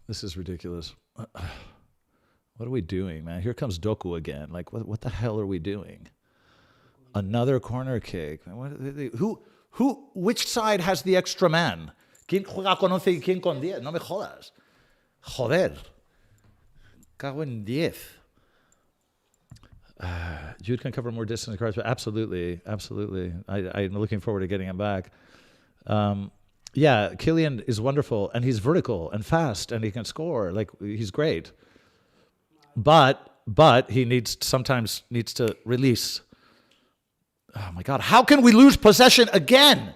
This is ridiculous. What are we doing, man? Here comes Doku again. Like, what the hell are we doing? Another corner kick. Which side has the extra man? ¿Quién juega con 11 y quién con 10? No me jodas. Joder. Cago en 10. Jude can cover more distance cards, but absolutely. I'm looking forward to getting him back. Yeah, Kylian is wonderful, and he's vertical and fast, and he can score. Like, he's great. But he sometimes needs to release. Oh, my God. How can we lose possession again?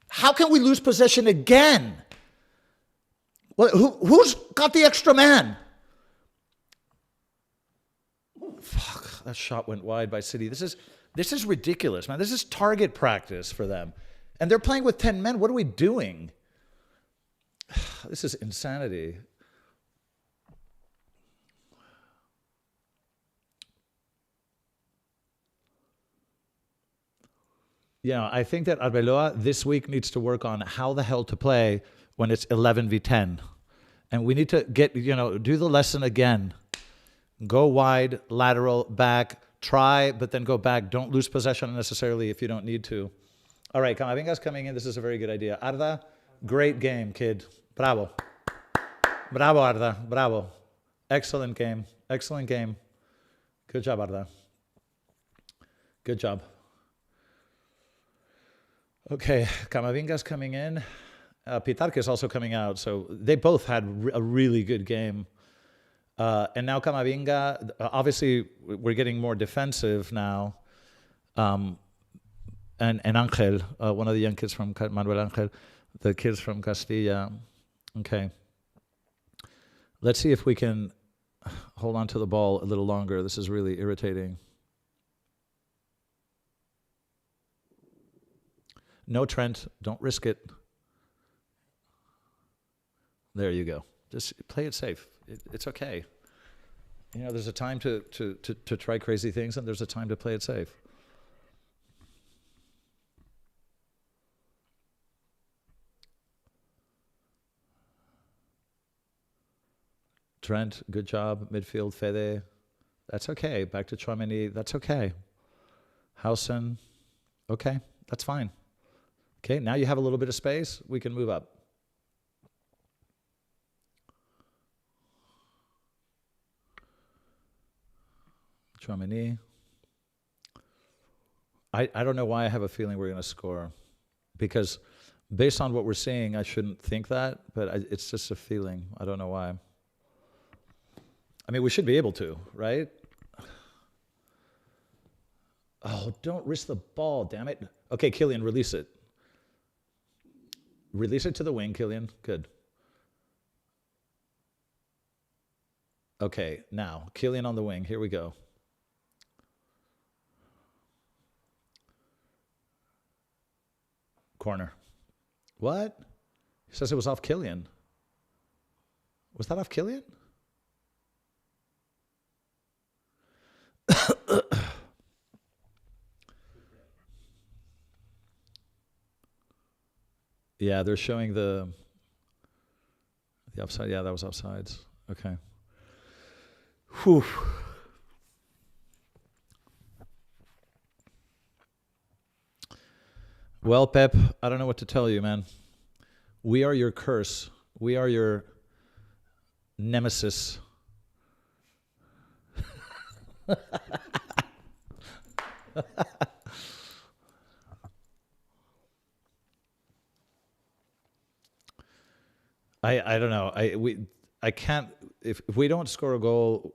How can we lose possession again? Well, who's got the extra man? Oh, fuck. That shot went wide by City. This is ridiculous, man. This is target practice for them. And they're playing with 10 men. What are we doing? This is insanity. You know, I think that Arbeloa this week needs to work on how the hell to play when it's 11v10. And we need to do the lesson again. Go wide, lateral, back, try, but then go back. Don't lose possession unnecessarily if you don't need to. All right, Camavinga's coming in. This is a very good idea. Arda, great game, kid. Bravo. Bravo, Arda. Bravo. Excellent game. Excellent game. Good job, Arda. Good job. Okay, Camavinga's coming in. Pitarque is also coming out. So they both had a really good game. And now Camavinga, obviously, we're getting more defensive now. And Angel, one of the young kids from Manuel Angel, the kids from Castilla. Okay. Let's see if we can hold on to the ball a little longer. This is really irritating. No, Trent, don't risk it. There you go. Just play it safe. It's okay. You know, there's a time to try crazy things, and there's a time to play it safe. Trent, good job. Midfield, Fede. That's okay. Back to Chouameni. That's okay. Housen. Okay, that's fine. Okay, now you have a little bit of space. We can move up. Chouameni. I don't know why I have a feeling we're going to score. Because based on what we're seeing, I shouldn't think that. But it's just a feeling. I don't know why. I mean, we should be able to, right? Oh, don't risk the ball, damn it. Okay, Kylian, release it. Release it to the wing, Kylian. Good. Okay, now, Kylian on the wing. Here we go. Corner. What? He says it was off Kylian. Was that off Kylian? Yeah, they're showing the upside. Yeah, that was offsides. Okay. Whew. Well, Pep, I don't know what to tell you, man. We are your curse. We are your nemesis. I don't know. I can't if we don't score a goal.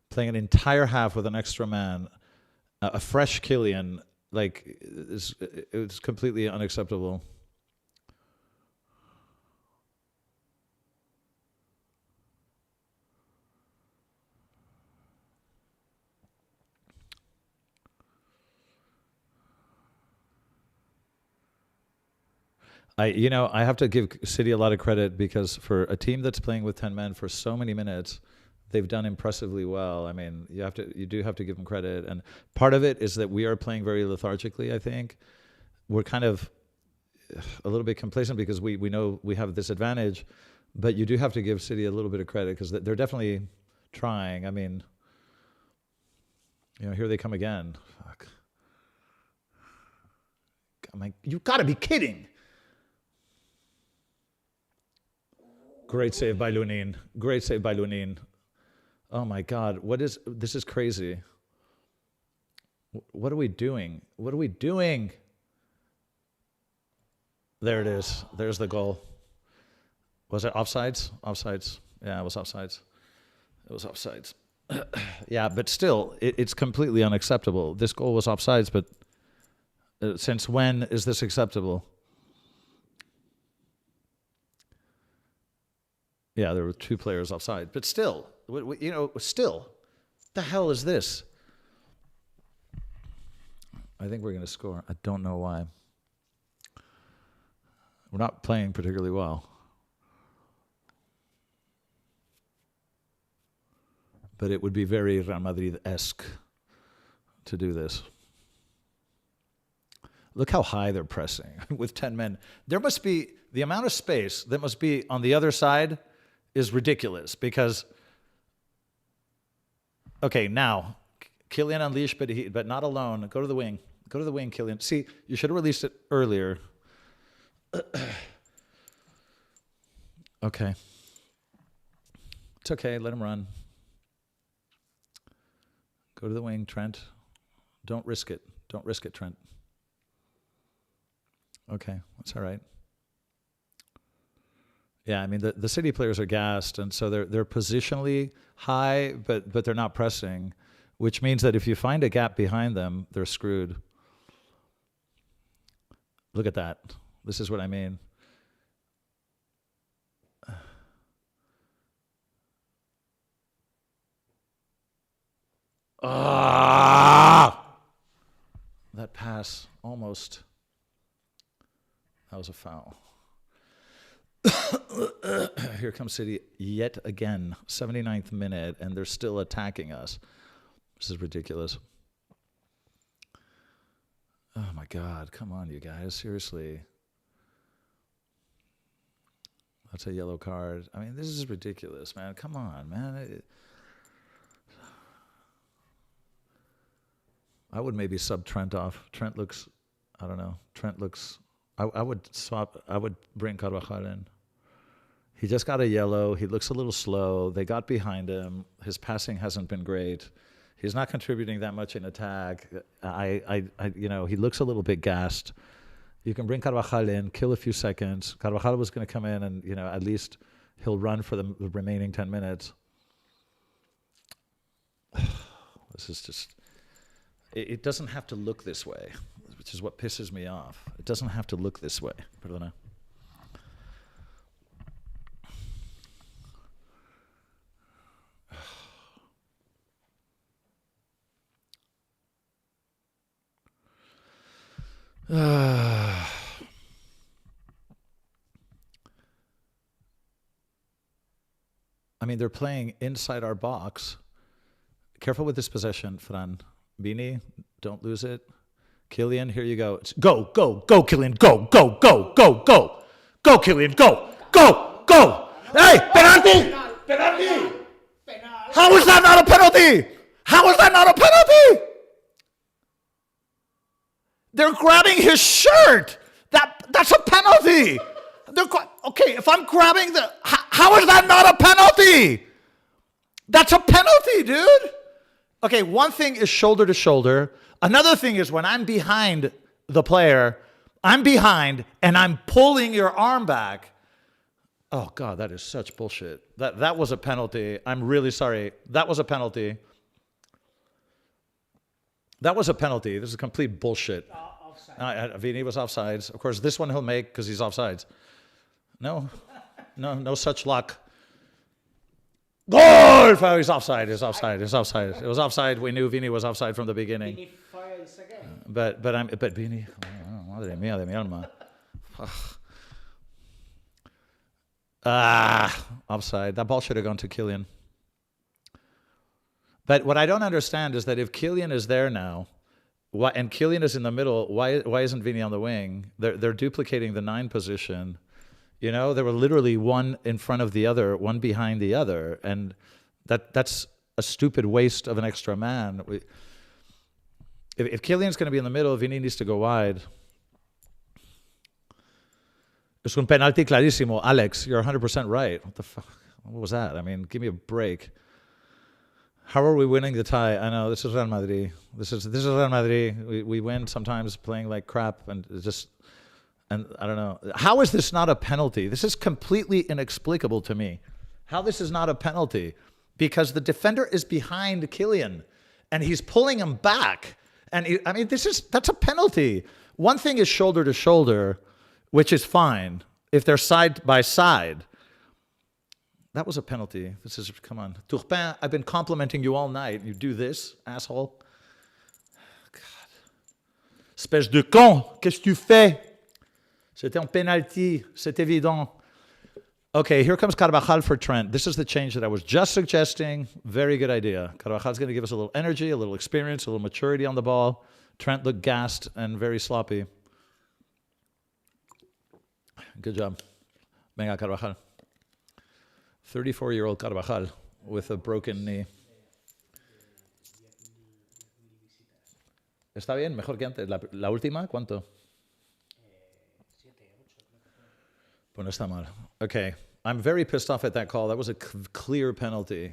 Playing an entire half with an extra man, a fresh Kylian, like it's completely unacceptable. I have to give City a lot of credit because for a team that's playing with 10 men for so many minutes, they've done impressively well. I mean, you do have to give them credit, and part of it is that we are playing very lethargically. I think we're kind of a little bit complacent because we know we have this advantage, but you do have to give City a little bit of credit because they're definitely trying. I mean, here they come again. Fuck. I'm like, you got to be kidding. Great save by Lunin. Great save by Lunin. Oh my God, this is crazy. What are we doing? What are we doing? There it is. There's the goal. Was it offsides? Offsides. Yeah, it was offsides. It was offsides. Yeah, but still, it's completely unacceptable. This goal was offsides, but since when is this acceptable? Yeah, there were two players offside, but still, still, what the hell is this? I think we're going to score. I don't know why. We're not playing particularly well. But it would be very Real Madrid-esque to do this. Look how high they're pressing with 10 men. There must be, the amount of space that must be on the other side is ridiculous because, okay, now, Kylian unleashed, but not alone. Go to the wing. Go to the wing, Kylian. See, you should have released it earlier. Okay. It's okay. Let him run. Go to the wing, Trent. Don't risk it. Don't risk it, Trent. Okay, that's all right. Yeah, I mean the City players are gassed, and so they're positionally high, but they're not pressing, which means that if you find a gap behind them, they're screwed. Look at that. This is what I mean. Ah! That pass almost. That was a foul. Here comes City yet again, 79th minute, and they're still attacking us. This is ridiculous. Oh my God, come on, you guys, seriously. That's a yellow card. I mean, this is ridiculous, man. Come on, man. I would maybe sub Trent off. Trent looks, I don't know. Trent looks, I would swap, I would bring Carvajal in. He just got a yellow. He looks a little slow. They got behind him. His passing hasn't been great. He's not contributing that much in attack. He looks a little bit gassed. You can bring Carvajal in, kill a few seconds. Carvajal was going to come in and, at least he'll run for the remaining 10 minutes. This is just, it doesn't have to look this way, which is what pisses me off. It doesn't have to look this way. Perdona. I mean, they're playing inside our box. Careful with this possession, Fran. Vini, don't lose it. Kylian, here you go. Go, Kylian, go. Go, Kylian, go. Hey, penalty! Penal. How is that not a penalty? They're grabbing his shirt. That's a penalty. Okay, if I'm grabbing how is that not a penalty? That's a penalty, dude. Okay, one thing is shoulder to shoulder. Another thing is when I'm behind the player, I'm behind and I'm pulling your arm back. Oh God, that is such bullshit. That was a penalty. I'm really sorry. That was a penalty. This is complete bullshit. Vini was offsides. Of course, this one he'll make because he's offsides. No such luck. Goal! He's offside. It was offside. We knew Vini was offside from the beginning. Vini fires again. But Vini, oh, madre mía de mi alma. Offside. That ball should have gone to Kylian. But what I don't understand is that if Kylian is there now, and Kylian is in the middle, why isn't Vini on the wing? They're duplicating the 9 position. They were literally one in front of the other, one behind the other, and that's a stupid waste of an extra man. If Kylian's going to be in the middle, Vini needs to go wide. Es un penalti clarísimo. Alex, you're 100% right. What the fuck? What was that? I mean, give me a break. How are we winning the tie? I know, this is Real Madrid. This is Real Madrid. We win sometimes playing like crap and I don't know. How is this not a penalty? This is completely inexplicable to me. How this is not a penalty? Because the defender is behind Kylian and he's pulling him back. And that's a penalty. One thing is shoulder to shoulder, which is fine if they're side by side. That was a penalty. Come on. Turpin, I've been complimenting you all night. You do this, asshole. God. Espèce de con, qu'est-ce que tu fais? C'était un penalty. C'est évident. Okay, here comes Carvajal for Trent. This is the change that I was just suggesting. Very good idea. Carvajal's going to give us a little energy, a little experience, a little maturity on the ball. Trent looked gassed and very sloppy. Good job. Venga, Carvajal. 34-year-old Carvajal with a broken knee. ¿Está bien? Mejor que antes. ¿La última? ¿Cuánto? 7, 8. Pues no está mal. Okay. I'm very pissed off at that call. That was a clear penalty.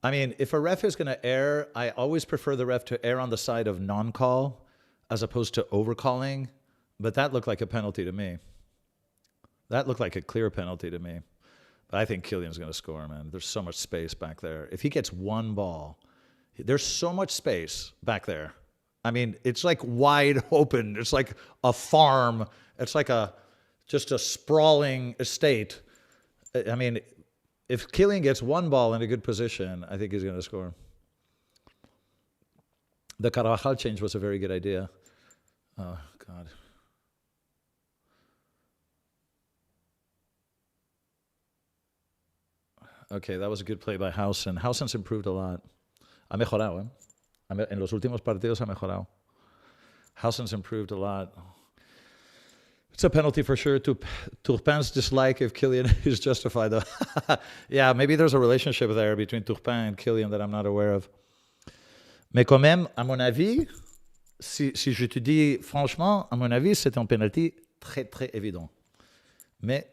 I mean, if a ref is going to err, I always prefer the ref to err on the side of non-call as opposed to overcalling. But that looked like a penalty to me. That looked like a clear penalty to me. But I think Kylian's going to score, man. There's so much space back there. If he gets one ball, there's so much space back there. I mean, it's like wide open. It's like a farm. It's like just a sprawling estate. I mean, if Kylian gets one ball in a good position, I think he's going to score. The Carvajal change was a very good idea. Oh, God. Okay, that was a good play by Hausen. Hausen's improved a lot. Ha mejorado, ¿eh? En los últimos partidos ha mejorado. Hausen's improved a lot. It's a penalty for sure. Turpin's dislike of Kylian is justified, though. Yeah, maybe there's a relationship there between Turpin and Kylian that I'm not aware of. Mais quand même, à mon avis, si je te dis franchement, à mon avis, c'est un penalty très, très évident. Mais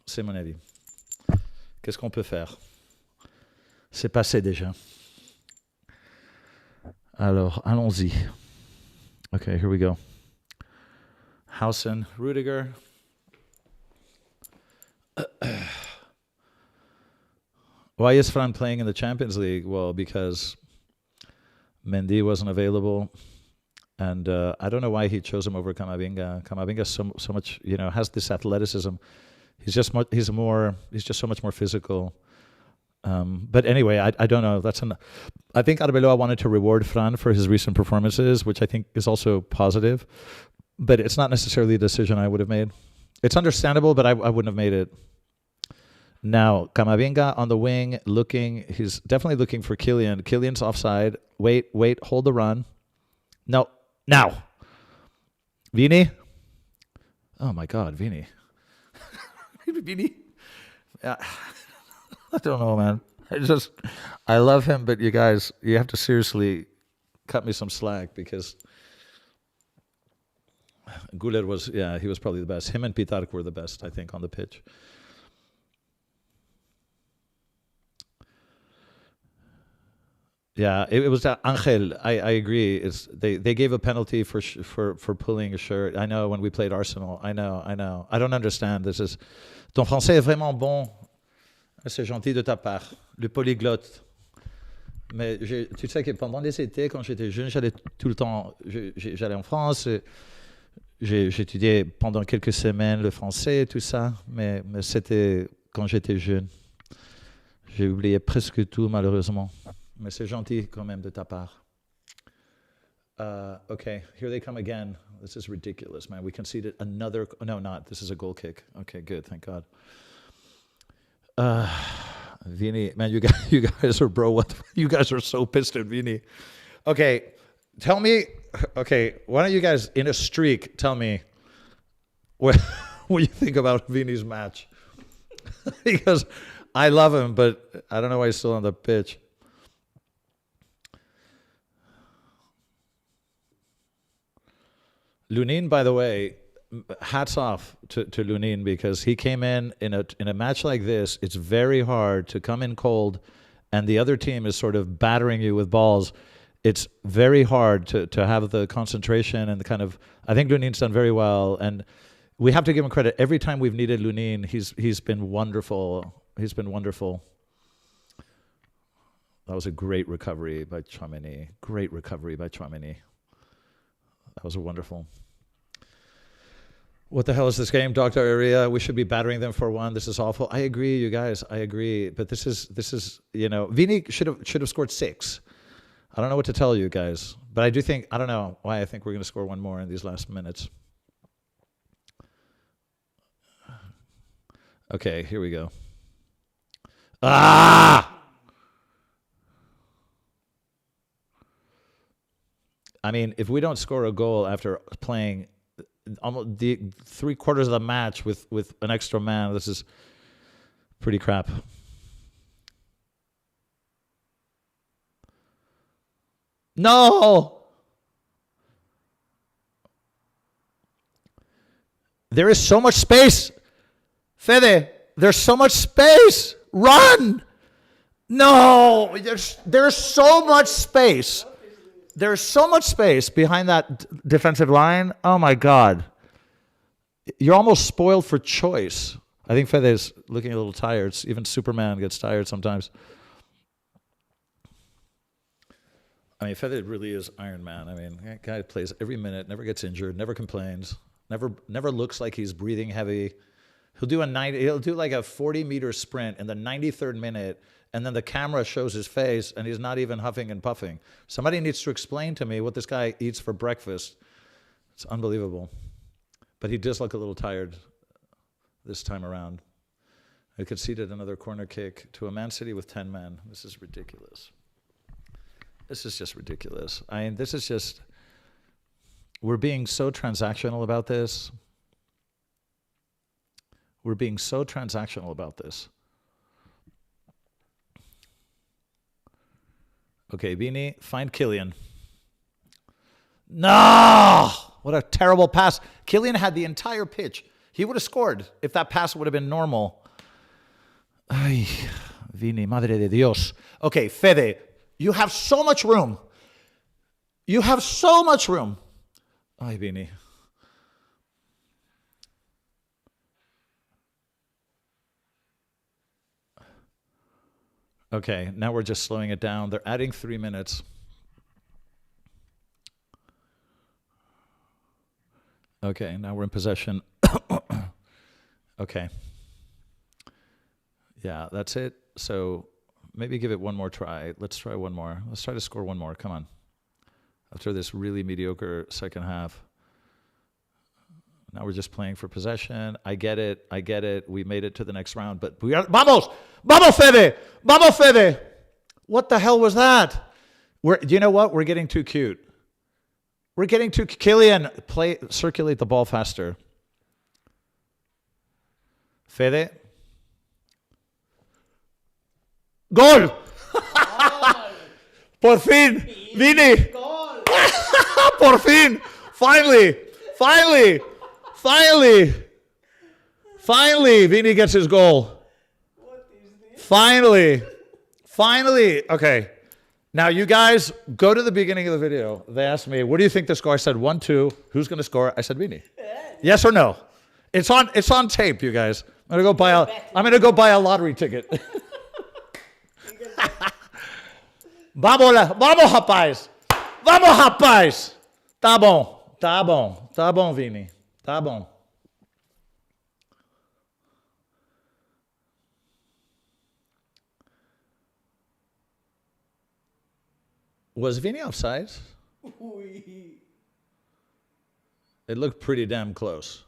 c'est mon avis. Qu'est-ce qu'on peut faire? C'est passé déjà. Alors, allons-y. Okay, here we go. Hausen, Rudiger. Why is Fran playing in the Champions League? Well, because Mendy wasn't available. And I don't know why he chose him over Camavinga. Camavinga so much, has this athleticism. He's just so much more physical. But anyway, I don't know. I think Arbeloa wanted to reward Fran for his recent performances, which I think is also positive. But it's not necessarily a decision I would have made. It's understandable, but I wouldn't have made it. Now, Camavinga on the wing, he's definitely looking for Kylian. Kylian's offside. Wait, hold the run. No, now. Vini? Oh my God, Vini. Vini? I don't know, man. I love him, but you guys, you have to seriously cut me some slack because Güler he was probably the best. Him and Pitarch were the best, I think, on the pitch. Yeah, it was Angel. I agree. They gave a penalty for pulling a shirt. I know when we played Arsenal. I know. I don't understand. Ton français est vraiment bon. C'est gentil de ta part. Le polyglotte. Mais tu sais que pendant les étés, quand j'étais jeune, j'allais tout le temps. J'allais en France. J'étudiais pendant quelques semaines le français et tout ça. Mais c'était quand j'étais jeune. J'ai oublié presque tout, malheureusement. Mais c'est gentil quand même de ta part. Okay, here they come again. This is ridiculous, man. We conceded another... No, not. This is a goal kick. Okay, good. Thank God. Vini, man, you guys are bro. You guys are so pissed at Vini. Okay, tell me... Okay, why don't you guys, in a streak, tell me what you think about Vini's match? Because I love him, but I don't know why he's still on the pitch. Lunin, by the way, hats off to Lunin because he came in a match like this. It's very hard to come in cold, and the other team is sort of battering you with balls. It's very hard to have the concentration and the kind of. I think Lunin's done very well, and we have to give him credit. Every time we've needed Lunin, he's been wonderful. He's been wonderful. That was a great recovery by Tchouaméni. Great recovery by Tchouaméni. That was wonderful. What the hell is this game, Dr. Area? We should be battering them for one. This is awful. I agree, you guys. I agree. But this is Vini should have scored 6. I don't know what to tell you guys. But I do think, I don't know why I think we're going to score one more in these last minutes. Okay, here we go. Ah! I mean, if we don't score a goal after playing almost the 3/4 of the match with an extra man, this is pretty crap. No! There is so much space. Fede, there's so much space. Run! No, there's so much space. There's so much space behind that defensive line. Oh my God. You're almost spoiled for choice. I think Fede's looking a little tired. Even Superman gets tired sometimes. I mean, Fede really is Iron Man. I mean, that guy plays every minute, never gets injured, never complains, never looks like he's breathing heavy. He'll do like a 40-meter sprint in the 93rd minute, and then the camera shows his face, and he's not even huffing and puffing. Somebody needs to explain to me what this guy eats for breakfast. It's unbelievable. But he does look a little tired this time around. I conceded another corner kick to a Man City with 10 men. This is ridiculous. This is just ridiculous. I mean, this is just, we're being so transactional about this. We're being so transactional about this. Okay, Vini, find Kylian. No! What a terrible pass. Kylian had the entire pitch. He would have scored if that pass would have been normal. Ay, Vini, madre de Dios. Okay, Fede, you have so much room. You have so much room. Ay, Vini. Okay, now we're just slowing it down. They're adding 3 minutes. Okay, now we're in possession. Okay. Yeah, that's it. So maybe give it one more try. Let's try one more. Let's try to score one more. Come on. After this really mediocre second half. Now we're just playing for possession. I get it. I get it. We made it to the next round, but we are. Vamos! Vamos, Fede! Vamos, Fede! What the hell was that? Do you know what? We're getting too cute. We're getting too. Kylian, circulate the ball faster. Fede. Gol! Por fin! Vini! Goal! Por fin! Finally! Finally! Finally! Finally! Vini gets his goal. What is this? Finally! Finally! Okay. Now, you guys, go to the beginning of the video. They asked me, what do you think the score? I said 1-2. Who's going to score? I said Vini. Yes or no? It's on tape, you guys. I'm going to go buy a lottery ticket. Vamos, rapaz. Vamos, rapaz. Tá bom. Tá bom. Tá bom, Vini. Tá bom. Was Vini offside? It looked pretty damn close.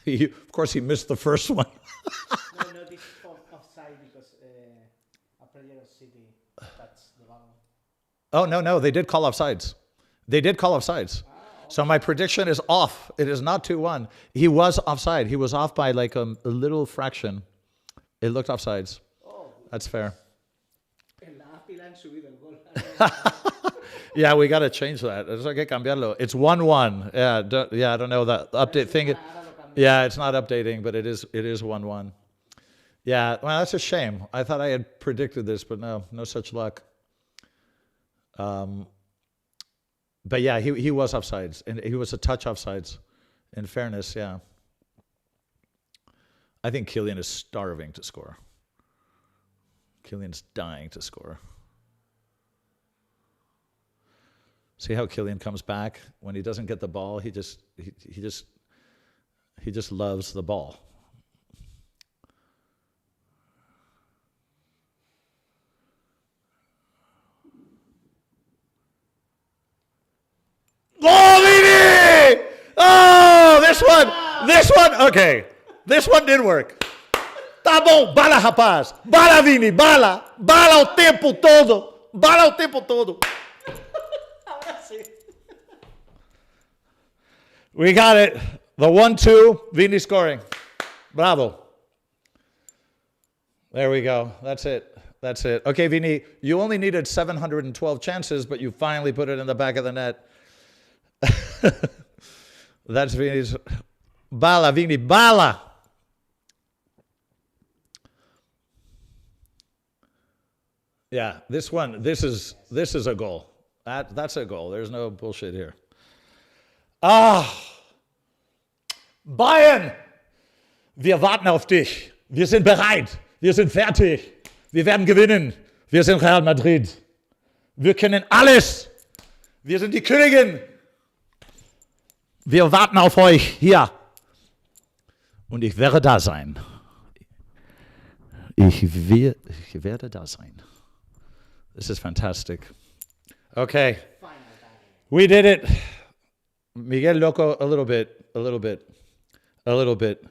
Of course, he missed the first one. No, this is offside because a player of City touched the ball. Oh, no. They did call offsides. So my prediction is off. It is not 2-1. He was offside. He was off by like a little fraction. It looked offsides. That's fair. En la API le han subido el gol. Yeah, we got to change that. It's hay que cambiarlo. It's 1-1. Yeah, I don't know that update thing. Yeah, it's not updating, but it is 1-1. Yeah, well, that's a shame. I thought I had predicted this, but no such luck. But yeah, he was offsides, and he was a touch offsides. In fairness, yeah. I think Kylian is starving to score. Kylian's dying to score. See how Kylian comes back when he doesn't get the ball? He just loves the ball. Oh, Vini! Oh, this one, okay. This one did work. Tá bom, bala, rapaz. Bala, Vini, bala. Bala o tempo todo. Bala o tempo todo. Ahora sí. We got it. The 1-2, Vini scoring. Bravo. There we go. That's it. Okay, Vini, you only needed 712 chances, but you finally put it in the back of the net. That's Vini's. Bala, Vini, bala. Yeah, this is a goal. That's a goal. There's no bullshit here. Bayern, wir warten auf dich. Wir sind bereit. Wir sind fertig. Wir werden gewinnen. Wir sind Real Madrid. Wir können alles. Wir sind die Königin. Wir warten auf euch hier. Und ich werde da sein. Ich werde da sein. This is fantastic. Okay. We did it. Miguel Loco, a little bit.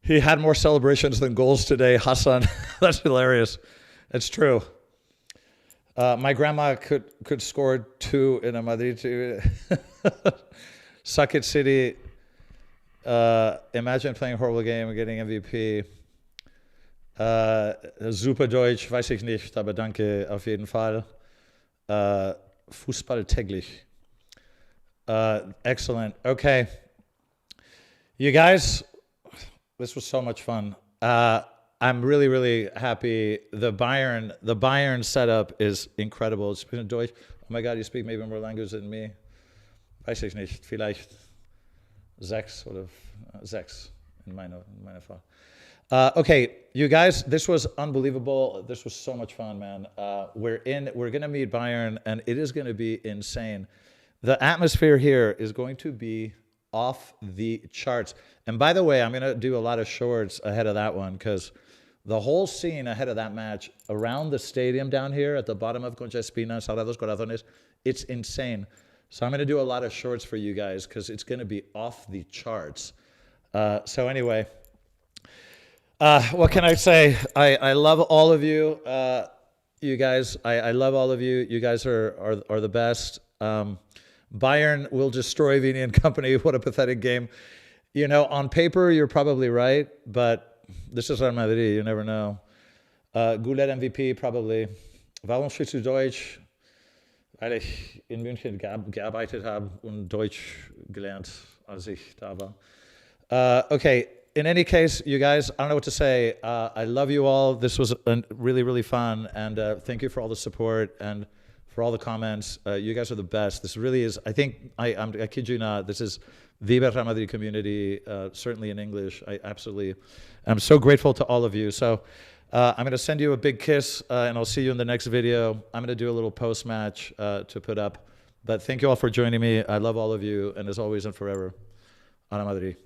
He had more celebrations than goals today, Hassan. That's hilarious. It's true. My grandma could score 2 in a Madrid too. Suck it, City. Imagine playing a horrible game and getting MVP. Super Deutsch, weiß ich nicht, aber danke auf jeden Fall. Fußball täglich. Excellent. Okay. You guys, this was so much fun. I'm really, really happy. The Bayern setup is incredible. It's been Deutsch. Oh my God, you speak maybe more languages than me. Weiß ich nicht. Vielleicht 6 oder 6 in meiner Fall. Okay, you guys, this was unbelievable. This was so much fun, man. We're going to meet Bayern, and it is going to be insane. The atmosphere here is going to be off the charts. And by the way, I'm going to do a lot of shorts ahead of that one, because the whole scene ahead of that match around the stadium down here at the bottom of Concha Espina, Sagrados Corazones, it's insane. So I'm going to do a lot of shorts for you guys, because it's going to be off the charts. So anyway... what can I say? I love all of you. You guys, I love all of you. You guys are the best. Bayern will destroy Vini and company. What a pathetic game. You know, on paper, you're probably right, but this is Real Madrid. You never know. Goulet MVP, probably. Warum sprichst du Deutsch? Weil ich in München gearbeitet habe und Deutsch gelernt, als ich da war. Okay. In any case, you guys, I don't know what to say. I love you all. This was really, really fun. And thank you for all the support and for all the comments. You guys are the best. This really is, I think, I kid you not, this is Viva Real Madrid community, certainly in English. I'm so grateful to all of you. So I'm going to send you a big kiss, and I'll see you in the next video. I'm going to do a little post-match to put up. But thank you all for joining me. I love all of you. And as always and forever, Real Madrid.